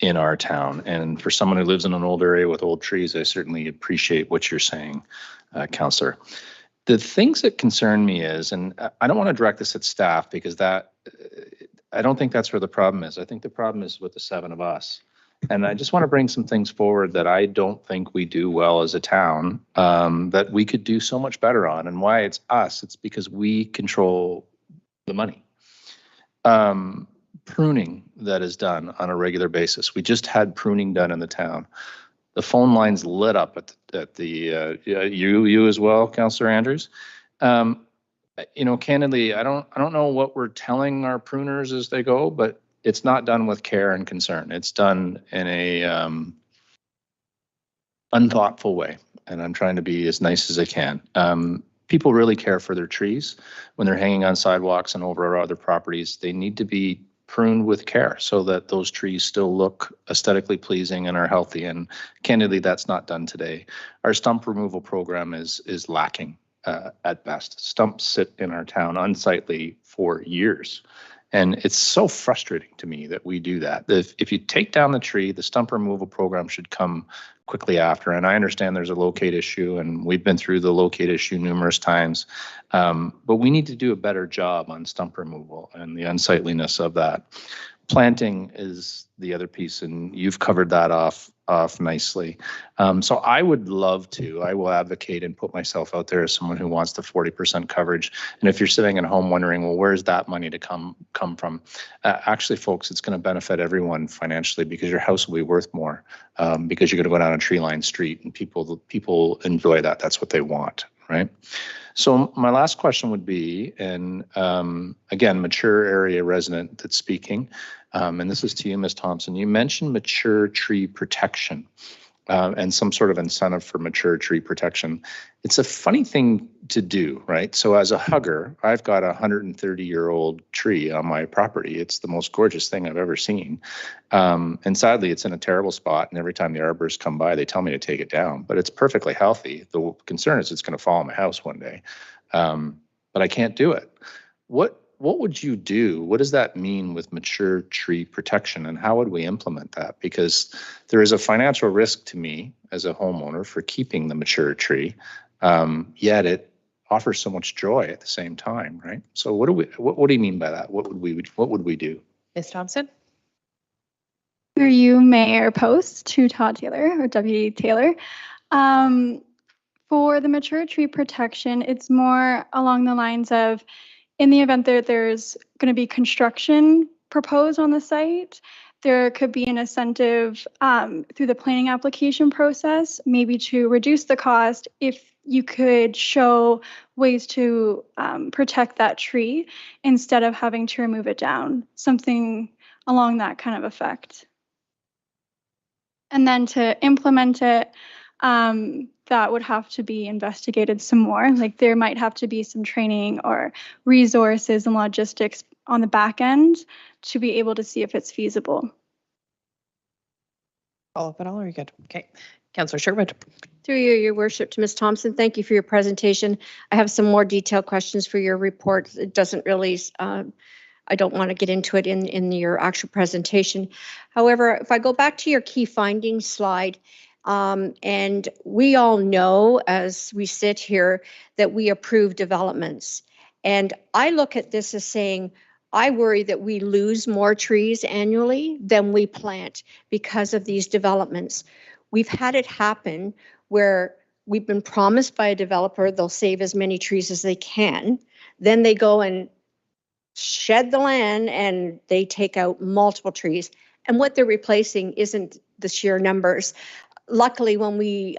in our town. And for someone who lives in an old area with old trees, I certainly appreciate what you're saying, Councillor. The things that concern me is, and I don't want to direct this at staff because I don't think that's where the problem is. I think the problem is with the 7 of us. And I just want to bring some things forward that I don't think we do well as a town, that we could do so much better on. And why it's us, it's because we control the money. Pruning that is done on a regular basis. We just had pruning done in the town. The phone lines lit up at the you as well, Councillor Andrews. You know, candidly, I don't know what we're telling our pruners as they go, but it's not done with care and concern. It's done in a unthoughtful way, and I'm trying to be as nice as I can. People really care for their trees when they're hanging on sidewalks and over other properties. They need to be pruned with care so that those trees still look aesthetically pleasing and are healthy. And candidly, that's not done today. Our stump removal program is lacking. At best. Stumps sit in our town unsightly for years. And it's so frustrating to me that we do that. If you take down the tree, the stump removal program should come quickly after. And I understand there's a locate issue, and we've been through the locate issue numerous times. But we need to do a better job on stump removal and the unsightliness of that. Planting is the other piece, and you've covered that off nicely. So I would love to, I will advocate and put myself out there as someone who wants the 40% coverage. And if you're sitting at home wondering, well, where's that money to come from? Actually, folks, it's going to benefit everyone financially because your house will be worth more because you're going to go down a tree-lined street and people enjoy that. That's what they want, right? So my last question would be, and again, mature area resident that's speaking, and this is to you, Ms. Thompson. You mentioned mature tree protection. and some sort of incentive for mature tree protection. It's a funny thing to do, right? So as a hugger, I've got a 130-year-old tree on my property. It's the most gorgeous thing I've ever seen. And sadly, it's in a terrible spot. And every time the arborists come by, they tell me to take it down. But it's perfectly healthy. The concern is it's going to fall on my house one day. But I can't do it. What would you do? What does that mean with mature tree protection, and how would we implement that? Because there is a financial risk to me as a homeowner for keeping the mature tree, yet it offers so much joy at the same time, right? So what do you mean by that? What would we do? Ms. Thompson? Through you, Mayor Post, to Todd Taylor or Deputy Taylor. For the mature tree protection, it's more along the lines of, in the event that there's going to be construction proposed on the site, there could be an incentive through the planning application process, maybe to reduce the cost if you could show ways to protect that tree instead of having to remove it down, something along that kind of effect. And then to implement it, that would have to be investigated some more. Like there might have to be some training or resources and logistics on the back end to be able to see if it's feasible. Follow up at all, or are you good? Okay. Councillor Sherwood. Through you, Your Worship, to Ms. Thompson, thank you for your presentation. I have some more detailed questions for your report. It doesn't really, I don't want to get into it in your actual presentation. However, if I go back to your key findings slide, and we all know as we sit here that we approve developments. And I look at this as saying, I worry that we lose more trees annually than we plant because of these developments. We've had it happen where we've been promised by a developer they'll save as many trees as they can. Then they go and shed the land and they take out multiple trees. And what they're replacing isn't the sheer numbers. Luckily, when we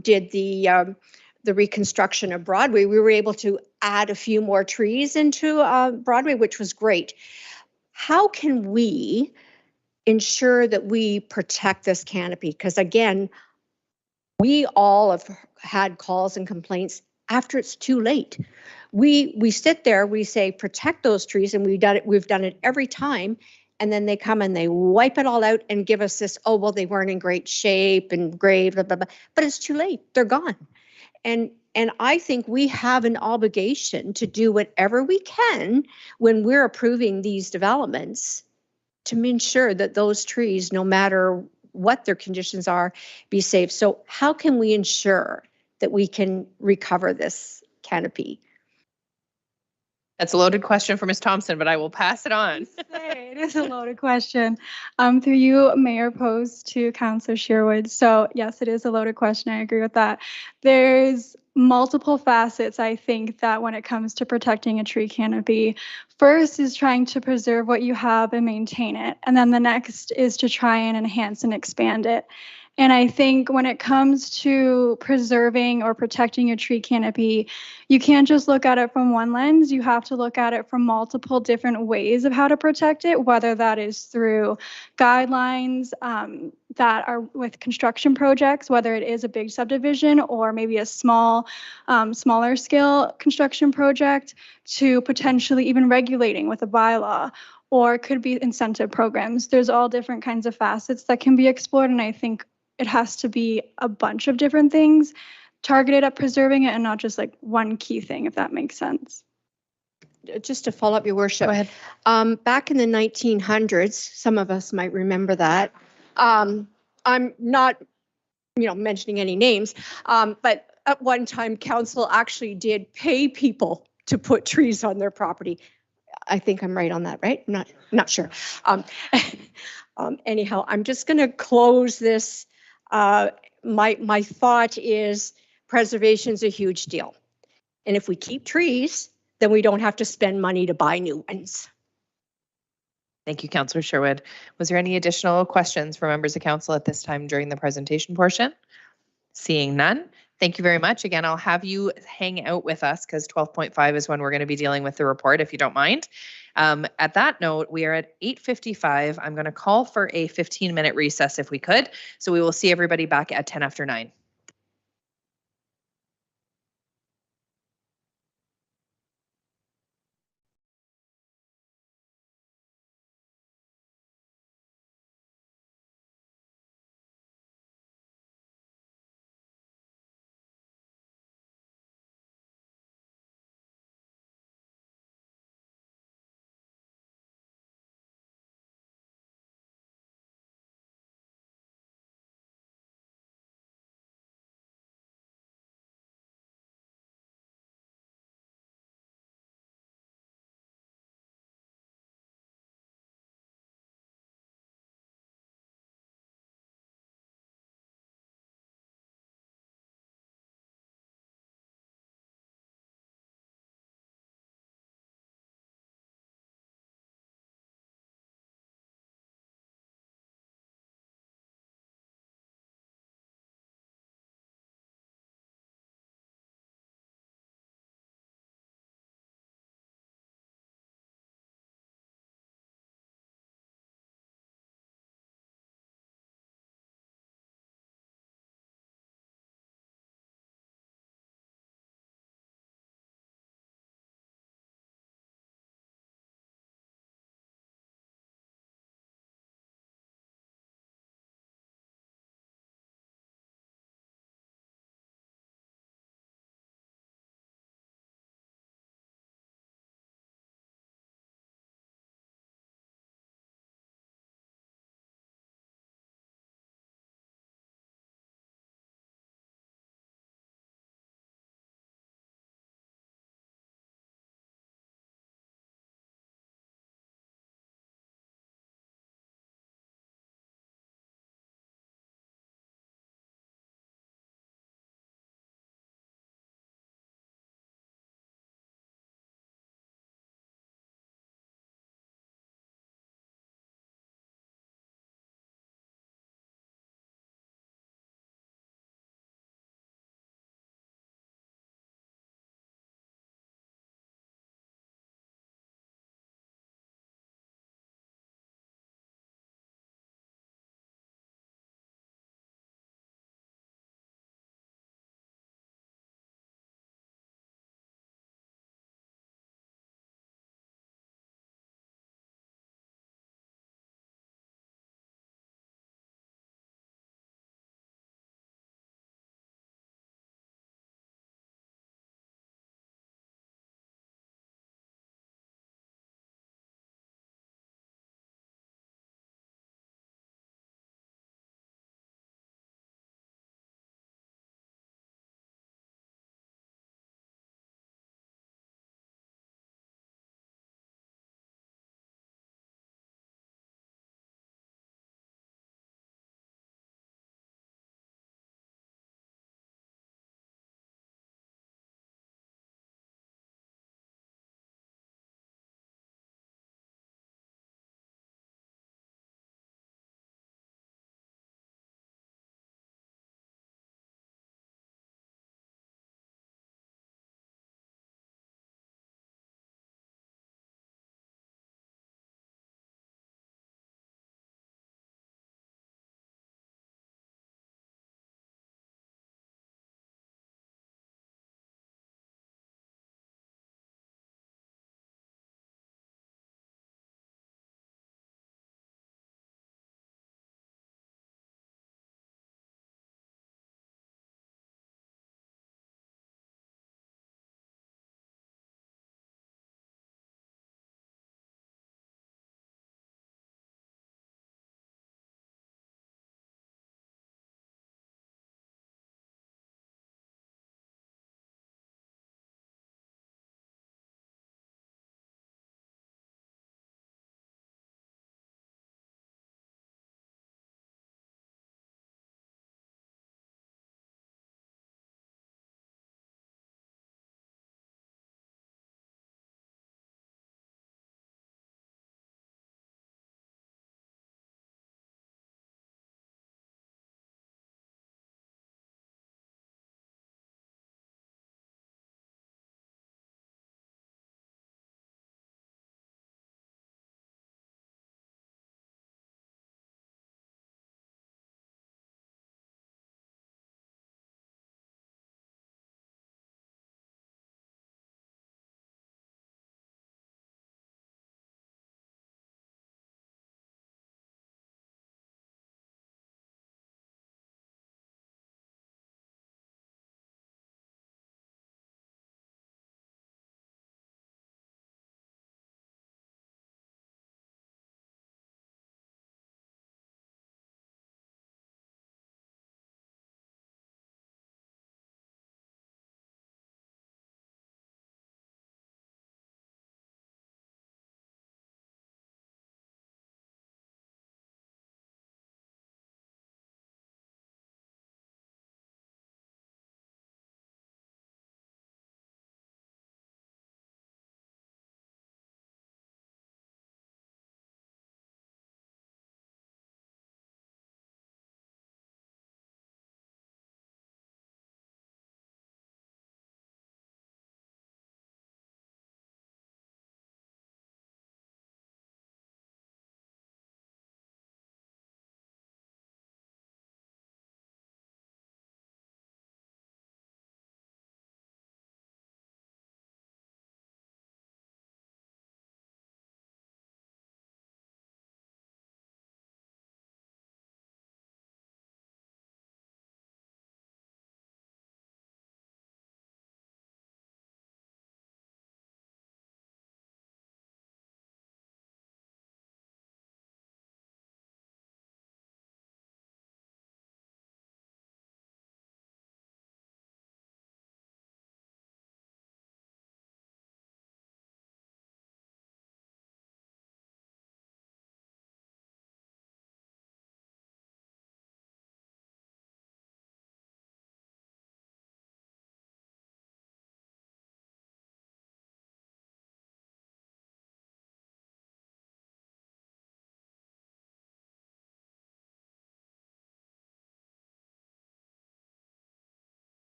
did the reconstruction of Broadway, we were able to add a few more trees into Broadway, which was great. How can we ensure that we protect this canopy? Because again, we all have had calls and complaints after it's too late. We sit there, we say protect those trees, and we've done it every time. And then they come and they wipe it all out and give us this, oh, well, they weren't in great shape and gray, blah, blah, blah. But it's too late. They're gone. And I think we have an obligation to do whatever we can when we're approving these developments to ensure that those trees, no matter what their conditions are, be safe. So how can we ensure that we can recover this canopy? That's a loaded question for Ms. Thompson, but I will pass it on. It is a loaded question. Through you, Mayor Post, to Councillor Sherwood. So yes, it is a loaded question. I agree with that. There's multiple facets, I think, that when it comes to protecting a tree canopy, first is trying to preserve what you have and maintain it. And then the next is to try and enhance and expand it. And I think when it comes to preserving or protecting a tree canopy, you can't just look at it from one lens. You have to look at it from multiple different ways of how to protect it, whether that is through guidelines that are with construction projects, whether it is a big subdivision or maybe a smaller scale construction project, to potentially even regulating with a bylaw, or it could be incentive programs. There's all different kinds of facets that can be explored, and I think it has to be a bunch of different things targeted at preserving it and not just like one key thing, if that makes sense. Just to follow up, Your Worship. Go ahead. Back in the 1900s, some of us might remember that. I'm not, mentioning any names, but at one time, council actually did pay people to put trees on their property. I think I'm right on that, right? I'm not sure. Anyhow, I'm just going to close this. My thought is preservation is a huge deal. And if we keep trees, then we don't have to spend money to buy new ones. Thank you, Councillor Sherwood. Was there any additional questions for members of council at this time during the presentation portion? Seeing none. Thank you very much. Again, I'll have you hang out with us because 12.5 is when we're going to be dealing with the report, if you don't mind. At that note, we are at 8:55. I'm going to call for a 15-minute recess if we could. So we will see everybody back at 10 after 9.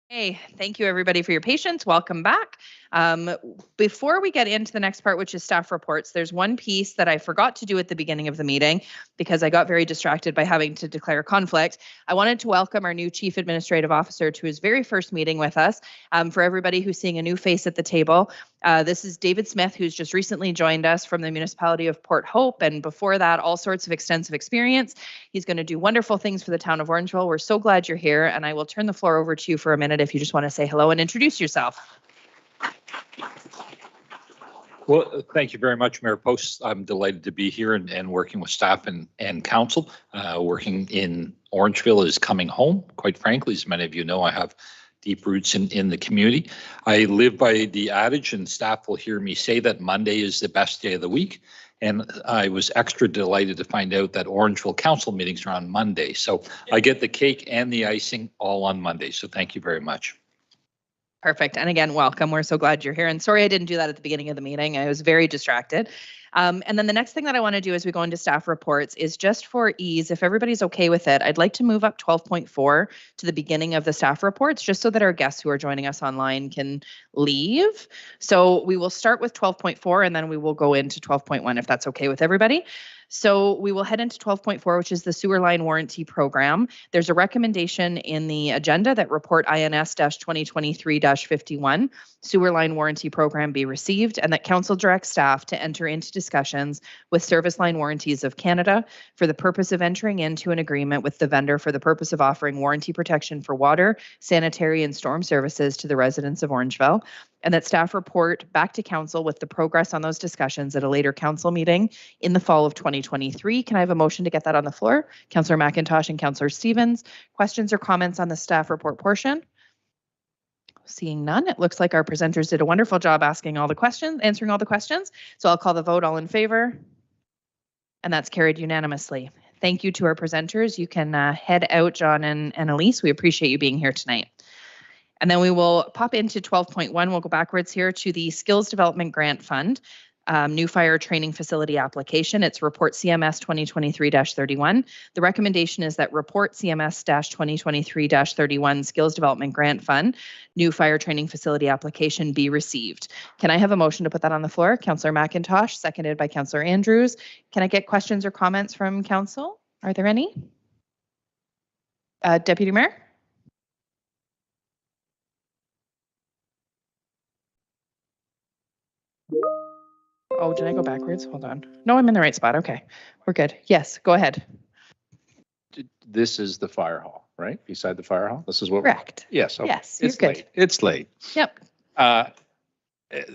Hey, thank you everybody for your patience. Welcome back. Before we get into the next part, which is staff reports, there's one piece that I forgot to do at the beginning of the meeting because I got very distracted by having to declare conflict. I wanted to welcome our new Chief Administrative Officer to his very first meeting with us. For everybody who's seeing a new face at the table, this is David Smith, who's just recently joined us from the municipality of Port Hope, and before that, all sorts of extensive experience. He's going to do wonderful things for the town of Orangeville. We're so glad you're here, and I will turn the floor over to you for a minute if you just want to say hello and introduce yourself. Well, thank you very much, Mayor Post. I'm delighted to be here and working with staff and council. Working in Orangeville is coming home, quite frankly. As many of you know, I have deep roots in the community. I live by the adage, and staff will hear me say that Monday is the best day of the week. And I was extra delighted to find out that Orangeville council meetings are on Monday. So I get the cake and the icing all on Monday. So thank you very much. Perfect. And again, welcome. We're so glad you're here. And sorry I didn't do that at the beginning of the meeting. I was very distracted. And then the next thing that I want to do as we go into staff reports is just for ease, if everybody's okay with it, I'd like to move up 12.4 to the beginning of the staff reports, just so that our guests who are joining us online can leave. So we will start with 12.4 and then we will go into 12.1 if that's okay with everybody. So we will head into 12.4, which is the sewer line warranty program. There's a recommendation in the agenda that report INS-2023-51 sewer line warranty program be received, and that council direct staff to enter into discussions with Service Line Warranties of Canada for the purpose of entering into an agreement with the vendor for the purpose of offering warranty protection for water, sanitary, and storm services to the residents of Orangeville, and that staff report back to council with the progress on those discussions at a later council meeting in the fall of 2023. Can I have a motion to get that on the floor? Councillor McIntosh and Councillor Stevens. Questions or comments on the staff report portion? Seeing none, it looks like our presenters did a wonderful job answering all the questions. So I'll call the vote. All in favor? And that's carried unanimously. Thank you to our presenters. You can head out, John and Elise. We appreciate you being here tonight. And then we will pop into 12.1. We'll go backwards here to the Skills Development Grant Fund, new fire training facility application. It's report CMS 2023-31. The recommendation is that report CMS-2023-31 Skills Development Grant Fund, new fire training facility application be received. Can I have a motion to put that on the floor? Councillor McIntosh, seconded by Councillor Andrews. Can I get questions or comments from council? Are there any? Deputy Mayor? Oh, did I go backwards? Hold on. No, I'm in the right spot. Okay, we're good. Yes, go ahead. This is the fire hall, right? Beside the fire hall? This is what. Correct. Yes. Okay. Yes, you're It's good. late. It's late. Yep.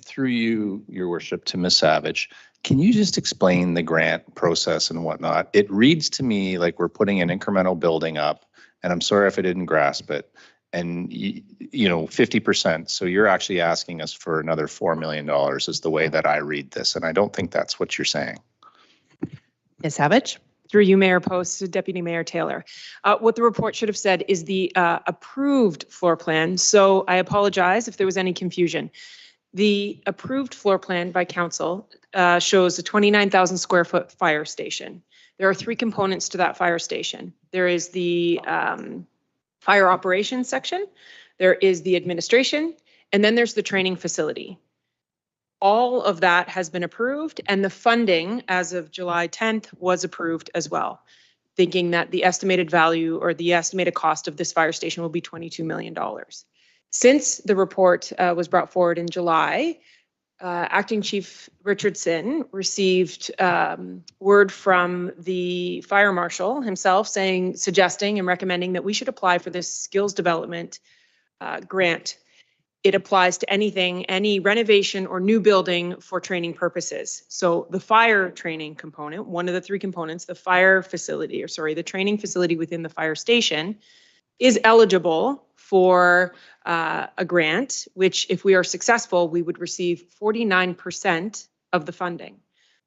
Through you, your worship, to Ms. Savage, can you just explain the grant process and whatnot? It reads to me like we're putting an incremental building up, and I'm sorry if I didn't grasp it, and you know, 50%. So you're actually asking us for another $4 million is the way that I read this. And I don't think that's what you're saying. Ms. Savage? Through you, Mayor Post, Deputy Mayor Taylor. What the report should have said is the approved floor plan. So I apologize if there was any confusion. The approved floor plan by council shows a 29,000 square foot fire station. There are three components to that fire station. There is the fire operations section, there is the administration, and then there's the training facility. All of that has been approved, and the funding as of July 10th was approved as well, thinking that the estimated value or the estimated cost of this fire station will be $22 million. Since the report was brought forward in July, Acting Chief Richardson received word from the fire marshal himself suggesting and recommending that we should apply for this skills development grant. It applies to anything, any renovation or new building for training purposes. So the fire training component, one of the three components, the fire facility, the training facility within the fire station is eligible for a grant, which if we are successful, we would receive 49% of the funding.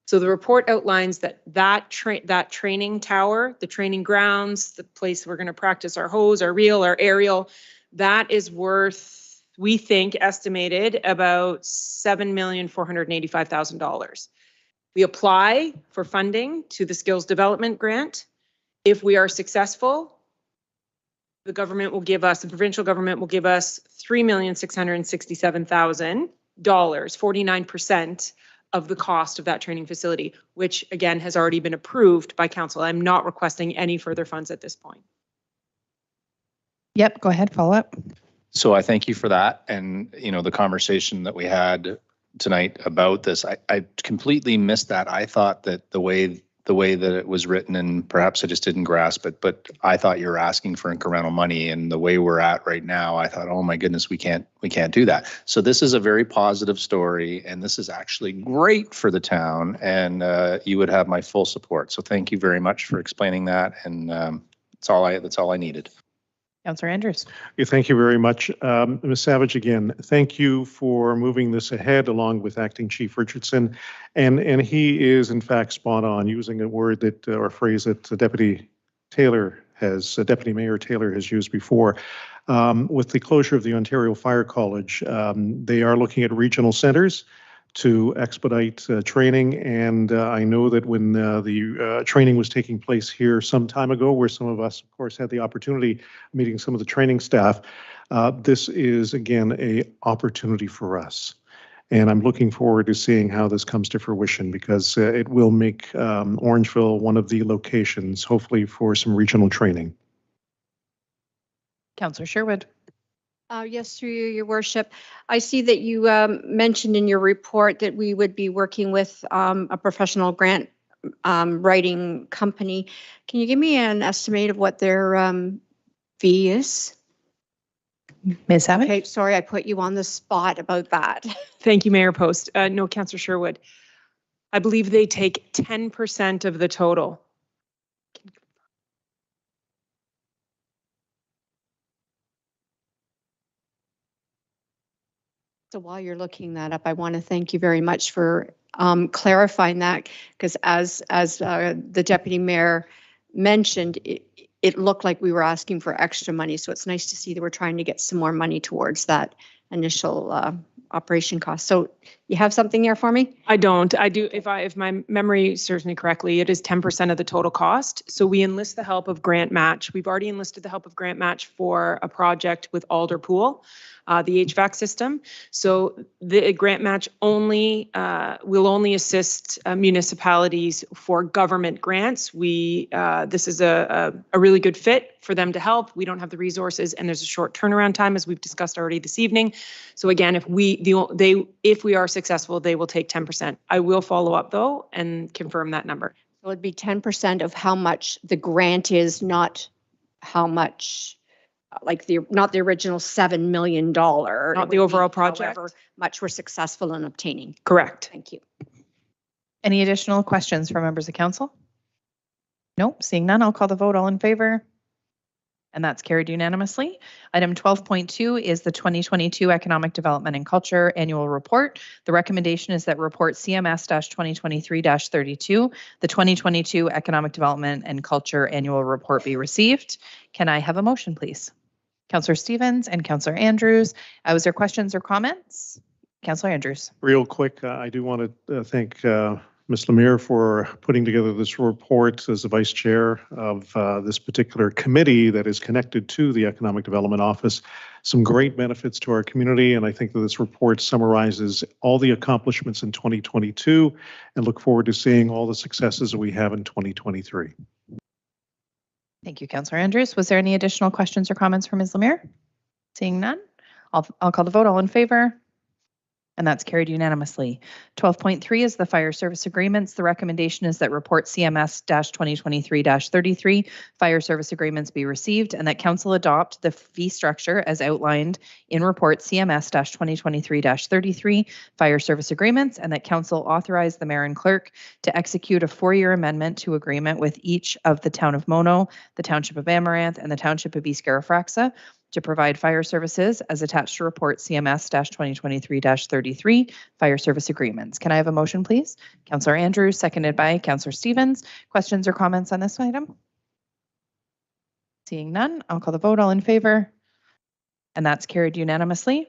So the report outlines that training tower, the training grounds, the place we're going to practice our hose, our reel, our aerial, that is worth, we think, estimated about $7,485,000. We apply for funding to the skills development grant. If we are successful, the provincial government will give us $3,667,000, 49% of the cost of that training facility, which again has already been approved by council. I'm not requesting any further funds at this point. Yep, go ahead, follow up. So I thank you for that. And, you know, the conversation that we had tonight about this, I completely missed that. I thought that the way that it was written, and perhaps I just didn't grasp it, but I thought you were asking for incremental money, and the way we're at right now, I thought, oh my goodness, we can't do that. So this is a very positive story, and this is actually great for the town, and you would have my full support. So thank you very much for explaining that, and that's all I needed. Councillor Andrews. Thank you very much. Ms. Savage, again, thank you for moving this ahead along with Acting Chief Richardson. And he is in fact spot on, using a word that, or a phrase that Deputy Mayor Taylor has used before. With the closure of the Ontario Fire College, they are looking at regional centers to expedite training. And I know that when the training was taking place here some time ago, where some of us, of course, had the opportunity of meeting some of the training staff, this is, again, a opportunity for us. And I'm looking forward to seeing how this comes to fruition, because it will make Orangeville one of the locations, hopefully, for some regional training. Councillor Sherwood. Yes, through you, Your Worship. I see that you mentioned in your report that we would be working with a professional grant writing company. Can you give me an estimate of what their fee is? Ms. Savage? Okay, sorry, I put you on the spot about that. Thank you, Mayor Post. No, Councillor Sherwood. I believe they take 10% of the total. So while you're looking that up, I want to thank you very much for clarifying that, because as the Deputy Mayor mentioned, it looked like we were asking for extra money. So it's nice to see that we're trying to get some more money towards that initial operation cost. So you have something there for me? I don't. I do. If my memory serves me correctly, it is 10% of the total cost. So we enlist the help of Grant Match. We've already enlisted the help of Grant Match for a project with Alder Pool, the HVAC system. So the Grant Match only will only assist municipalities for government grants. This is a really good fit for them to help. We don't have the resources, and there's a short turnaround time, as we've discussed already this evening. So again, if we are successful, they will take 10%. I will follow up though and confirm that number. So it'd be 10% of how much the grant is, not how much, like not the original $7 million. Not the overall project. However much we're successful in obtaining. Correct. Thank you. Any additional questions from members of council? Nope, seeing none, I'll call the vote. All in favor? And that's carried unanimously. Item 12.2 is the 2022 Economic Development and Culture Annual Report. The recommendation is that report CMS-2023-32, the 2022 Economic Development and Culture Annual Report, be received. Can I have a motion, please? Councillor Stevens and Councillor Andrews. Was there questions or comments? Councillor Andrews. Real quick, I do want to thank Ms. Lemire for putting together this report as the vice chair of this particular committee that is connected to the Economic Development Office. Some great benefits to our community, and I think that this report summarizes all the accomplishments in 2022 and look forward to seeing all the successes that we have in 2023. Thank you, Councillor Andrews. Was there any additional questions or comments from Ms. Lemire? Seeing none, I'll call the vote. All in favor? And that's carried unanimously. 12.3 is the fire service agreements. The recommendation is that report CMS-2023-33 fire service agreements be received, and that council adopt the fee structure as outlined in report CMS-2023-33 fire service agreements, and that council authorize the mayor and clerk to execute a 4-year amendment to agreement with each of the town of Mono, the township of Amaranth, and the township of East Garifraxa to provide fire services as attached to report CMS-2023-33 fire service agreements. Can I have a motion, please? Councillor Andrews, seconded by Councillor Stevens. Questions or comments on this item? Seeing none, I'll call the vote. All in favor? And that's carried unanimously.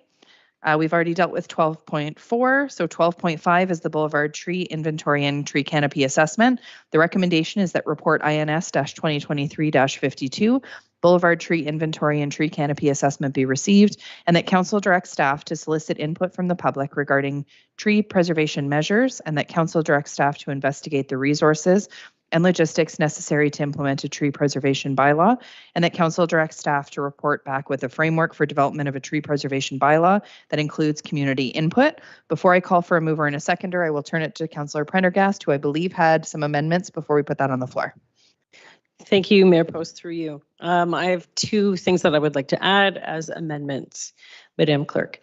We've already dealt with 12.4. So 12.5 is the Boulevard Tree Inventory and Tree Canopy Assessment. The recommendation is that report INS-2023-52, Boulevard Tree Inventory and Tree Canopy Assessment be received, and that council directs staff to solicit input from the public regarding tree preservation measures, and that council directs staff to investigate the resources and logistics necessary to implement a tree preservation bylaw, and that council directs staff to report back with a framework for development of a tree preservation bylaw that includes community input. Before I call for a mover and a seconder, I will turn it to Councillor Prendergast, who I believe had some amendments before we put that on the floor. Thank you, Mayor Post, through you. I have two things that I would like to add as amendments, Madam Clerk.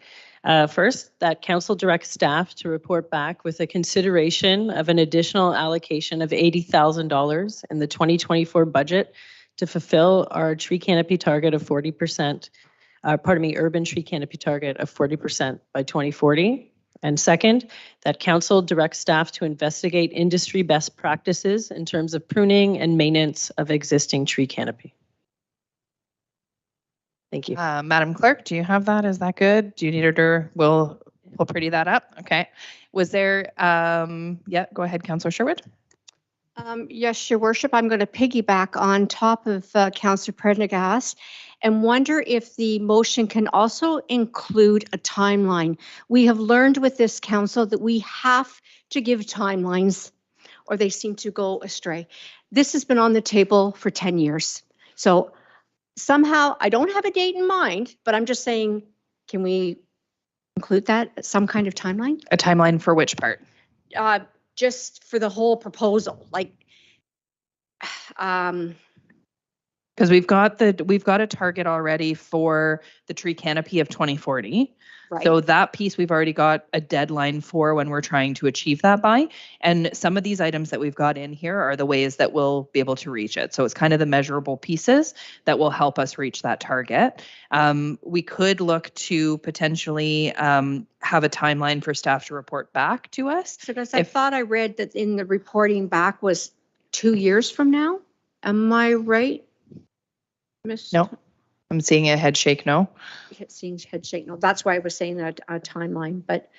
First, that council directs staff to report back with a consideration of an additional allocation of $80,000 in the 2024 budget to fulfill our tree canopy target of 40%, urban tree canopy target of 40% by 2040. And second, that council directs staff to investigate industry best practices in terms of pruning and maintenance of existing tree canopy. Thank you. Madam Clerk, do you have that? Is that good? Do you need her to, we'll pretty that up? Okay. Was there, yeah, go ahead, Councillor Sherwood. Yes, Your Worship, I'm going to piggyback on top of Councillor Prendergast and wonder if the motion can also include a timeline. We have learned with this council that we have to give timelines or they seem to go astray. This has been on the table for 10 years. So somehow, I don't have a date in mind, but I'm just saying, can we include that, some kind of timeline? A timeline for which part? Just for the whole proposal, like, because we've got a target already for the tree canopy of 2040. Right. So that piece we've already got a deadline for when we're trying to achieve that by. And some of these items that we've got in here are the ways that we'll be able to reach it. So it's kind of the measurable pieces that will help us reach that target. We could look to potentially have a timeline for staff to report back to us. So I thought I read that in the reporting back was 2 years from now. Am I right, Miss? No. I'm seeing a head shake no. Seeing head shake no. That's why I was saying a timeline, but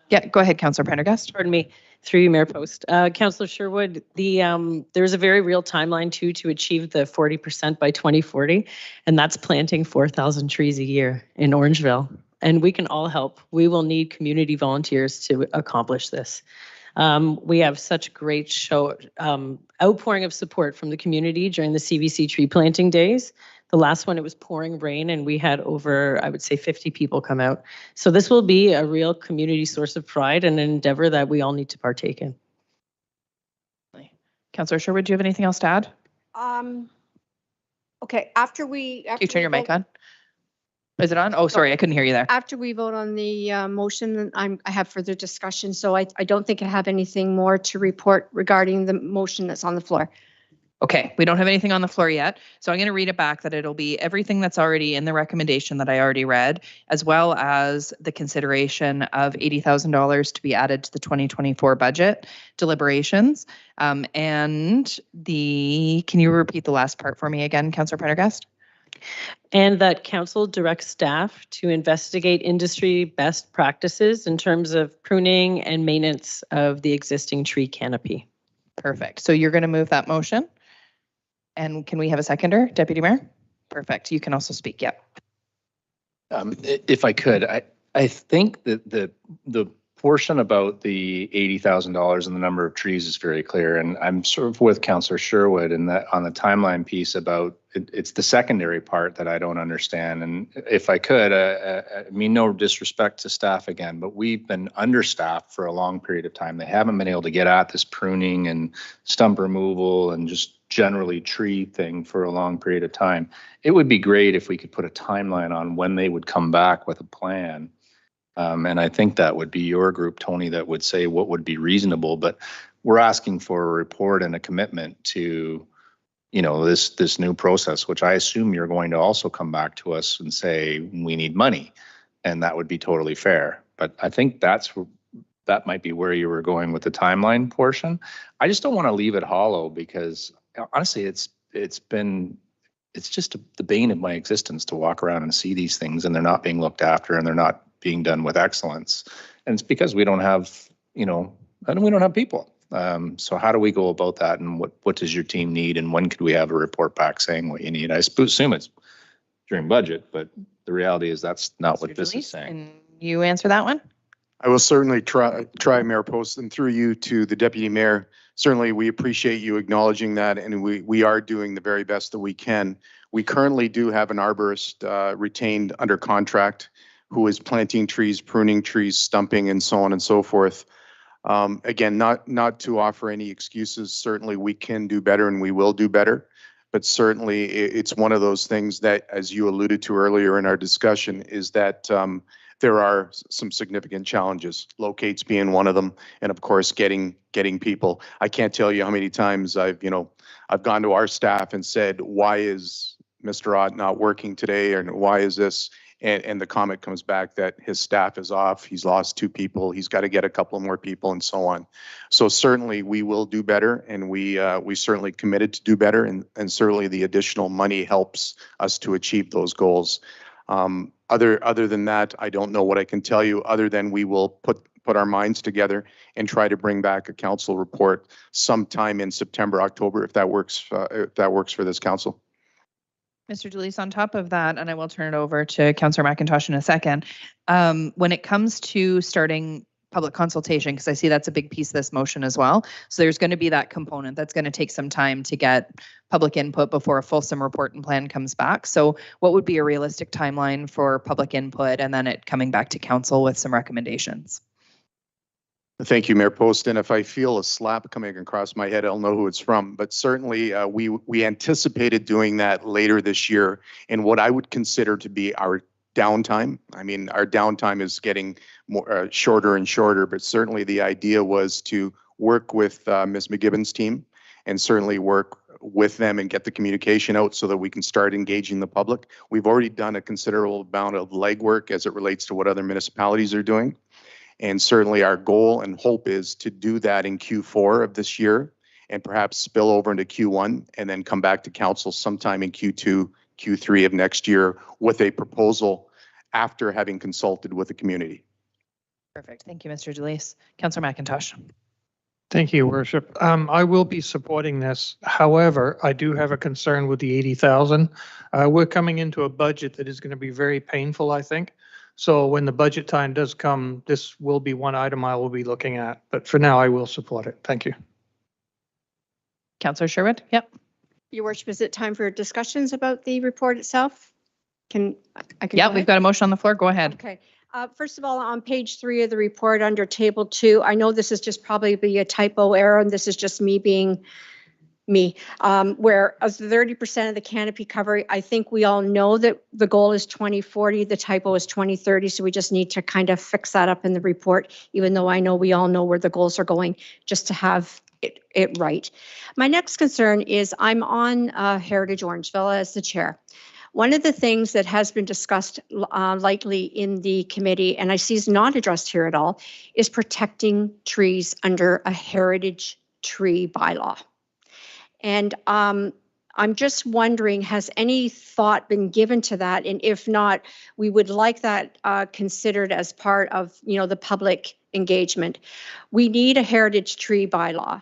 yeah, go ahead, Councillor Prendergast. Pardon me, through you, Mayor Post. Councillor Sherwood, there's a very real timeline too to achieve the 40% by 2040, and that's planting 4,000 trees a year in Orangeville. And we can all help. We will need community volunteers to accomplish this. We have such great outpouring of support from the community during the CBC tree planting days. The last one, it was pouring rain and we had over, I would say 50 people come out. So this will be a real community source of pride and an endeavor that we all need to partake in. Councillor Sherwood, do you have anything else to add? Okay, after you turn your mic on. Is it on? Oh, sorry, I couldn't hear you there. After we vote on the motion, I have further discussion, so I don't think I have anything more to report regarding the motion that's on the floor. Okay, we don't have anything on the floor yet, so I'm going to read it back that it'll be everything that's already in the recommendation that I already read, as well as the consideration of $80,000 to be added to the 2024 budget deliberations. And can you repeat the last part for me again, Councillor Prendergast? And that council directs staff to investigate industry best practices in terms of pruning and maintenance of the existing tree canopy. Perfect. So you're going to move that motion? And can we have a seconder, Deputy Mayor? Perfect. You can also speak. Yep. If I could, I think that the portion about the $80,000 and the number of trees is very clear, and I'm sort of with Councillor Sherwood in that on the timeline piece about it's the secondary part that I don't understand. And if I could, I mean no disrespect to staff again, but we've been understaffed for a long period of time. They haven't been able to get at this pruning and stump removal and just generally tree thing for a long period of time. It would be great if we could put a timeline on when they would come back with a plan. And I think that would be your group, Tony, that would say what would be reasonable, but we're asking for a report and a commitment to, you know, this new process, which I assume you're going to also come back to us and say, we need money, and that would be totally fair. But I think that might be where you were going with the timeline portion. I just don't want to leave it hollow because honestly, it's been it's just the bane of my existence to walk around and see these things and they're not being looked after and they're not being done with excellence. And it's because we don't have, we don't have people. So how do we go about that, and what does your team need, and when could we have a report back saying what you need? I assume it's during budget, but the reality is that's not what this is saying. Can you answer that one? I will certainly try, Mayor Post, and through you to the Deputy Mayor. Certainly, we appreciate you acknowledging that, and we are doing the very best that we can. We currently do have an arborist retained under contract who is planting trees, pruning trees, stumping, and so on and so forth. Again, not to offer any excuses. Certainly, we can do better, and we will do better. But certainly, it's one of those things that, as you alluded to earlier in our discussion, is that there are some significant challenges, locates being one of them, and of course, getting people. I can't tell you how many times I've gone to our staff and said, why is Mr. Ott not working today, and why is this? And the comment comes back that his staff is off, he's lost 2 people, he's got to get a couple more people, and so on. So certainly we will do better, and we certainly committed to do better, and certainly the additional money helps us to achieve those goals. Other than that, I don't know what I can tell you, other than we will put our minds together and try to bring back a council report sometime in September, October, if that works for this council. Mr. Delis, on top of that, and I will turn it over to Councillor McIntosh in a second, when it comes to starting public consultation, because I see that's a big piece of this motion as well. So there's going to be that component that's going to take some time to get public input before a fulsome report and plan comes back. So what would be a realistic timeline for public input and then it coming back to council with some recommendations? Thank you, Mayor Post. And if I feel a slap coming across my head, I'll know who it's from. But certainly we anticipated doing that later this year in what I would consider to be our downtime. I mean, our downtime is getting more shorter and shorter, but certainly the idea was to work with Ms. McGibbon's team and certainly work with them and get the communication out so that we can start engaging the public. We've already done a considerable amount of legwork as it relates to what other municipalities are doing. And certainly our goal and hope is to do that in Q4 of this year and perhaps spill over into Q1 and then come back to council sometime in Q2, Q3 of next year with a proposal after having consulted with the community. Perfect. Thank you, Mr. Delis. Councillor McIntosh. Thank you, Worship. I will be supporting this. However, I do have a concern with the 80,000. We're coming into a budget that is going to be very painful, I think. So when the budget time does come, this will be one item I will be looking at. But for now, I will support it. Thank you. Councillor Sherwood. Yep. Your Worship, is it time for discussions about the report itself? Yeah, we've got a motion on the floor. Go ahead. Okay. First of all, on page 3 of the report under table 2, I know this is just probably be a typo error, and this is just me being me, where as 30% of the canopy cover, I think we all know that the goal is 2040, the typo is 2030, so we just need to kind of fix that up in the report, even though I know we all know where the goals are going, just to have it right. My next concern is I'm on Heritage Orangeville as the chair. One of the things that has been discussed lightly in the committee, and I see is not addressed here at all, is protecting trees under a heritage tree bylaw. And I'm just wondering, has any thought been given to that? And if not, we would like that considered as part of, the public engagement. We need a heritage tree bylaw.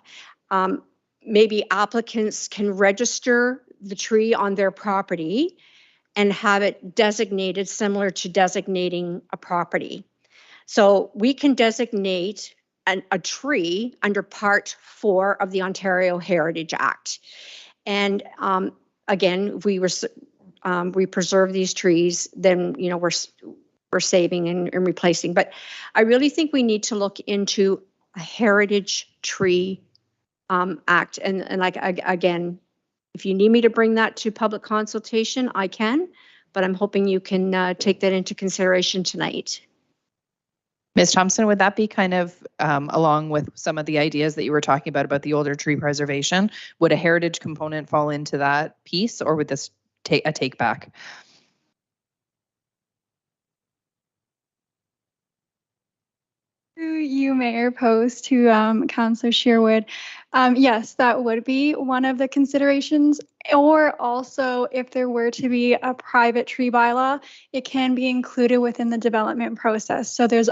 Maybe applicants can register the tree on their property and have it designated similar to designating a property. So we can designate a tree under Part 4 of the Ontario Heritage Act. And again, if we preserve these trees, then we're saving and replacing. But I really think we need to look into a heritage tree act. And like again, if you need me to bring that to public consultation, I can. But I'm hoping you can take that into consideration tonight. Ms. Thompson, would that be kind of along with some of the ideas that you were talking about the older tree preservation? Would a heritage component fall into that piece, or would this take a take back? You, Mayor Post, to Councillor Sherwood. Yes, that would be one of the considerations. Or also, if there were to be a private tree bylaw, it can be included within the development process. So there's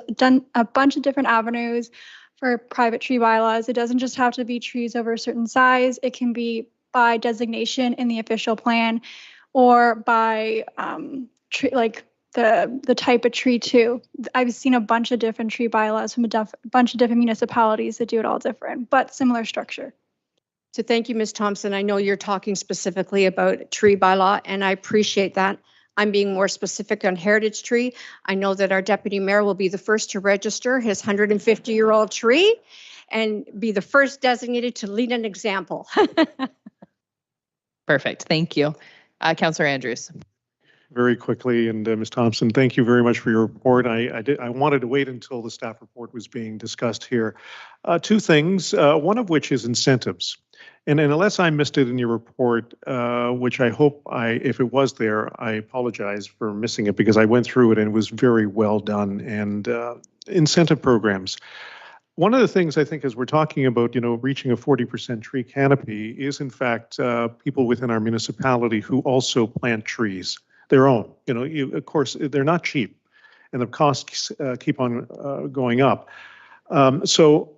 a bunch of different avenues for private tree bylaws. It doesn't just have to be trees over a certain size. It can be by designation in the official plan, or by like the type of tree too. I've seen a bunch of different tree bylaws from a bunch of different municipalities that do it all different, but similar structure. So thank you, Ms. Thompson. I know you're talking specifically about tree bylaw, and I appreciate that. I'm being more specific on heritage tree. I know that our deputy mayor will be the first to register his 150-year-old tree and be the first designated to lead an example. Perfect. Thank you. Councillor Andrews. Very quickly, and Ms. Thompson, thank you very much for your report. I wanted to wait until the staff report was being discussed here. Two things, one of which is incentives. And unless I missed it in your report, which I hope if it was there, I apologize for missing it because I went through it and it was very well done. And incentive programs. One of the things I think as we're talking about, reaching a 40% tree canopy is in fact people within our municipality who also plant trees. Their own, of course, they're not cheap and the costs keep on going up. So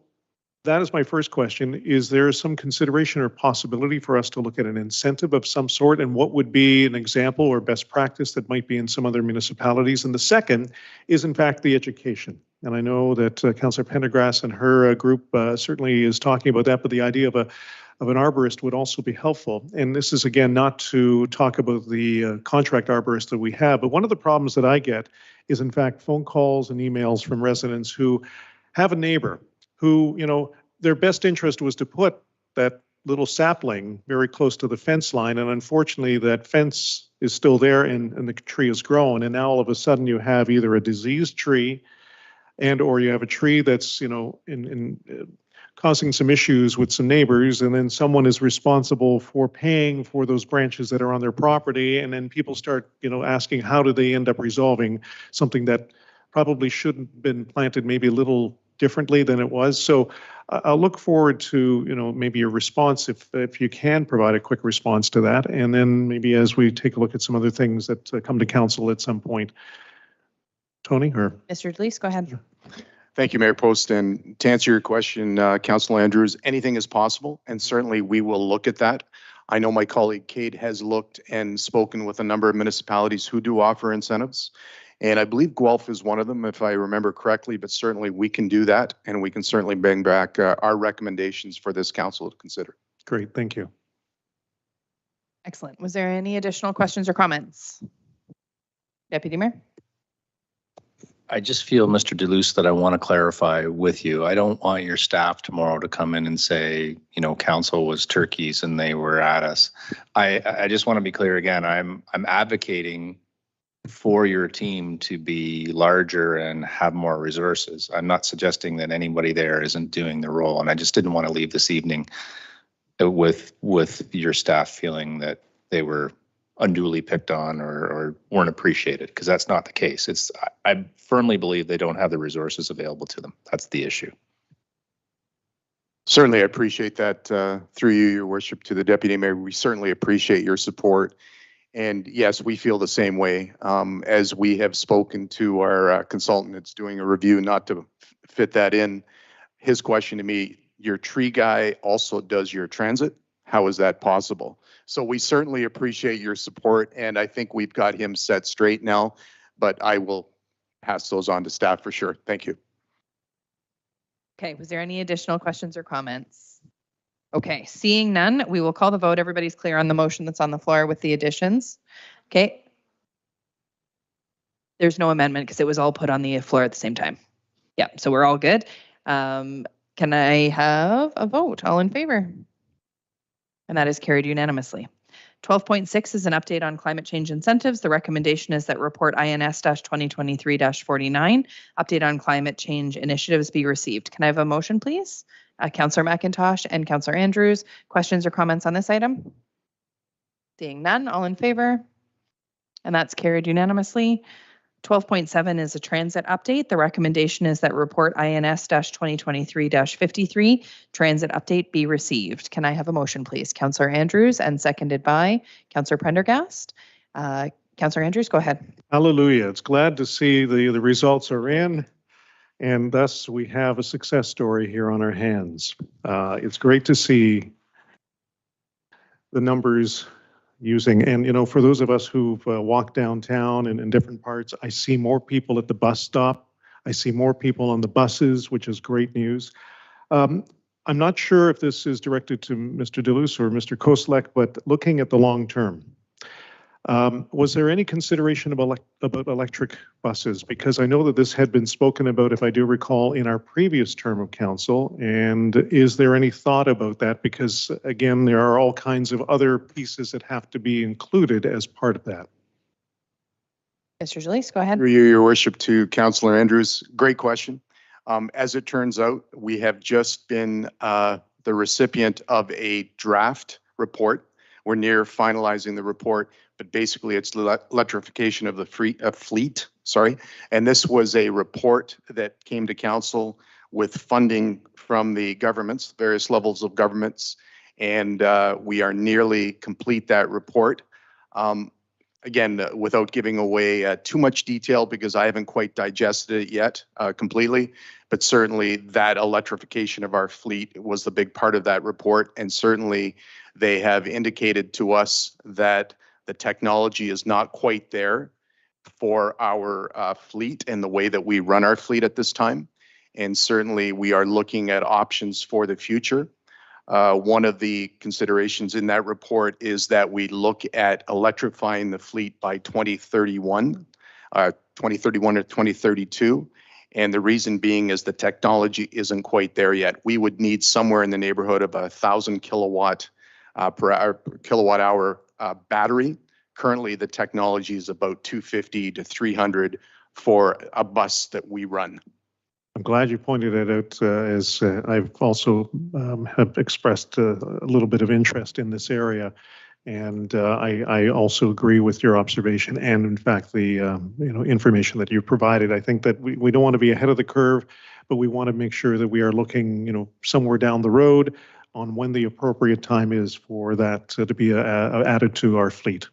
that is my first question. Is there some consideration or possibility for us to look at an incentive of some sort, and what would be an example or best practice that might be in some other municipalities? And the second is in fact the education. And I know that Councillor Pendergrass and her group certainly is talking about that, but the idea of an arborist would also be helpful. And this is, again, not to talk about the contract arborist that we have, but one of the problems that I get is, in fact, phone calls and emails from residents who have a neighbor who, their best interest was to put that little sapling very close to the fence line. And unfortunately, that fence is still there and the tree has grown. And now all of a sudden you have either a diseased tree or you have a tree that's, causing some issues with some neighbors, and then someone is responsible for paying for those branches that are on their property, and then people start, asking how do they end up resolving something that probably shouldn't have been planted maybe a little differently than it was. So I'll look forward to, maybe a response if you can provide a quick response to that, and then maybe as we take a look at some other things that come to council at some point. Tony or Mr. Delis, go ahead. Thank you, Mayor Post. And to answer your question, Councillor Andrews, anything is possible, and certainly we will look at that. I know my colleague Kate has looked and spoken with a number of municipalities who do offer incentives, and I believe Guelph is one of them, if I remember correctly, but certainly we can do that, and we can certainly bring back our recommendations for this council to consider. Great, thank you. Excellent. Was there any additional questions or comments? Deputy Mayor? I just feel, Mr. Deluce, that I want to clarify with you. I don't want your staff tomorrow to come in and say, council was turkeys and they were at us. I just want to be clear again. I'm advocating for your team to be larger and have more resources. I'm not suggesting that anybody there isn't doing the role, and I just didn't want to leave this evening with your staff feeling that they were unduly picked on or weren't appreciated, because that's not the case. I firmly believe they don't have the resources available to them. That's the issue. Certainly, I appreciate that through you, Your Worship, to the Deputy Mayor. We certainly appreciate your support. And yes, we feel the same way. As we have spoken to our consultant that's doing a review, not to fit that in, his question to me, your tree guy also does your transit? How is that possible? So we certainly appreciate your support, and I think we've got him set straight now, but I will pass those on to staff for sure. Thank you. Okay, was there any additional questions or comments? Okay, seeing none, we will call the vote. Everybody's clear on the motion that's on the floor with the additions. Okay. There's no amendment because it was all put on the floor at the same time. Yeah, so we're all good. Can I have a vote? All in favor? And that is carried unanimously. 12.6 is an update on climate change incentives. The recommendation is that report INS-2023-49, update on climate change initiatives, be received. Can I have a motion, please? Councillor McIntosh and Councillor Andrews, questions or comments on this item? Seeing none, all in favor? And that's carried unanimously. 12.7 is a transit update. The recommendation is that report INS-2023-53 transit update be received. Can I have a motion, please? Councillor Andrews, and seconded by Councillor Prendergast. Councillor Andrews, go ahead. Hallelujah. It's glad to see the results are in, and thus we have a success story here on our hands. It's great to see the numbers using, and you know, for those of us who've walked downtown and in different parts, I see more people at the bus stop. I see more people on the buses, which is great news. I'm not sure if this is directed to Mr. Deleuze or Mr. Koslek, but looking at the long term, was there any consideration about electric buses? Because I know that this had been spoken about, if I do recall, in our previous term of council. And is there any thought about that? Because again, there are all kinds of other pieces that have to be included as part of that. Mr. Jalise, go ahead. Through you, Your Worship, to Councillor Andrews. Great question. As it turns out, we have just been the recipient of a draft report. We're near finalizing the report, but basically it's electrification of the fleet. Sorry, and this was a report that came to council with funding from the governments, various levels of governments, and we are nearly complete that report. Again, without giving away too much detail, because I haven't quite digested it yet completely, but certainly that electrification of our fleet was the big part of that report, and certainly they have indicated to us that the technology is not quite there for our fleet and the way that we run our fleet at this time. And certainly we are looking at options for the future. One of the considerations in that report is that we look at electrifying the fleet by 2031 or 2032. And the reason being is the technology isn't quite there yet. We would need somewhere in the neighborhood of 1,000 kilowatt hour battery. Currently, the technology is about 250 to 300 for a bus that we run. I'm glad you pointed it out, as I've also have expressed a little bit of interest in this area, and I also agree with your observation and, in fact, the information that you provided. I think that we don't want to be ahead of the curve, but we want to make sure that we are looking, somewhere down the road on when the appropriate time is for that to be added to our fleet.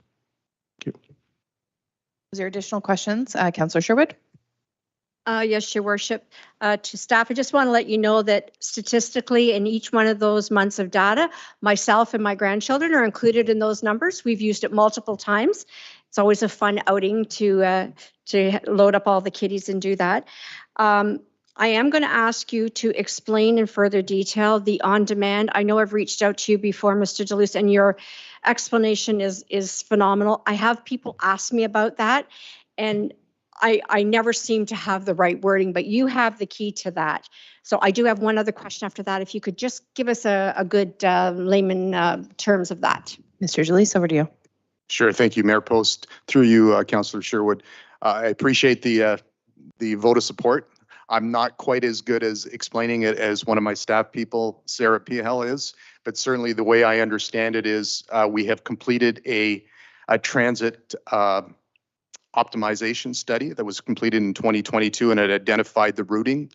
Thank you. Is there additional questions? Councillor Sherwood? Yes, Your Worship. To staff, I just want to let you know that statistically in each one of those months of data, myself and my grandchildren are included in those numbers. We've used it multiple times. It's always a fun outing to load up all the kiddies and do that. I am going to ask you to explain in further detail the on-demand. I know I've reached out to you before, Mr. Deleuze, and your explanation is phenomenal. I have people ask me about that, and I never seem to have the right wording, but you have the key to that. So I do have one other question after that. If you could just give us a good layman terms of that. Mr. Jalise, over to you. Sure. Thank you, Mayor Post. Through you, Councillor Sherwood. I appreciate the vote of support. I'm not quite as good as explaining it as one of my staff people, Sarah Piahel, is, but certainly the way I understand it is we have completed a transit optimization study that was completed in 2022, and it identified the routing.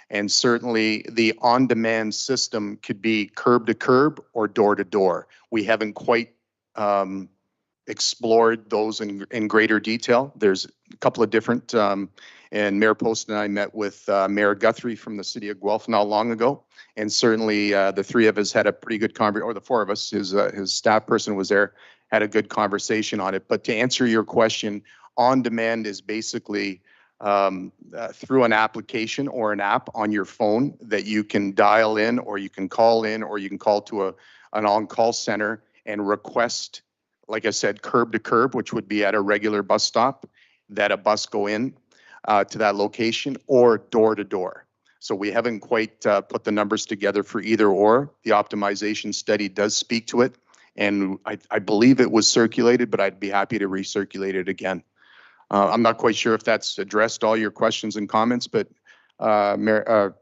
And certainly the on-demand system could be curb to curb or door to door. We haven't quite explored those in greater detail. There's a couple of different, and Mayor Post and I met with Mayor Guthrie from the city of Guelph not long ago. And certainly the three of us had a pretty good conversation, or the four of us, his staff person was there, had a good conversation on it. But to answer your question, on demand is basically through an application or an app on your phone that you can dial in, or you can call in, or you can call to an on-call center and request, like I said, curb to curb, which would be at a regular bus stop, that a bus go in to that location, or door to door. So we haven't quite put the numbers together for either or. The optimization study does speak to it, and I believe it was circulated, but I'd be happy to recirculate it again. I'm not quite sure if that's addressed all your questions and comments, but Councillor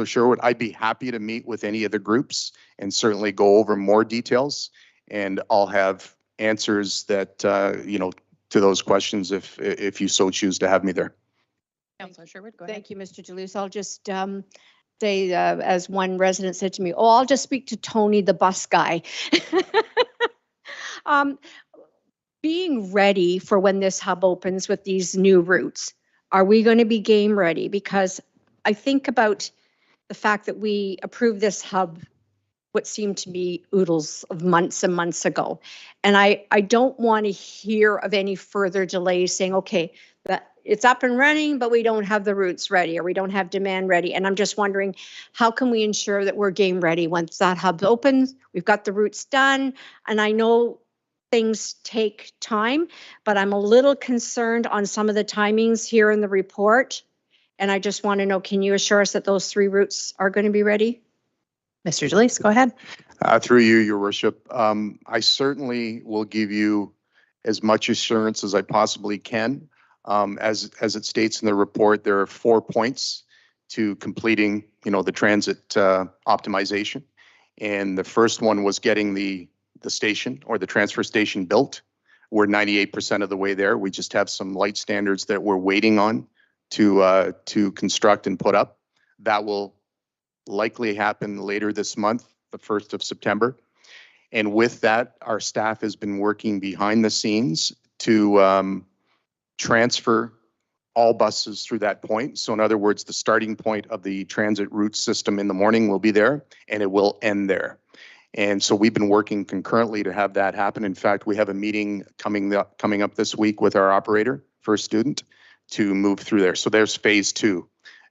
Sherwood, I'd be happy to meet with any of the groups and certainly go over more details, and I'll have answers that, to those questions if you so choose to have me there. Councillor Sherwood, go ahead. Thank you, Mr. Deluse. I'll just say, as one resident said to me, oh, I'll just speak to Tony, the bus guy. Being ready for when this hub opens with these new routes, are we going to be game ready? Because I think about the fact that we approved this hub what seemed to be oodles of months and months ago. And I don't want to hear of any further delays saying, okay, that it's up and running, but we don't have the routes ready or we don't have demand ready. And I'm just wondering, how can we ensure that we're game ready once that hub opens? We've got the routes done. And I know things take time, but I'm a little concerned on some of the timings here in the report. And I just want to know, can you assure us that those 3 routes are going to be ready? Mr. Delise, go ahead. Through you, Your Worship, I certainly will give you as much assurance as I possibly can. As it states in the report, there are 4 points to completing, the transit optimization. And the first one was getting the station or the transfer station built. We're 98% of the way there. We just have some light standards that we're waiting on to construct and put up. That will likely happen later this month, the 1st of September. And with that, our staff has been working behind the scenes to transfer all buses through that point. So in other words, the starting point of the transit route system in the morning will be there and it will end there. And so we've been working concurrently to have that happen. In fact, we have a meeting coming up this week with our operator, First Student, to move through there. So there's phase 2.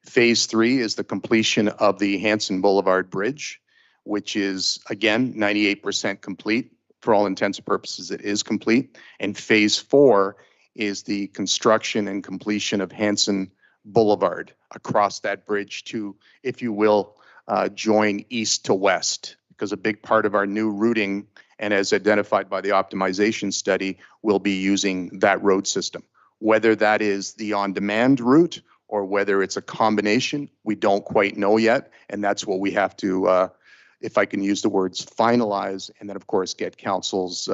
Phase 3 is the completion of the Hanson Boulevard Bridge, which is, again, 98% complete. For all intents and purposes, it is complete. And phase 4 is the construction and completion of Hanson Boulevard across that bridge to, if you will, join east to west. Because a big part of our new routing, and as identified by the optimization study, will be using that road system. Whether that is the on-demand route or whether it's a combination, we don't quite know yet. And that's what we have to, if I can use the words, finalize, and then of course get council's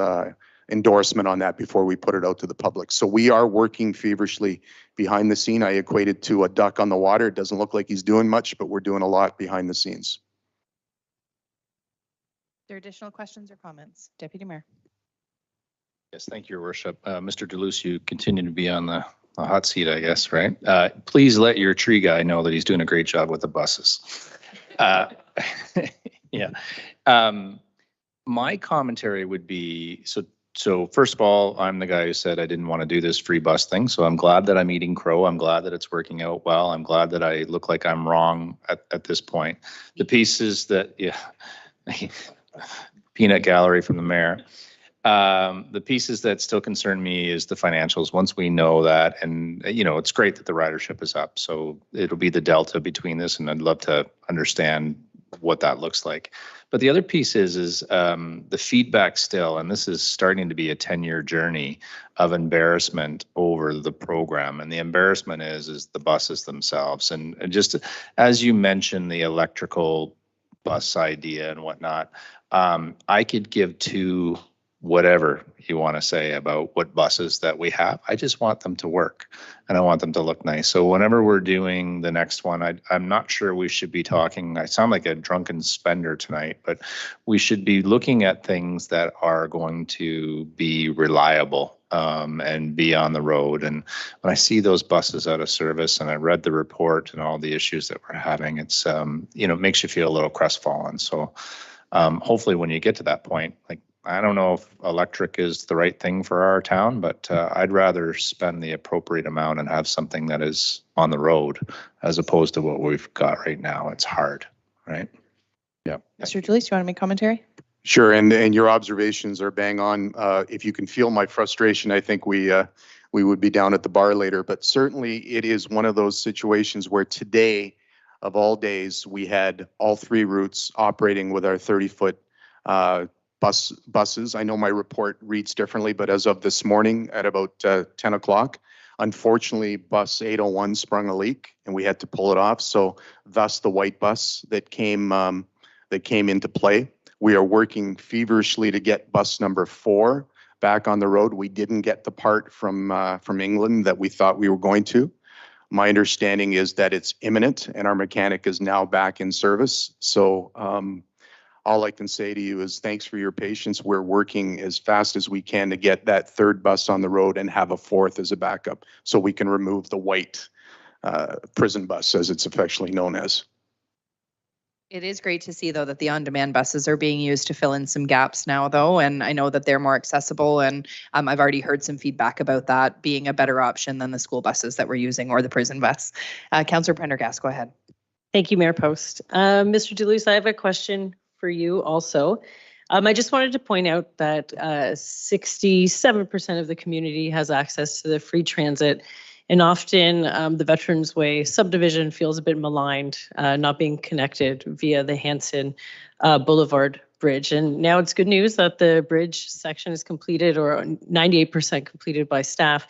endorsement on that before we put it out to the public. So we are working feverishly behind the scene. I equate it to a duck on the water. It doesn't look like he's doing much, but we're doing a lot behind the scenes. Are there additional questions or comments? Deputy Mayor. Yes, thank you, Your Worship. Mr. Deluse, you continue to be on the hot seat, I guess, right? Please let your tree guy know that he's doing a great job with the buses. Yeah. My commentary would be, so first of all, I'm the guy who said I didn't want to do this free bus thing. So I'm glad that I'm eating crow. I'm glad that it's working out well. I'm glad that I look like I'm wrong at this point. The pieces that, yeah, peanut gallery from the mayor. The pieces that still concern me is the financials. Once we know that, and it's great that the ridership is up. So it'll be the delta between this, and I'd love to understand what that looks like. But the other piece is the feedback still, and this is starting to be a 10-year journey of embarrassment over the program. And the embarrassment is the buses themselves. And just as you mentioned, the electrical bus idea and whatnot, I could give two whatever you want to say about what buses that we have. I just want them to work and I want them to look nice. So whenever we're doing the next one, I'm not sure we should be talking, I sound like a drunken spender tonight, but we should be looking at things that are going to be reliable and be on the road. And when I see those buses out of service and I read the report and all the issues that we're having, it's, it makes you feel a little crestfallen. So hopefully when you get to that point, like, I don't know if electric is the right thing for our town, but I'd rather spend the appropriate amount and have something that is on the road as opposed to what we've got right now. It's hard, right? Yeah. Mr. Delise, you want to make commentary? Sure, and your observations are bang on. If you can feel my frustration, I think we would be down at the bar later. But certainly it is one of those situations where today, of all days, we had all three routes operating with our 30-foot buses. I know my report reads differently, but as of this morning at about 10 o'clock, unfortunately, bus 801 sprung a leak and we had to pull it off. So thus the white bus that came into play. We are working feverishly to get bus number 4 back on the road. We didn't get the part from England that we thought we were going to. My understanding is that it's imminent and our mechanic is now back in service. So all I can say to you is thanks for your patience. We're working as fast as we can to get that third bus on the road and have a fourth as a backup so we can remove the white prison bus, as it's affectionately known as. It is great to see, though, that the on-demand buses are being used to fill in some gaps now, though, and I know that they're more accessible, and I've already heard some feedback about that being a better option than the school buses that we're using or the prison bus. Councillor Prendergast, go ahead. Thank you, Mayor Post. Mr. DeLuce, I have a question for you also. I just wanted to point out that 67% of the community has access to the free transit. And often the Veterans Way subdivision feels a bit maligned, not being connected via the Hanson Boulevard Bridge. And now it's good news that the bridge section is completed or 98% completed by staff.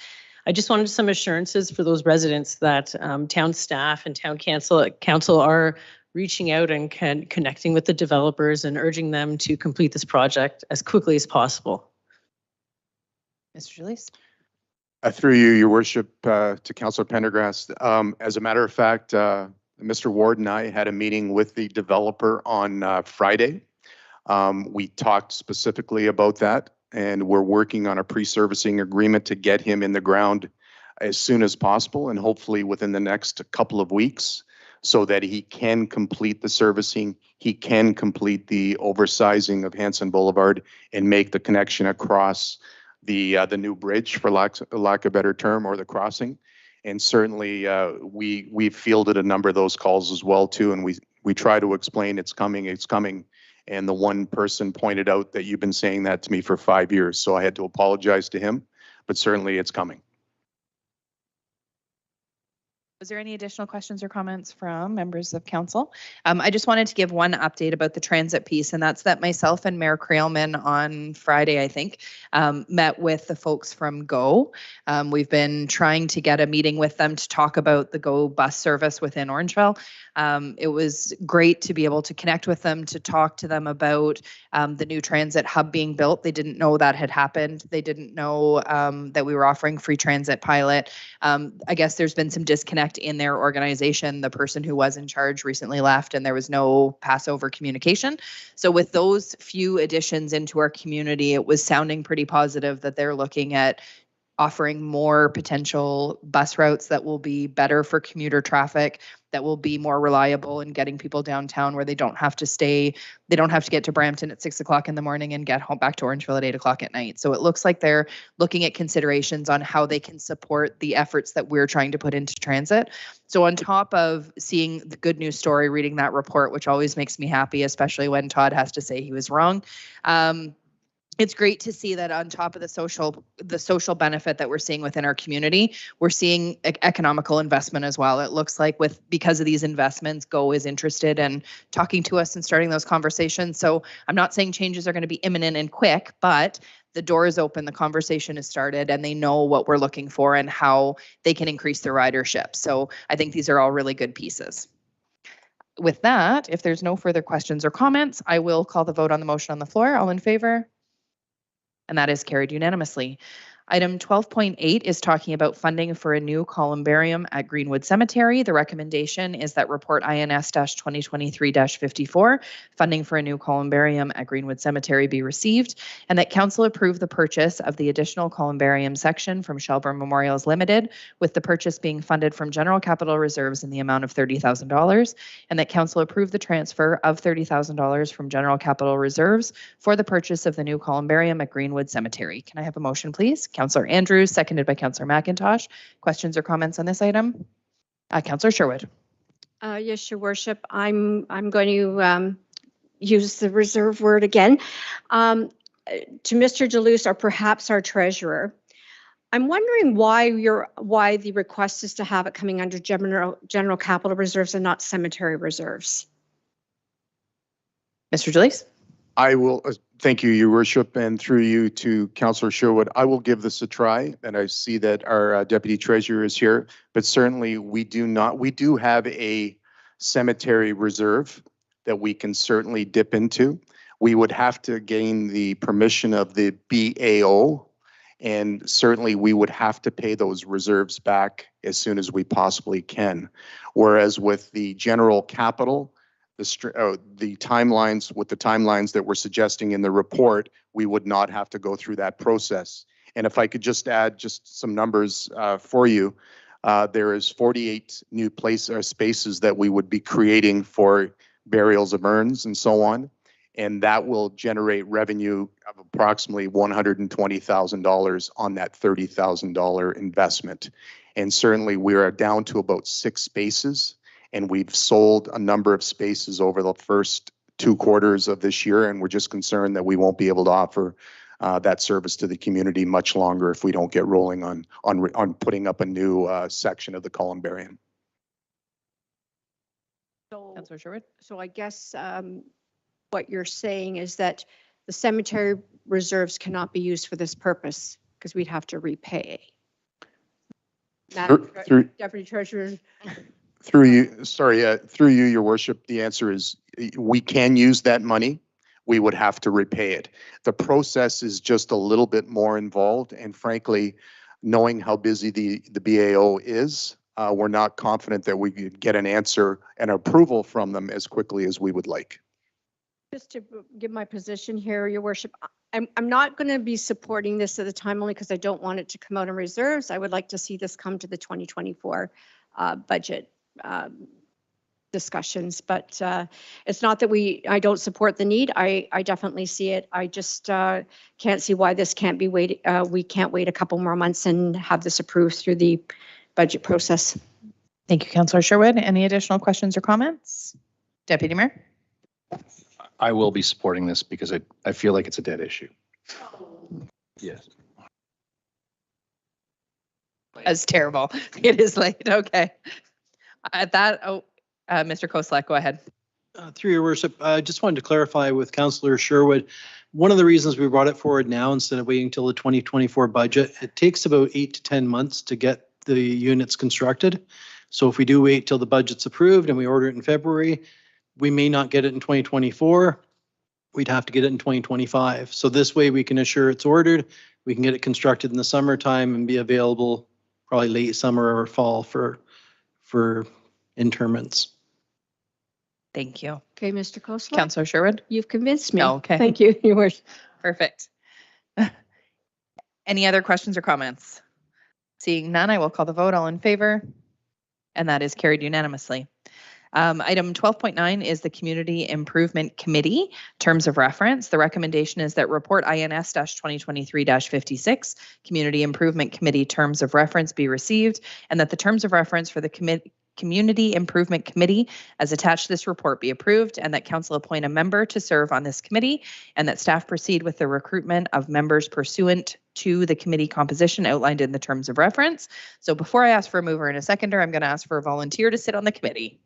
I just wanted some assurances for those residents that town staff and town council are reaching out and connecting with the developers and urging them to complete this project as quickly as possible. Mr. Julius. Through you, Your Worship, to Councillor Pendergrass. As a matter of fact, Mr. Ward and I had a meeting with the developer on Friday. We talked specifically about that, and we're working on a pre-servicing agreement to get him in the ground as soon as possible and hopefully within the next couple of weeks so that he can complete the servicing, he can complete the oversizing of Hanson Boulevard and make the connection across the new bridge, for lack of a better term, or the crossing. And certainly we've fielded a number of those calls as well too, and we try to explain it's coming. And the one person pointed out that you've been saying that to me for 5 years, so I had to apologize to him, but certainly it's coming. Was there any additional questions or comments from members of council? I just wanted to give one update about the transit piece, and that's that myself and Mayor Creelman on Friday, I think, met with the folks from GO. We've been trying to get a meeting with them to talk about the GO bus service within Orangeville. It was great to be able to connect with them, to talk to them about the new transit hub being built. They didn't know that had happened. They didn't know that we were offering free transit pilot. I guess there's been some disconnect in their organization. The person who was in charge recently left and there was no passover communication. So with those few additions into our community, it was sounding pretty positive that they're looking at offering more potential bus routes that will be better for commuter traffic, that will be more reliable in getting people downtown where they don't have to get to Brampton at 6 o'clock in the morning and get home back to Orangeville at 8 o'clock at night. So it looks like they're looking at considerations on how they can support the efforts that we're trying to put into transit. So on top of seeing the good news story, reading that report, which always makes me happy, especially when Todd has to say he was wrong, it's great to see that on top of the social benefit that we're seeing within our community, we're seeing economical investment as well. It looks like because of these investments, GO is interested in talking to us and starting those conversations. So I'm not saying changes are going to be imminent and quick, but the door is open, the conversation has started, and they know what we're looking for and how they can increase their ridership. So I think these are all really good pieces. With that, if there's no further questions or comments, I will call the vote on the motion on the floor. All in favor? And that is carried unanimously. Item 12.8 is talking about funding for a new columbarium at Greenwood Cemetery. The recommendation is that report INS-2023-54, funding for a new columbarium at Greenwood Cemetery, be received, and that council approve the purchase of the additional columbarium section from Shelburne Memorials Limited, with the purchase being funded from general capital reserves in the amount of $30,000, and that council approve the transfer of $30,000 from general capital reserves for the purchase of the new columbarium at Greenwood Cemetery. Can I have a motion, please? Councillor Andrews, seconded by Councillor McIntosh. Questions or comments on this item? Councillor Sherwood. Yes, Your Worship. I'm going to use the reserve word again. To Mr. DeLuce, or perhaps our treasurer, I'm wondering why the request is to have it coming under general capital reserves and not cemetery reserves. Mr. DeLuce. I will thank you, Your Worship, and through you to Councillor Sherwood. I will give this a try, and I see that our Deputy Treasurer is here, but certainly we do have a cemetery reserve that we can certainly dip into. We would have to gain the permission of the BAO, and certainly we would have to pay those reserves back as soon as we possibly can. Whereas with the general capital, the timelines that we're suggesting in the report, we would not have to go through that process. And if I could just add just some numbers for you, there is 48 new spaces that we would be creating for burials of urns and so on. And that will generate revenue of approximately $120,000 on that $30,000 investment. And certainly we are down to about 6 spaces, and we've sold a number of spaces over the first 2 quarters of this year. And we're just concerned that we won't be able to offer that service to the community much longer if we don't get rolling on putting up a new section of the columbarium. Councillor Sherwood? So I guess what you're saying is that the cemetery reserves cannot be used for this purpose because we'd have to repay. Deputy Treasurer. Through you, Your Worship, the answer is we can use that money. We would have to repay it. The process is just a little bit more involved, and frankly, knowing how busy the BAO is, we're not confident that we could get an answer and approval from them as quickly as we would like. Just to give my position here, Your Worship, I'm not going to be supporting this at the time only because I don't want it to come out in reserves. I would like to see this come to the 2024 budget discussions, but it's not that I don't support the need. I definitely see it. I just can't see why this can't be waited. We can't wait a couple more months and have this approved through the budget process. Thank you, Councillor Sherwood. Any additional questions or comments? Deputy Mayor? I will be supporting this because I feel like it's a dead issue. Yes. That's terrible. It is late. Okay. At that, Mr. Koslek, go ahead. Through your worship, I just wanted to clarify with Councillor Sherwood, one of the reasons we brought it forward now instead of waiting until the 2024 budget, it takes about 8 to 10 months to get the units constructed. So if we do wait till the budget's approved and we order it in February, we may not get it in 2024. We'd have to get it in 2025. So this way we can assure it's ordered. We can get it constructed in the summertime and be available probably late summer or fall for interments. Thank you. Okay, Mr. Koslek. Councillor Sherwood? You've convinced me. Okay. Thank you, Your Worship. Perfect. Any other questions or comments? Seeing none, I will call the vote. All in favor? And that is carried unanimously. Item 12.9 is the Community Improvement Committee terms of reference. The recommendation is that report INS-2023-56 Community Improvement Committee terms of reference be received, and that the terms of reference for the Community Improvement Committee as attached to this report be approved, and that council appoint a member to serve on this committee, and that staff proceed with the recruitment of members pursuant to the committee composition outlined in the terms of reference. So before I ask for a mover and a seconder, I'm going to ask for a volunteer to sit on the committee.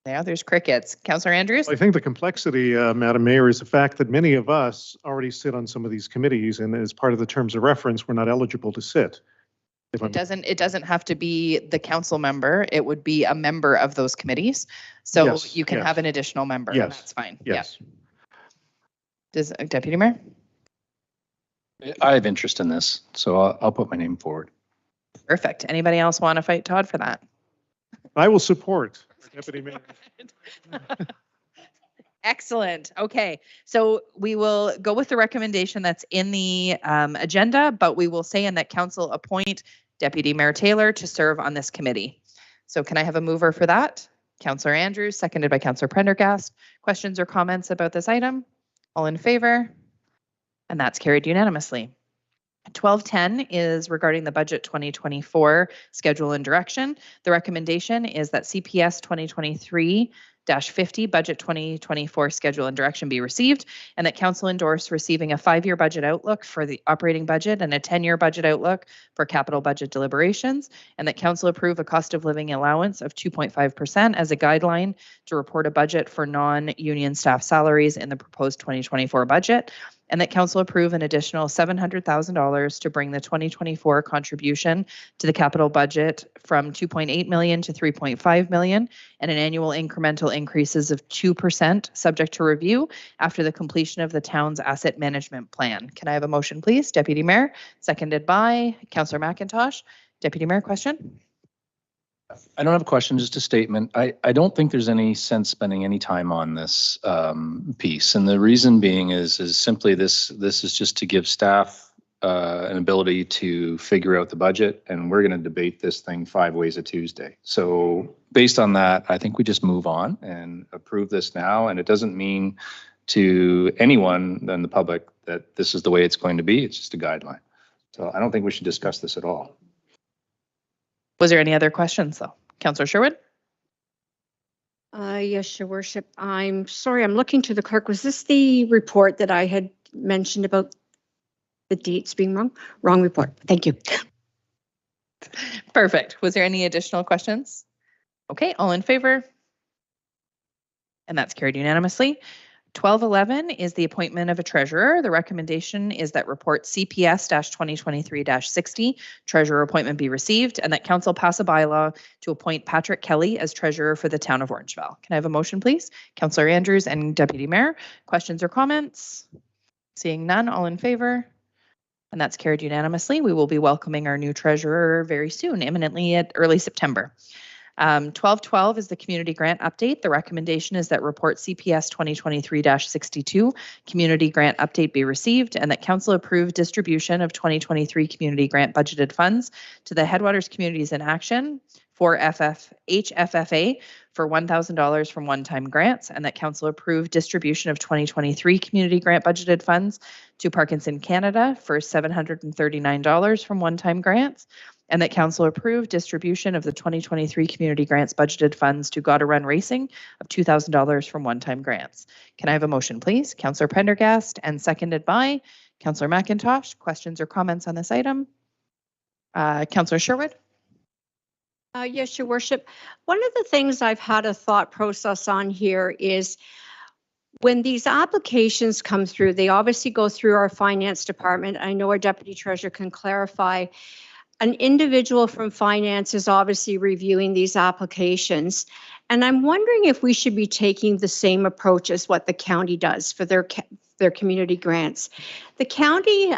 Now there's crickets. Councillor Andrews? I think the complexity, Madam Mayor, is the fact that many of us already sit on some of these committees, and as part of the terms of reference, we're not eligible to sit. It doesn't have to be the council member. It would be a member of those committees. So Yes, you can yes. have an additional member. Yes, And that's fine. Yes. Yeah. Does Deputy Mayor? I have interest in this, so I'll put my name forward. Perfect. Anybody else want to fight Todd for that? I will support Deputy Mayor. Excellent. Okay, so we will go with the recommendation that's in the agenda, but we will say in that council appoint Deputy Mayor Taylor to serve on this committee. So can I have a mover for that? Councillor Andrews, seconded by Councillor Prendergast. Questions or comments about this item? All in favor? And that's carried unanimously. 1210 is regarding the budget 2024 schedule and direction. The recommendation is that CPS 2023-50 budget 2024 schedule and direction be received, and that council endorse receiving a 5-year budget outlook for the operating budget and a 10-year budget outlook for capital budget deliberations, and that council approve a cost of living allowance of 2.5% as a guideline to report a budget for non-union staff salaries in the proposed 2024 budget, and that council approve an additional $700,000 to bring the 2024 contribution to the capital budget from 2.8 million to 3.5 million, and an annual incremental increases of 2% subject to review after the completion of the town's asset management plan. Can I have a motion, please? Deputy Mayor, seconded by Councillor McIntosh. Deputy Mayor, question? I don't have a question, just a statement. I don't think there's any sense spending any time on this piece. And the reason being is simply this is just to give staff an ability to figure out the budget, and we're going to debate this thing 5 ways a Tuesday. So based on that, I think we just move on and approve this now. And it doesn't mean to anyone than the public that this is the way it's going to be. It's just a guideline. So I don't think we should discuss this at all. Was there any other questions though? Councillor Sherwood? Yes, Your Worship. I'm sorry, I'm looking to the clerk. Was this the report that I had mentioned about the dates being wrong? Wrong report. Thank you. Perfect. Was there any additional questions? Okay, all in favor? And that's carried unanimously. 1211 is the appointment of a treasurer. The recommendation is that report CPS-2023-60 treasurer appointment be received, and that council pass a bylaw to appoint Patrick Kelly as treasurer for the town of Orangeville. Can I have a motion, please? Councillor Andrews and Deputy Mayor. Questions or comments? Seeing none, all in favor? And that's carried unanimously. We will be welcoming our new treasurer very soon, imminently at early September. 1212 is the community grant update. The recommendation is that report CPS 2023-62 community grant update be received, and that council approve distribution of 2023 community grant budgeted funds to the Headwaters Communities in Action for HFFA for $1,000 from one-time grants, and that council approve distribution of 2023 community grant budgeted funds to Parkinson Canada for $739 from one-time grants, and that council approve distribution of the 2023 community grants budgeted funds to Gotta Run Racing of $2,000 from one-time grants. Can I have a motion, please? Councillor Prendergast, and seconded by Councillor McIntosh. Questions or comments on this item? Councillor Sherwood? Yes, Your Worship. One of the things I've had a thought process on here is when these applications come through, they obviously go through our finance department. I know our deputy treasurer can clarify. An individual from finance is obviously reviewing these applications. And I'm wondering if we should be taking the same approach as what the county does for their community grants. The county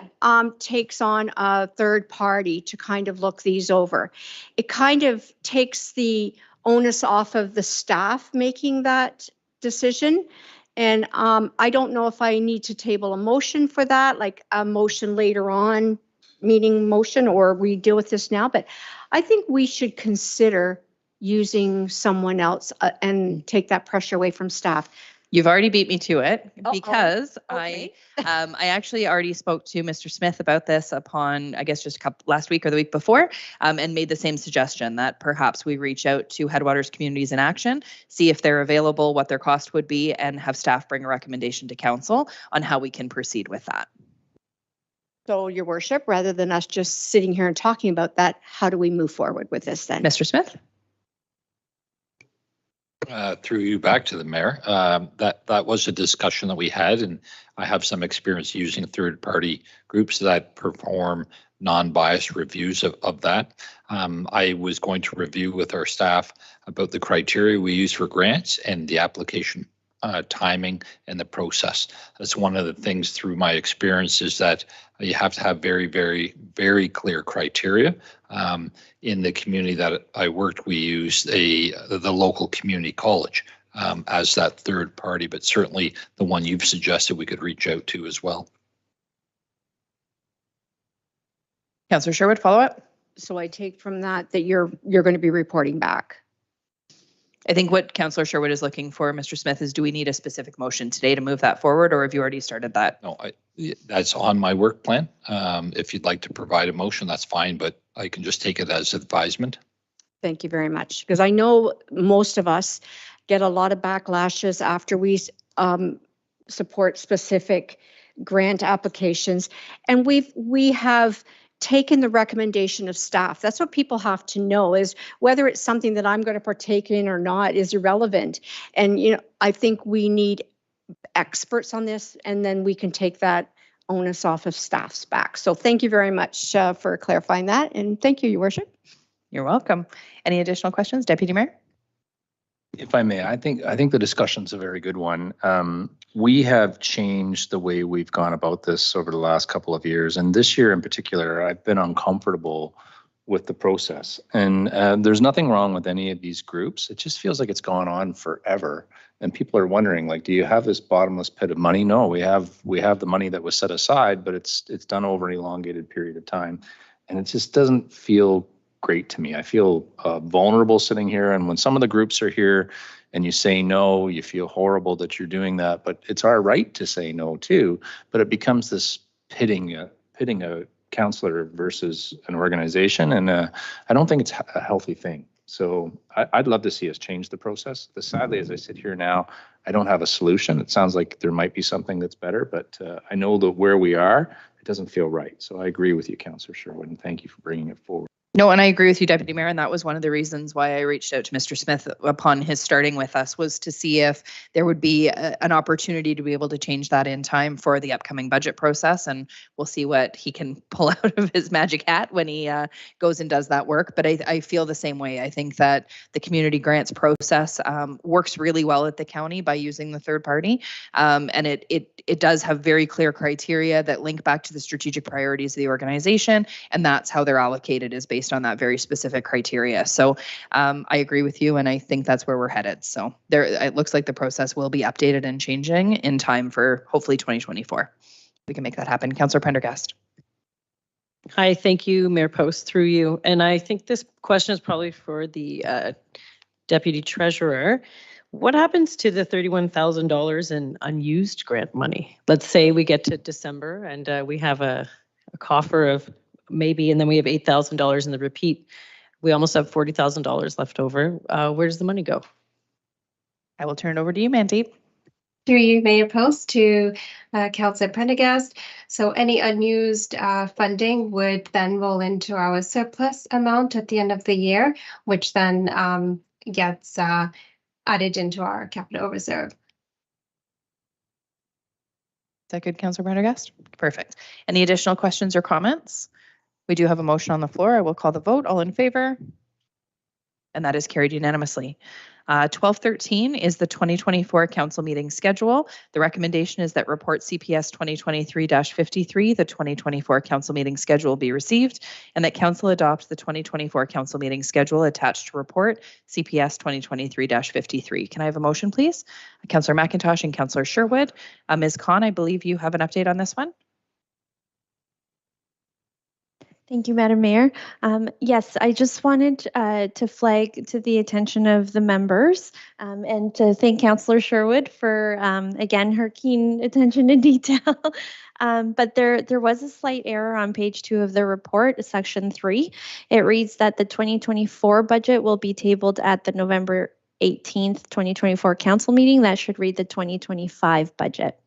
takes on a third party to kind of look these over. It kind of takes the onus off of the staff making that decision. And I don't know if I need to table a motion for that, like a motion later on, meeting motion, or we deal with this now, but I think we should consider using someone else and take that pressure away from staff. You've already beat me to it because okay. I actually already spoke to Mr. Smith about this upon, I guess, just last week or the week before, and made the same suggestion that perhaps we reach out to Headwaters Communities in Action, see if they're available, what their cost would be, and have staff bring a recommendation to council on how we can proceed with that. So, Your Worship, rather than us just sitting here and talking about that, how do we move forward with this then? Mr. Smith? Through you back to the mayor. That was a discussion that we had, and I have some experience using third-party groups that perform non-biased reviews of that. I was going to review with our staff about the criteria we use for grants and the application timing and the process. That's one of the things through my experience is that you have to have very, very, very clear criteria. In the community that I worked, we used the local community college as that third party, but certainly the one you've suggested we could reach out to as well. Councillor Sherwood, follow up. So I take from that that you're going to be reporting back. I think what Councillor Sherwood is looking for, Mr. Smith, is do we need a specific motion today to move that forward, or have you already started that? No, that's on my work plan. If you'd like to provide a motion, that's fine, but I can just take it as advisement. Thank you very much, because I know most of us get a lot of backlashes after we support specific grant applications, and we have taken the recommendation of staff. That's what people have to know, is whether it's something that I'm going to partake in or not is irrelevant. And, I think we need experts on this, and then we can take that onus off of staff's back. So thank you very much for clarifying that, and thank you, Your Worship. You're welcome. Any additional questions, Deputy Mayor? If I may, I think the discussion's a very good one. We have changed the way we've gone about this over the last couple of years, and this year in particular, I've been uncomfortable with the process. And there's nothing wrong with any of these groups. It just feels like it's gone on forever, and people are wondering, like, do you have this bottomless pit of money? No, we have the money that was set aside, but it's done over an elongated period of time, and it just doesn't feel great to me. I feel vulnerable sitting here, and when some of the groups are here and you say no, you feel horrible that you're doing that, but it's our right to say no too. But it becomes this pitting a counselor versus an organization, and I don't think it's a healthy thing. So I'd love to see us change the process. Sadly, as I sit here now, I don't have a solution. It sounds like there might be something that's better, but I know that where we are, it doesn't feel right. So I agree with you, Councillor Sherwood, and thank you for bringing it forward. No, and I agree with you, Deputy Mayor, and that was one of the reasons why I reached out to Mr. Smith upon his starting with us, was to see if there would be an opportunity to be able to change that in time for the upcoming budget process, and we'll see what he can pull out of his magic hat when he goes and does that work. But I feel the same way. I think that the community grants process works really well at the county by using the third party, and it does have very clear criteria that link back to the strategic priorities of the organization, and that's how they're allocated, is based on that very specific criteria. So I agree with you, and I think that's where we're headed. So it looks like the process will be updated and changing in time for hopefully 2024. We can make that happen. Councillor Prendergast. Hi, thank you, Mayor Post, through you. And I think this question is probably for the Deputy Treasurer. What happens to the $31,000 in unused grant money? Let's say we get to December and we have a coffer of maybe, and then we have $8,000 in the repeat. We almost have $40,000 left over. Where does the money go? I will turn it over to you, Mandeep. Through you, Mayor Post, to Councillor Prendergast. So any unused funding would then roll into our surplus amount at the end of the year, which then gets added into our capital reserve. Is that good, Councillor Prendergast? Perfect. Any additional questions or comments? We do have a motion on the floor. I will call the vote. All in favor? And that is carried unanimously. 1213 is the 2024 council meeting schedule. The recommendation is that report CPS 2023-53, the 2024 council meeting schedule, be received, and that council adopt the 2024 council meeting schedule attached to report CPS 2023-53. Can I have a motion, please? Councillor McIntosh and Councillor Sherwood. Ms. Khan, I believe you have an update on this one. Thank you, Madam Mayor. Yes, I just wanted to flag to the attention of the members and to thank Councillor Sherwood for, again, her keen attention to detail. But there was a slight error on page 2 of the report, section 3. It reads that the 2024 budget will be tabled at the November 18th, 2024 council meeting. That should read the 2025 budget.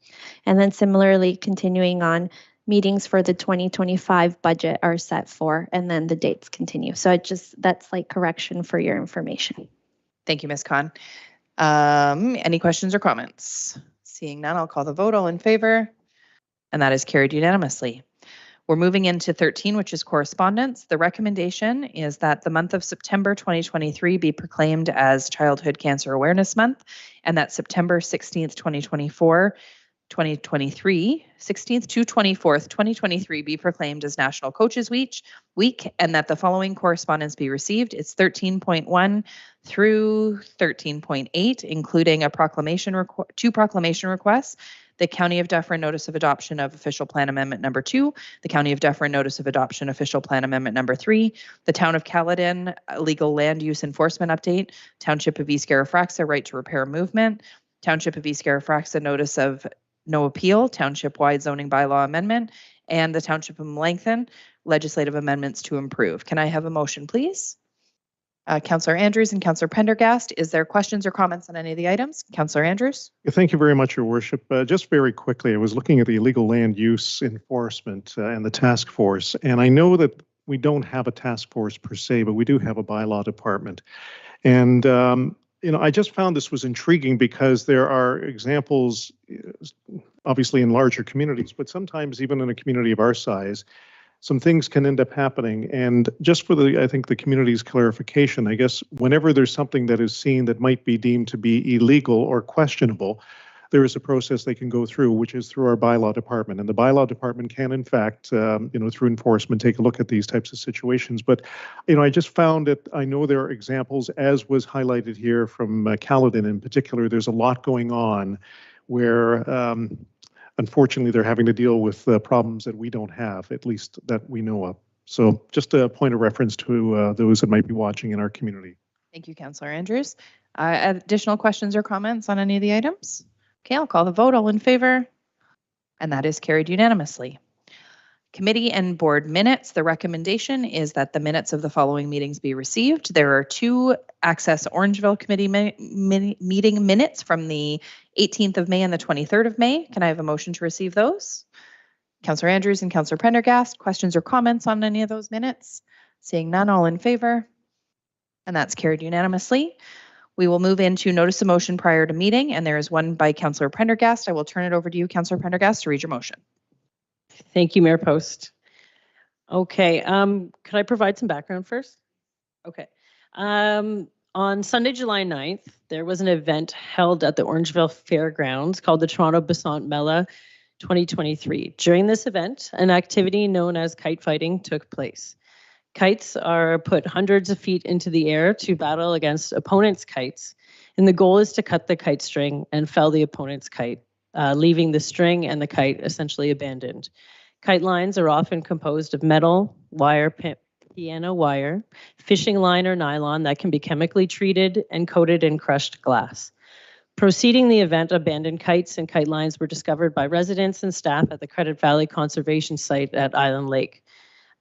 And then similarly, continuing on, meetings for the 2025 budget are set for, and then the dates continue. So that's like correction for your information. Thank you, Ms. Khan. Any questions or comments? Seeing none, I'll call the vote. All in favor? And that is carried unanimously. We're moving into 13, which is correspondence. The recommendation is that the month of September 2023 be proclaimed as Childhood Cancer Awareness Month, and that September 16th, 2023, 16th to 24th, 2023 be proclaimed as National Coaches Week, and that the following correspondence be received. It's 13.1 through 13.8, including a two proclamation requests. The County of Dufferin Notice of Adoption of Official Plan Amendment Number 2, the County of Dufferin Notice of Adoption Official Plan Amendment Number 3, the Town of Caledon Legal Land Use Enforcement Update, Township of East Garifraxa Right to Repair Movement, Township of East Garifraxa Notice of No Appeal, Township-wide Zoning Bylaw Amendment, and the Township of Melanchthon Legislative Amendments to Improve. Can I have a motion, please? Councillor Andrews and Councillor Prendergast, is there questions or comments on any of the items? Councillor Andrews? Thank you very much, Your Worship. Just very quickly, I was looking at the illegal land use enforcement and the task force, and I know that we don't have a task force per se, but we do have a bylaw department. And I just found this was intriguing because there are examples obviously in larger communities, but sometimes even in a community of our size, some things can end up happening. And just for I think the community's clarification, I guess whenever there's something that is seen that might be deemed to be illegal or questionable, there is a process they can go through, which is through our bylaw department. And the bylaw department can, in fact, through enforcement, take a look at these types of situations. But, I just found that I know there are examples, as was highlighted here from Caledon in particular. There's a lot going on where, unfortunately, they're having to deal with problems that we don't have, at least that we know of. So just a point of reference to those that might be watching in our community. Thank you, Councillor Andrews. Additional questions or comments on any of the items? Okay, I'll call the vote. All in favor? And that is carried unanimously. Committee and board minutes. The recommendation is that the minutes of the following meetings be received. There are 2 Access Orangeville Committee meeting minutes from the 18th of May and the 23rd of May. Can I have a motion to receive those? Councillor Andrews and Councillor Prendergast, questions or comments on any of those minutes? Seeing none, all in favor? And that's carried unanimously. We will move into notice of motion prior to meeting, and there is one by Councillor Prendergast. I will turn it over to you, Councillor Prendergast, to read your motion. Thank you, Mayor Post. Okay, could I provide some background first? Okay. On Sunday, July 9th, there was an event held at the Orangeville Fairgrounds called the Toronto Basant Mela 2023. During this event, an activity known as kite fighting took place. Kites are put hundreds of feet into the air to battle against opponents' kites, and the goal is to cut the kite string and fell the opponent's kite, leaving the string and the kite essentially abandoned. Kite lines are often composed of metal, wire, piano wire, fishing line or nylon that can be chemically treated and coated in crushed glass. Preceding the event, abandoned kites and kite lines were discovered by residents and staff at the Credit Valley Conservation Site at Island Lake.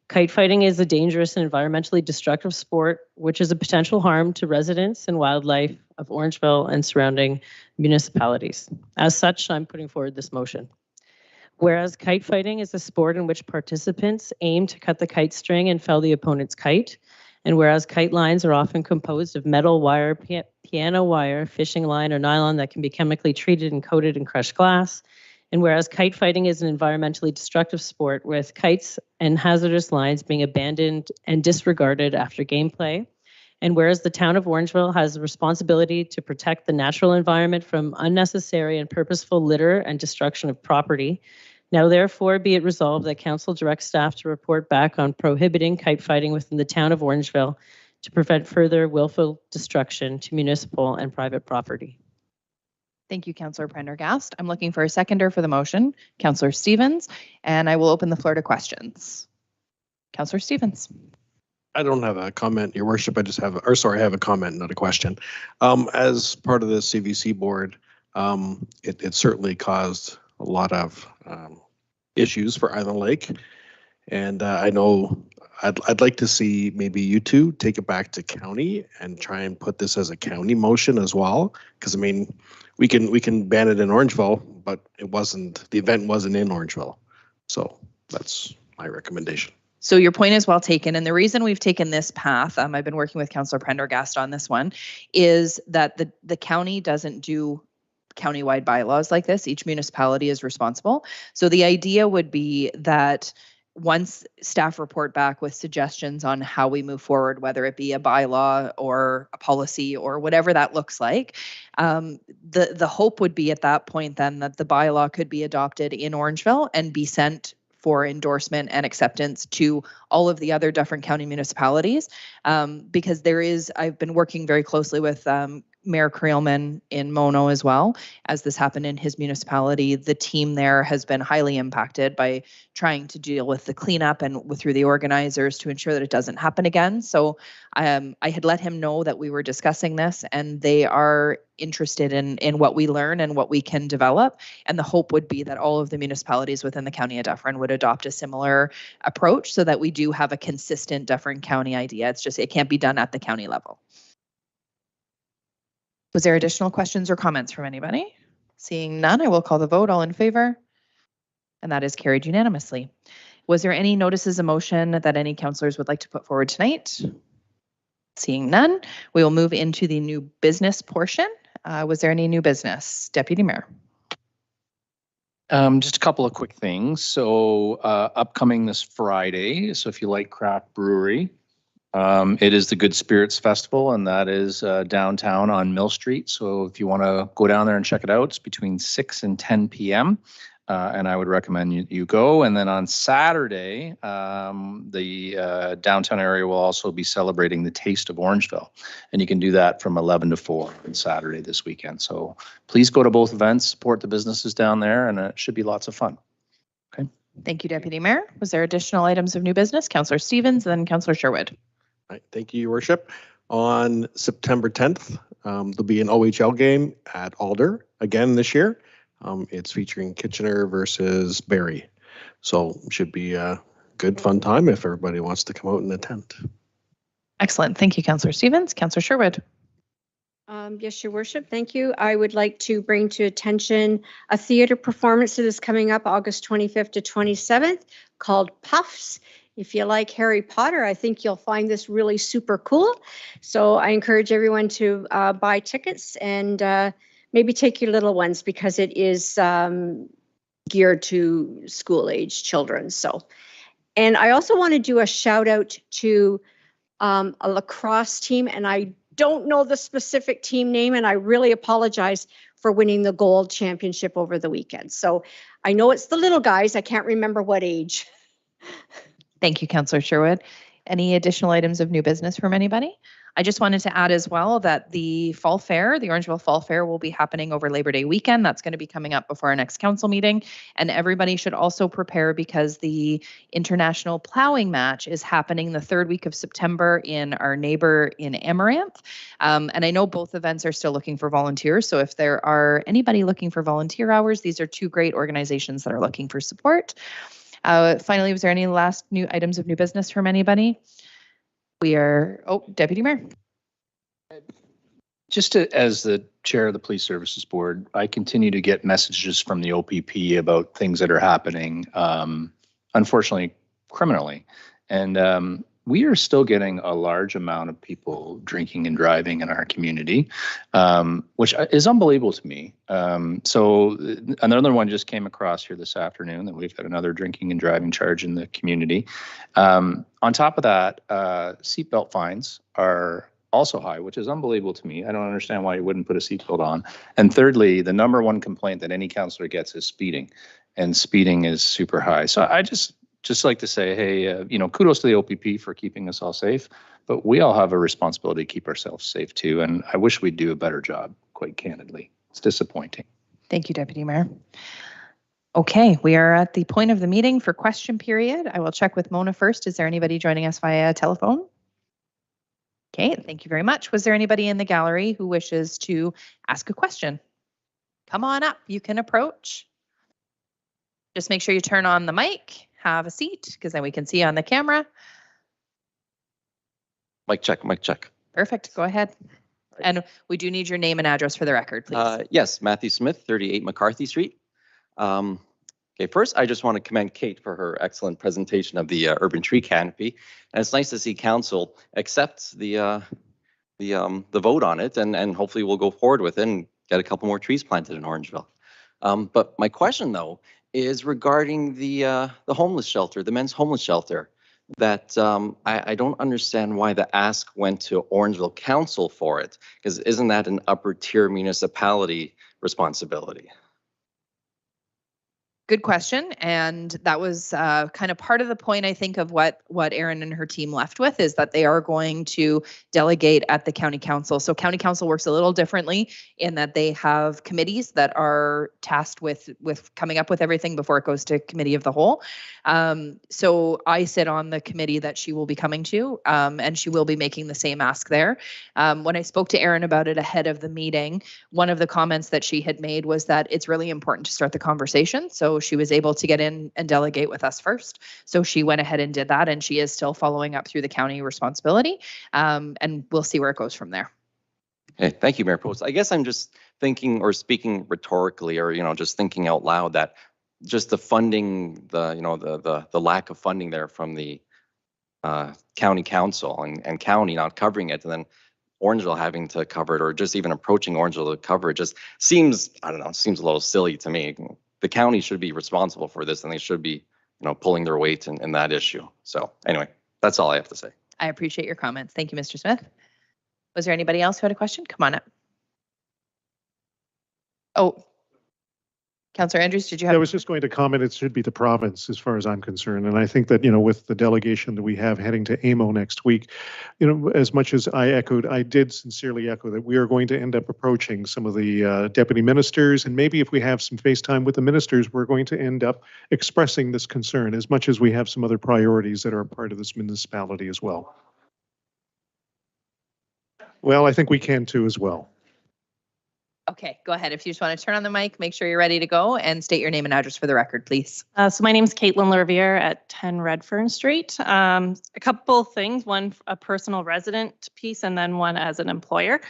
Kite fighting is a dangerous and environmentally destructive sport, which is a potential harm to residents and wildlife of Orangeville and surrounding municipalities. As such, I'm putting forward this motion. Whereas kite fighting is a sport in which participants aim to cut the kite string and fell the opponent's kite, and whereas kite lines are often composed of metal, wire, piano wire, fishing line, or nylon that can be chemically treated and coated in crushed glass, and whereas kite fighting is an environmentally destructive sport with kites and hazardous lines being abandoned and disregarded after gameplay, and whereas the town of Orangeville has the responsibility to protect the natural environment from unnecessary and purposeful litter and destruction of property, now therefore be it resolved that council directs staff to report back on prohibiting kite fighting within the town of Orangeville to prevent further willful destruction to municipal and private property. Thank you, Councillor Prendergast. I'm looking for a seconder for the motion, Councillor Stevens, and I will open the floor to questions. Councillor Stevens. I don't have a comment, Your Worship. I have a comment, not a question. As part of the CVC board, it certainly caused a lot of issues for Island Lake. And I know I'd like to see maybe you two take it back to county and try and put this as a county motion as well. Because I mean, we can ban it in Orangeville, but the event wasn't in Orangeville. So that's my recommendation. So your point is well taken. And the reason we've taken this path, I've been working with Councillor Prendergast on this one, is that the county doesn't do countywide bylaws like this. Each municipality is responsible. So the idea would be that once staff report back with suggestions on how we move forward, whether it be a bylaw or a policy or whatever that looks like, the hope would be at that point then that the bylaw could be adopted in Orangeville and be sent for endorsement and acceptance to all of the other different county municipalities. Because I've been working very closely with Mayor Creelman in Mono as well, as this happened in his municipality. The team there has been highly impacted by trying to deal with the cleanup and through the organizers to ensure that it doesn't happen again. So I had let him know that we were discussing this, and they are interested in what we learn and what we can develop. And the hope would be that all of the municipalities within the County of Dufferin would adopt a similar approach so that we do have a consistent Dufferin County idea. It's just, it can't be done at the county level. Was there additional questions or comments from anybody? Seeing none, I will call the vote. All in favor? And that is carried unanimously. Was there any notices of motion that any councillors would like to put forward tonight? Seeing none, we will move into the new business portion. Was there any new business? Deputy Mayor. Just a couple of quick things. So upcoming this Friday, so if you like craft brewery, it is the Good Spirits Festival, and that is downtown on Mill Street. So if you want to go down there and check it out, it's between 6 and 10 p.m. And I would recommend you go. And then on Saturday, the downtown area will also be celebrating the Taste of Orangeville. And you can do that from 11 to 4 on Saturday this weekend. So please go to both events, support the businesses down there, and it should be lots of fun. Okay. Thank you, Deputy Mayor. Was there additional items of new business? Councillor Stevens, then Councillor Sherwood. Right, thank you, Your Worship. On September 10th, there'll be an OHL game at Alder again this year. It's featuring Kitchener versus Barrie. So should be a good fun time if everybody wants to come out and attend. Excellent. Thank you, Councillor Stevens. Councillor Sherwood. Yes, Your Worship. Thank you. I would like to bring to attention a theater performance that is coming up August 25th to 27th called Puffs. If you like Harry Potter, I think you'll find this really super cool. So I encourage everyone to buy tickets and maybe take your little ones because it is geared to school-age children. So, and I also want to do a shout out to a lacrosse team, and I don't know the specific team name, and I really apologize for winning the gold championship over the weekend. So I know it's the little guys. I can't remember what age. Thank you, Councillor Sherwood. Any additional items of new business from anybody? I just wanted to add as well that the Fall Fair, the Orangeville Fall Fair, will be happening over Labor Day weekend. That's going to be coming up before our next council meeting. And everybody should also prepare because the International Plowing Match is happening the third week of September in our neighbor in Amaranth. And I know both events are still looking for volunteers. So if there are anybody looking for volunteer hours, these are two great organizations that are looking for support. Finally, was there any last new items of new business from anybody? Deputy Mayor. Just as the chair of the Police Services Board, I continue to get messages from the OPP about things that are happening, unfortunately, criminally. And we are still getting a large amount of people drinking and driving in our community, which is unbelievable to me. So another one just came across here this afternoon that we've got another drinking and driving charge in the community. On top of that, seatbelt fines are also high, which is unbelievable to me. I don't understand why you wouldn't put a seatbelt on. And thirdly, the number one complaint that any councillor gets is speeding, and speeding is super high. So I just like to say, hey, kudos to the OPP for keeping us all safe, but we all have a responsibility to keep ourselves safe too. And I wish we'd do a better job, quite candidly. It's disappointing. Thank you, Deputy Mayor. Okay, we are at the point of the meeting for question period. I will check with Mona first. Is there anybody joining us via telephone? Okay, thank you very much. Was there anybody in the gallery who wishes to ask a question? Come on up, you can approach. Just make sure you turn on the mic, have a seat, because then we can see on the camera. Mic check, mic check. Perfect, go ahead. And we do need your name and address for the record, please. Yes, Matthew Smith, 38 McCarthy Street. Okay, first, I just want to commend Kate for her excellent presentation of the urban tree canopy. And it's nice to see council accept the vote on it, and hopefully we'll go forward with it and get a couple more trees planted in Orangeville. But my question, though, is regarding the homeless shelter, the men's homeless shelter. That I don't understand why the ask went to Orangeville Council for it, because isn't that an upper tier municipality responsibility? Good question, and that was kind of part of the point, I think, of what Erin and her team left with, is that they are going to delegate at the county council. So county council works a little differently in that they have committees that are tasked with coming up with everything before it goes to committee of the whole. So I sit on the committee that she will be coming to, and she will be making the same ask there. When I spoke to Erin about it ahead of the meeting, one of the comments that she had made was that it's really important to start the conversation. So she was able to get in and delegate with us first. So she went ahead and did that, and she is still following up through the county responsibility. And we'll see where it goes from there. Okay, thank you, Mayor Post. I guess I'm just thinking or speaking rhetorically, or just thinking out loud, that just the funding, the lack of funding there from the county council and county not covering it, and then Orangeville having to cover it, or just even approaching Orangeville to cover it, just seems, I don't know, seems a little silly to me. the county should be responsible for this, and they should be, pulling their weight in that issue. So anyway, that's all I have to say. I appreciate your comments. Thank you, Mr. Smith. Was there anybody else who had a question? Come on up. Oh, Councillor Andrews, did you have? I was just going to comment, it should be the province as far as I'm concerned. And I think that, with the delegation that we have heading to AMO next week, as much as I did sincerely echo that we are going to end up approaching some of the deputy ministers. And maybe if we have some FaceTime with the ministers, we're going to end up expressing this concern as much as we have some other priorities that are a part of this municipality as well. Well, I think we can too as well. Okay, go ahead. If you just want to turn on the mic, make sure you're ready to go and state your name and address for the record, please. So my name is Caitlin Lerviere at 10 Redfern Street. A couple things, one a personal resident piece and then one as an employer.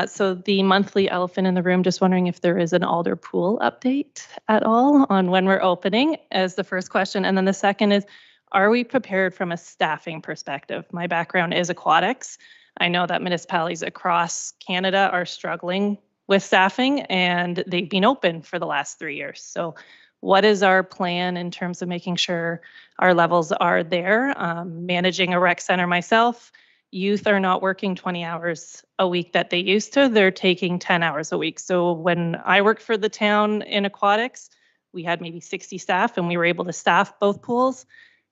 So the monthly elephant in the room, just wondering if there is an Alder Pool update at all on when we're opening as the first question. And then the second is, are we prepared from a staffing perspective? My background is aquatics. I know that municipalities across Canada are struggling with staffing, and they've been open for the last 3 years. So what is our plan in terms of making sure our levels are there? Managing a rec center myself, youth are not working 20 hours a week that they used to. They're taking 10 hours a week. So when I worked for the town in aquatics, we had maybe 60 staff and we were able to staff both pools.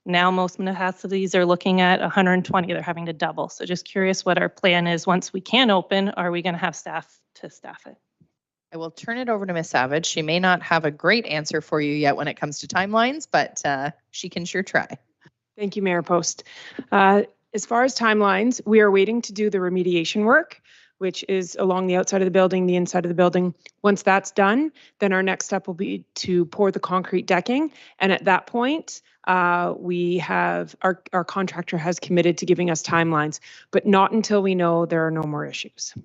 Now most municipalities are looking at 120. They're having to double. So just curious what our plan is once we can open. Are we going to have staff to staff it? I will turn it over to Ms. Savage. She may not have a great answer for you yet when it comes to timelines, but she can sure try. Thank you, Mayor Post. As far as timelines, we are waiting to do the remediation work, which is along the outside of the building, the inside of the building. Once that's done, then our next step will be to pour the concrete decking. And at that point, we have our contractor has committed to giving us timelines, but not until we know there are no more issues.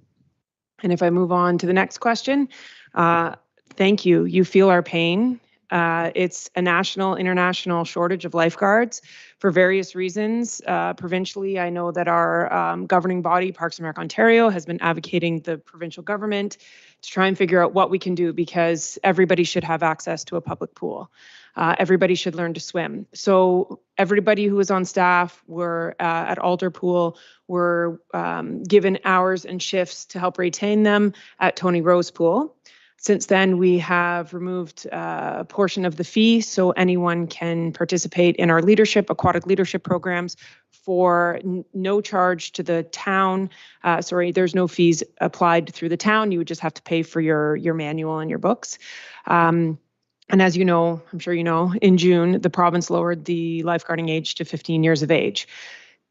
And if I move on to the next question, thank you. You feel our pain. It's a national, international shortage of lifeguards for various reasons. Provincially, I know that our governing body, Parks and Rec Ontario, has been advocating the provincial government to try and figure out what we can do because everybody should have access to a public pool. Everybody should learn to swim. So everybody who was on staff were at Alder Pool were given hours and shifts to help retain them at Tony Rose Pool. Since then, we have removed a portion of the fee so anyone can participate in our aquatic leadership programs for no charge to the town. There's no fees applied through the town. You would just have to pay for your manual and your books. And as you know, I'm sure you know, in June, the province lowered the lifeguarding age to 15 years of age.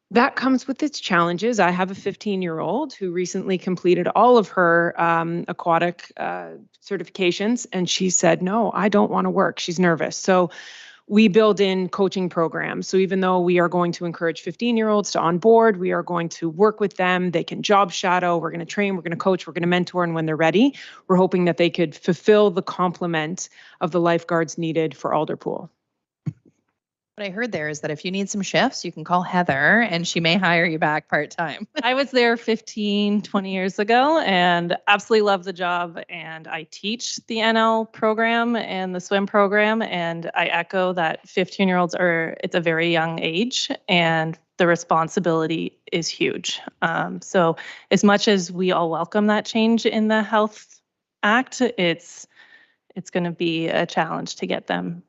That comes with its challenges. I have a 15-year-old who recently completed all of her aquatic certifications, and she said, no, I don't want to work. She's nervous. So we build in coaching programs. So even though we are going to encourage 15-year-olds to onboard, we are going to work with them. They can job shadow. We're going to train, we're going to coach, we're going to mentor. And when they're ready, we're hoping that they could fulfill the complement of the lifeguards needed for Alder Pool. What I heard there is that if you need some shifts, you can call Heather and she may hire you back part-time. I was there 15, 20 years ago and absolutely love the job. And I teach the NL program and the swim program. And I echo that 15-year-olds it's a very young age and the responsibility is huge. So as much as we all welcome that change in the Health Act, it's going to be a challenge to get them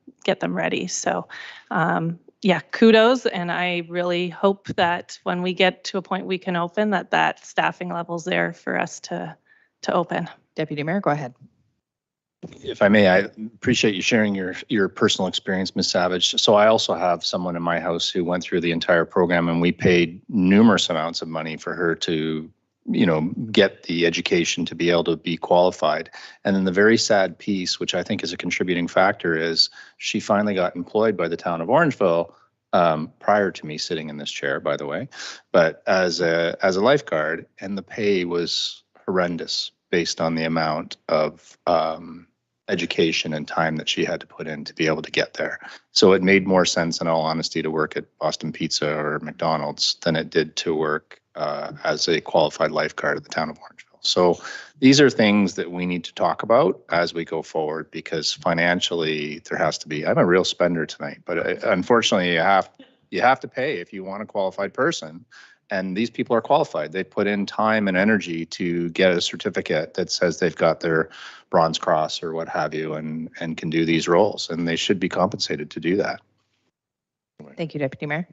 ready. So yeah, kudos. And I really hope that when we get to a point we can open, that staffing level's there for us to open. Deputy Mayor, go ahead. If I may, I appreciate you sharing your personal experience, Ms. Savage. So I also have someone in my house who went through the entire program and we paid numerous amounts of money for her to get the education to be able to be qualified. And then the very sad piece, which I think is a contributing factor, is she finally got employed by the town of Orangeville prior to me sitting in this chair, by the way, but as a lifeguard, and the pay was horrendous based on the amount of education and time that she had to put in to be able to get there. So it made more sense, in all honesty, to work at Boston Pizza or McDonald's than it did to work as a qualified lifeguard at the town of Orangeville. So these are things that we need to talk about as we go forward, because financially there has to be, I'm a real spender tonight, but unfortunately you have to pay if you want a qualified person. And these people are qualified. They put in time and energy to get a certificate that says they've got their Bronze Cross or what have you, and can do these roles, and they should be compensated to do that. Thank you, Deputy Mayor.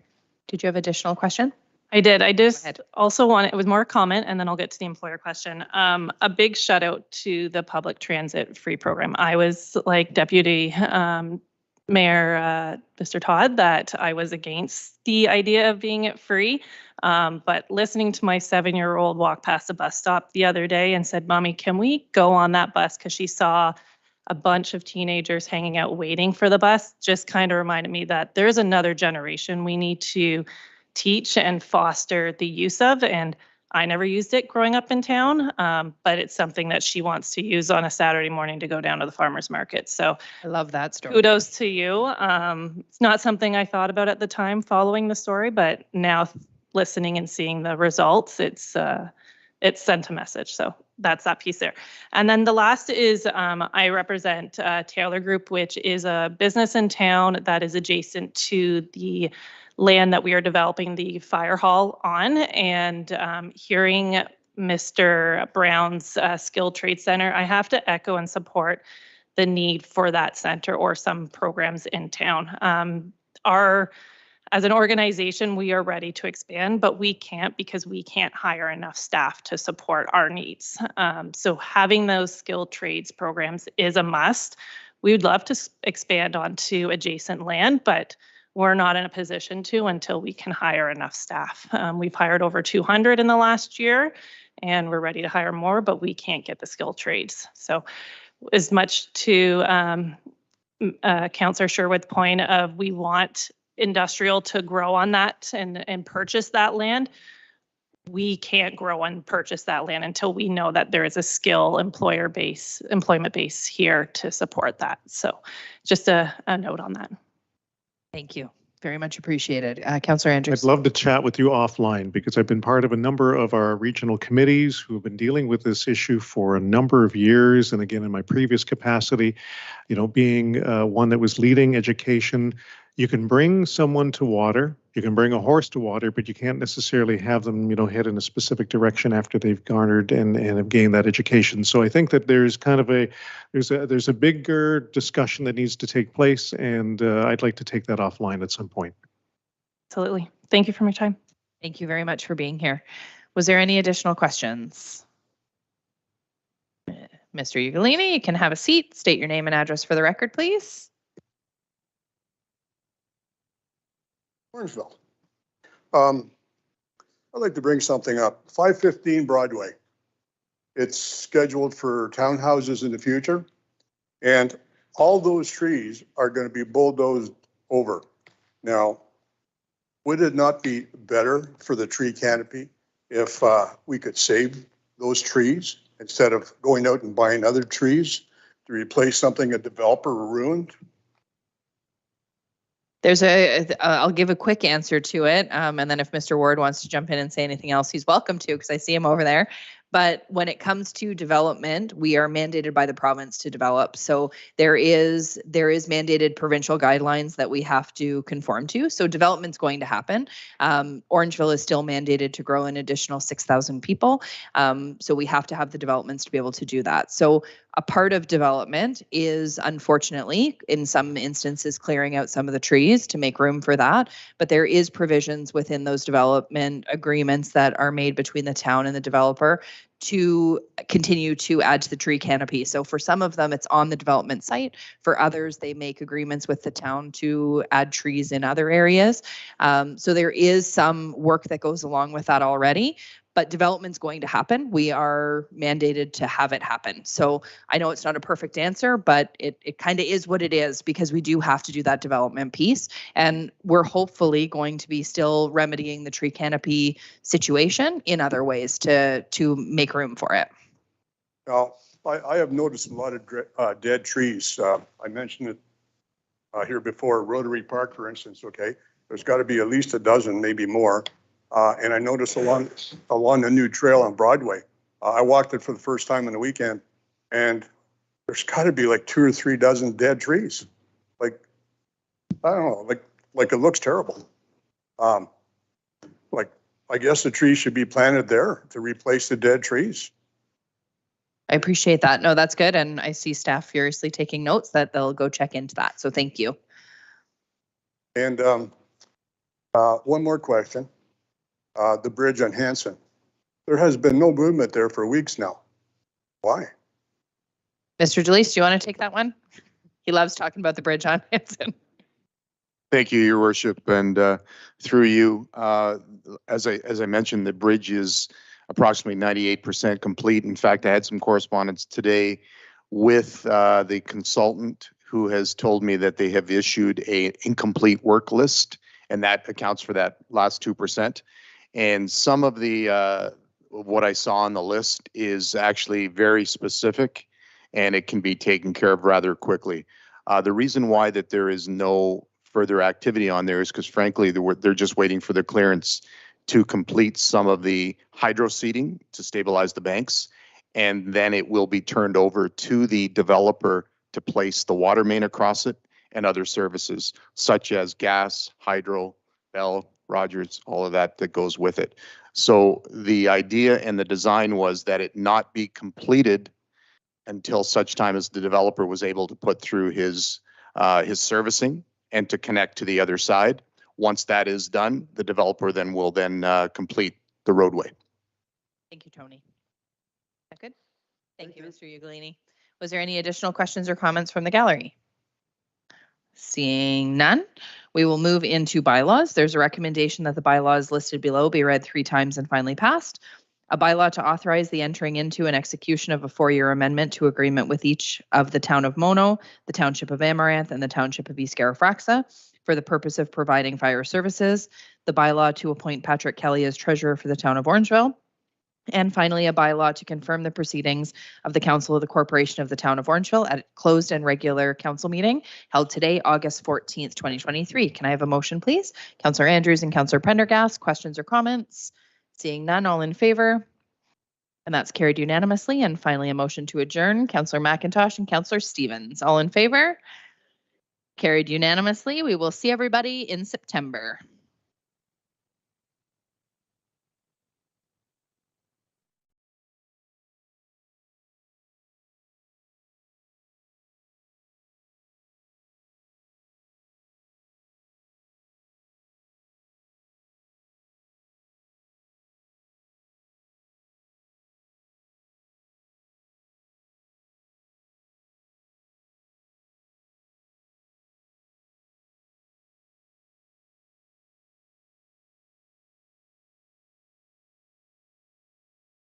Did you have additional question? I did. I just also want, it was more a comment, and then I'll get to the employer question. A big shout out to the public transit free program. I was like Deputy Mayor Mr. Todd, that I was against the idea of being it free. But listening to my 7-year-old walk past the bus stop the other day and said, "Mommy, can we go on that bus?" Because she saw a bunch of teenagers hanging out waiting for the bus, just kind of reminded me that there's another generation we need to teach and foster the use of. And I never used it growing up in town, but it's something that she wants to use on a Saturday morning to go down to the farmer's market. So I love that story. Kudos to you. It's not something I thought about at the time following the story, but now listening and seeing the results, it's sent a message. So that's that piece there. And then the last is I represent Taylor Group, which is a business in town that is adjacent to the land that we are developing the fire hall on. And hearing Mr. Brown's skilled trade center, I have to echo and support the need for that center or some programs in town. As an organization, we are ready to expand, but we can't because we can't hire enough staff to support our needs. So having those skilled trades programs is a must. We would love to expand onto adjacent land, but we're not in a position to until we can hire enough staff. We've hired over 200 in the last year, and we're ready to hire more, but we can't get the skilled trades. So as much to Councillor Sherwood's point of we want industrial to grow on that and purchase that land, we can't grow and purchase that land until we know that there is a employment base here to support that. So just a note on that. Thank you. Very much appreciated. Councillor Andrews. I'd love to chat with you offline because I've been part of a number of our regional committees who have been dealing with this issue for a number of years. And again, in my previous capacity, being one that was leading education, you can bring someone to water, you can bring a horse to water, but you can't necessarily have them, head in a specific direction after they've garnered and have gained that education. So I think that there's kind of there's a bigger discussion that needs to take place, and I'd like to take that offline at some point. Absolutely. Thank you for your time. Thank you very much for being here. Was there any additional questions? Mr. Ugolini, you can have a seat. State your name and address for the record, please. Orangeville. I'd like to bring something up. 515 Broadway. It's scheduled for townhouses in the future, and all those trees are going to be bulldozed over. Now, would it not be better for the tree canopy if we could save those trees instead of going out and buying other trees to replace something a developer ruined? I'll give a quick answer to it. And then if Mr. Ward wants to jump in and say anything else, he's welcome to, because I see him over there. But when it comes to development, we are mandated by the province to develop. So there is mandated provincial guidelines that we have to conform to. So development's going to happen. Orangeville is still mandated to grow an additional 6,000 people. So we have to have the developments to be able to do that. So a part of development is, unfortunately, in some instances, clearing out some of the trees to make room for that. But there is provisions within those development agreements that are made between the town and the developer to continue to add to the tree canopy. So for some of them, it's on the development site. For others, they make agreements with the town to add trees in other areas. So there is some work that goes along with that already. But development's going to happen. We are mandated to have it happen. So I know it's not a perfect answer, but it kind of is what it is, because we do have to do that development piece. And we're hopefully going to be still remedying the tree canopy situation in other ways to make room for it. Now, I have noticed a lot of dead trees. I mentioned it here before, Rotary Park, for instance, okay? There's got to be at least a dozen, maybe more. And I noticed along the new trail on Broadway, I walked it for the first time in the weekend, and there's got to be like 2 or 3 dozen dead trees. Like, I don't know, like it looks terrible. Like, I guess the trees should be planted there to replace the dead trees. I appreciate that. No, that's good. And I see staff furiously taking notes that they'll go check into that. So thank you. And one more question. The bridge on Hanson. There has been no movement there for weeks now. Why? Mr. Jalise, do you want to take that one? He loves talking about the bridge on Hanson. Thank you, Your Worship, and through you, as I mentioned, the bridge is approximately 98% complete. In fact, I had some correspondence today with the consultant who has told me that they have issued an incomplete work list, and that accounts for that last 2%. And some of the what I saw on the list is actually very specific, and it can be taken care of rather quickly. The reason why that there is no further activity on there is because, frankly, they're just waiting for the clearance to complete some of the hydro seeding to stabilize the banks, and then it will be turned over to the developer to place the water main across it and other services such as gas, hydro, Bell, Rogers, all of that goes with it. So the idea and the design was that it not be completed until such time as the developer was able to put through his servicing and to connect to the other side. Once that is done, the developer then will complete the roadway. Thank you, Tony. Is that good? Thank you, Mr. Ugolini. Was there any additional questions or comments from the gallery? Seeing none, we will move into bylaws. There's a recommendation that the bylaws listed below be read 3 times and finally passed. A bylaw to authorize the entering into and execution of a 4-year amendment to agreement with each of the Town of Mono, the Township of Amaranth, and the Township of East Garifraxa for the purpose of providing fire services. The bylaw to appoint Patrick Kelly as treasurer for the Town of Orangeville. And finally, a bylaw to confirm the proceedings of the Council of the Corporation of the Town of Orangeville at a closed and regular council meeting held today, August 14th, 2023. Can I have a motion, please? Councillor Andrews and Councillor Prendergast, questions or comments? Seeing none, all in favor? And that's carried unanimously. And finally, a motion to adjourn. Councillor McIntosh and Councillor Stevens, all in favor? Carried unanimously. We will see everybody in September.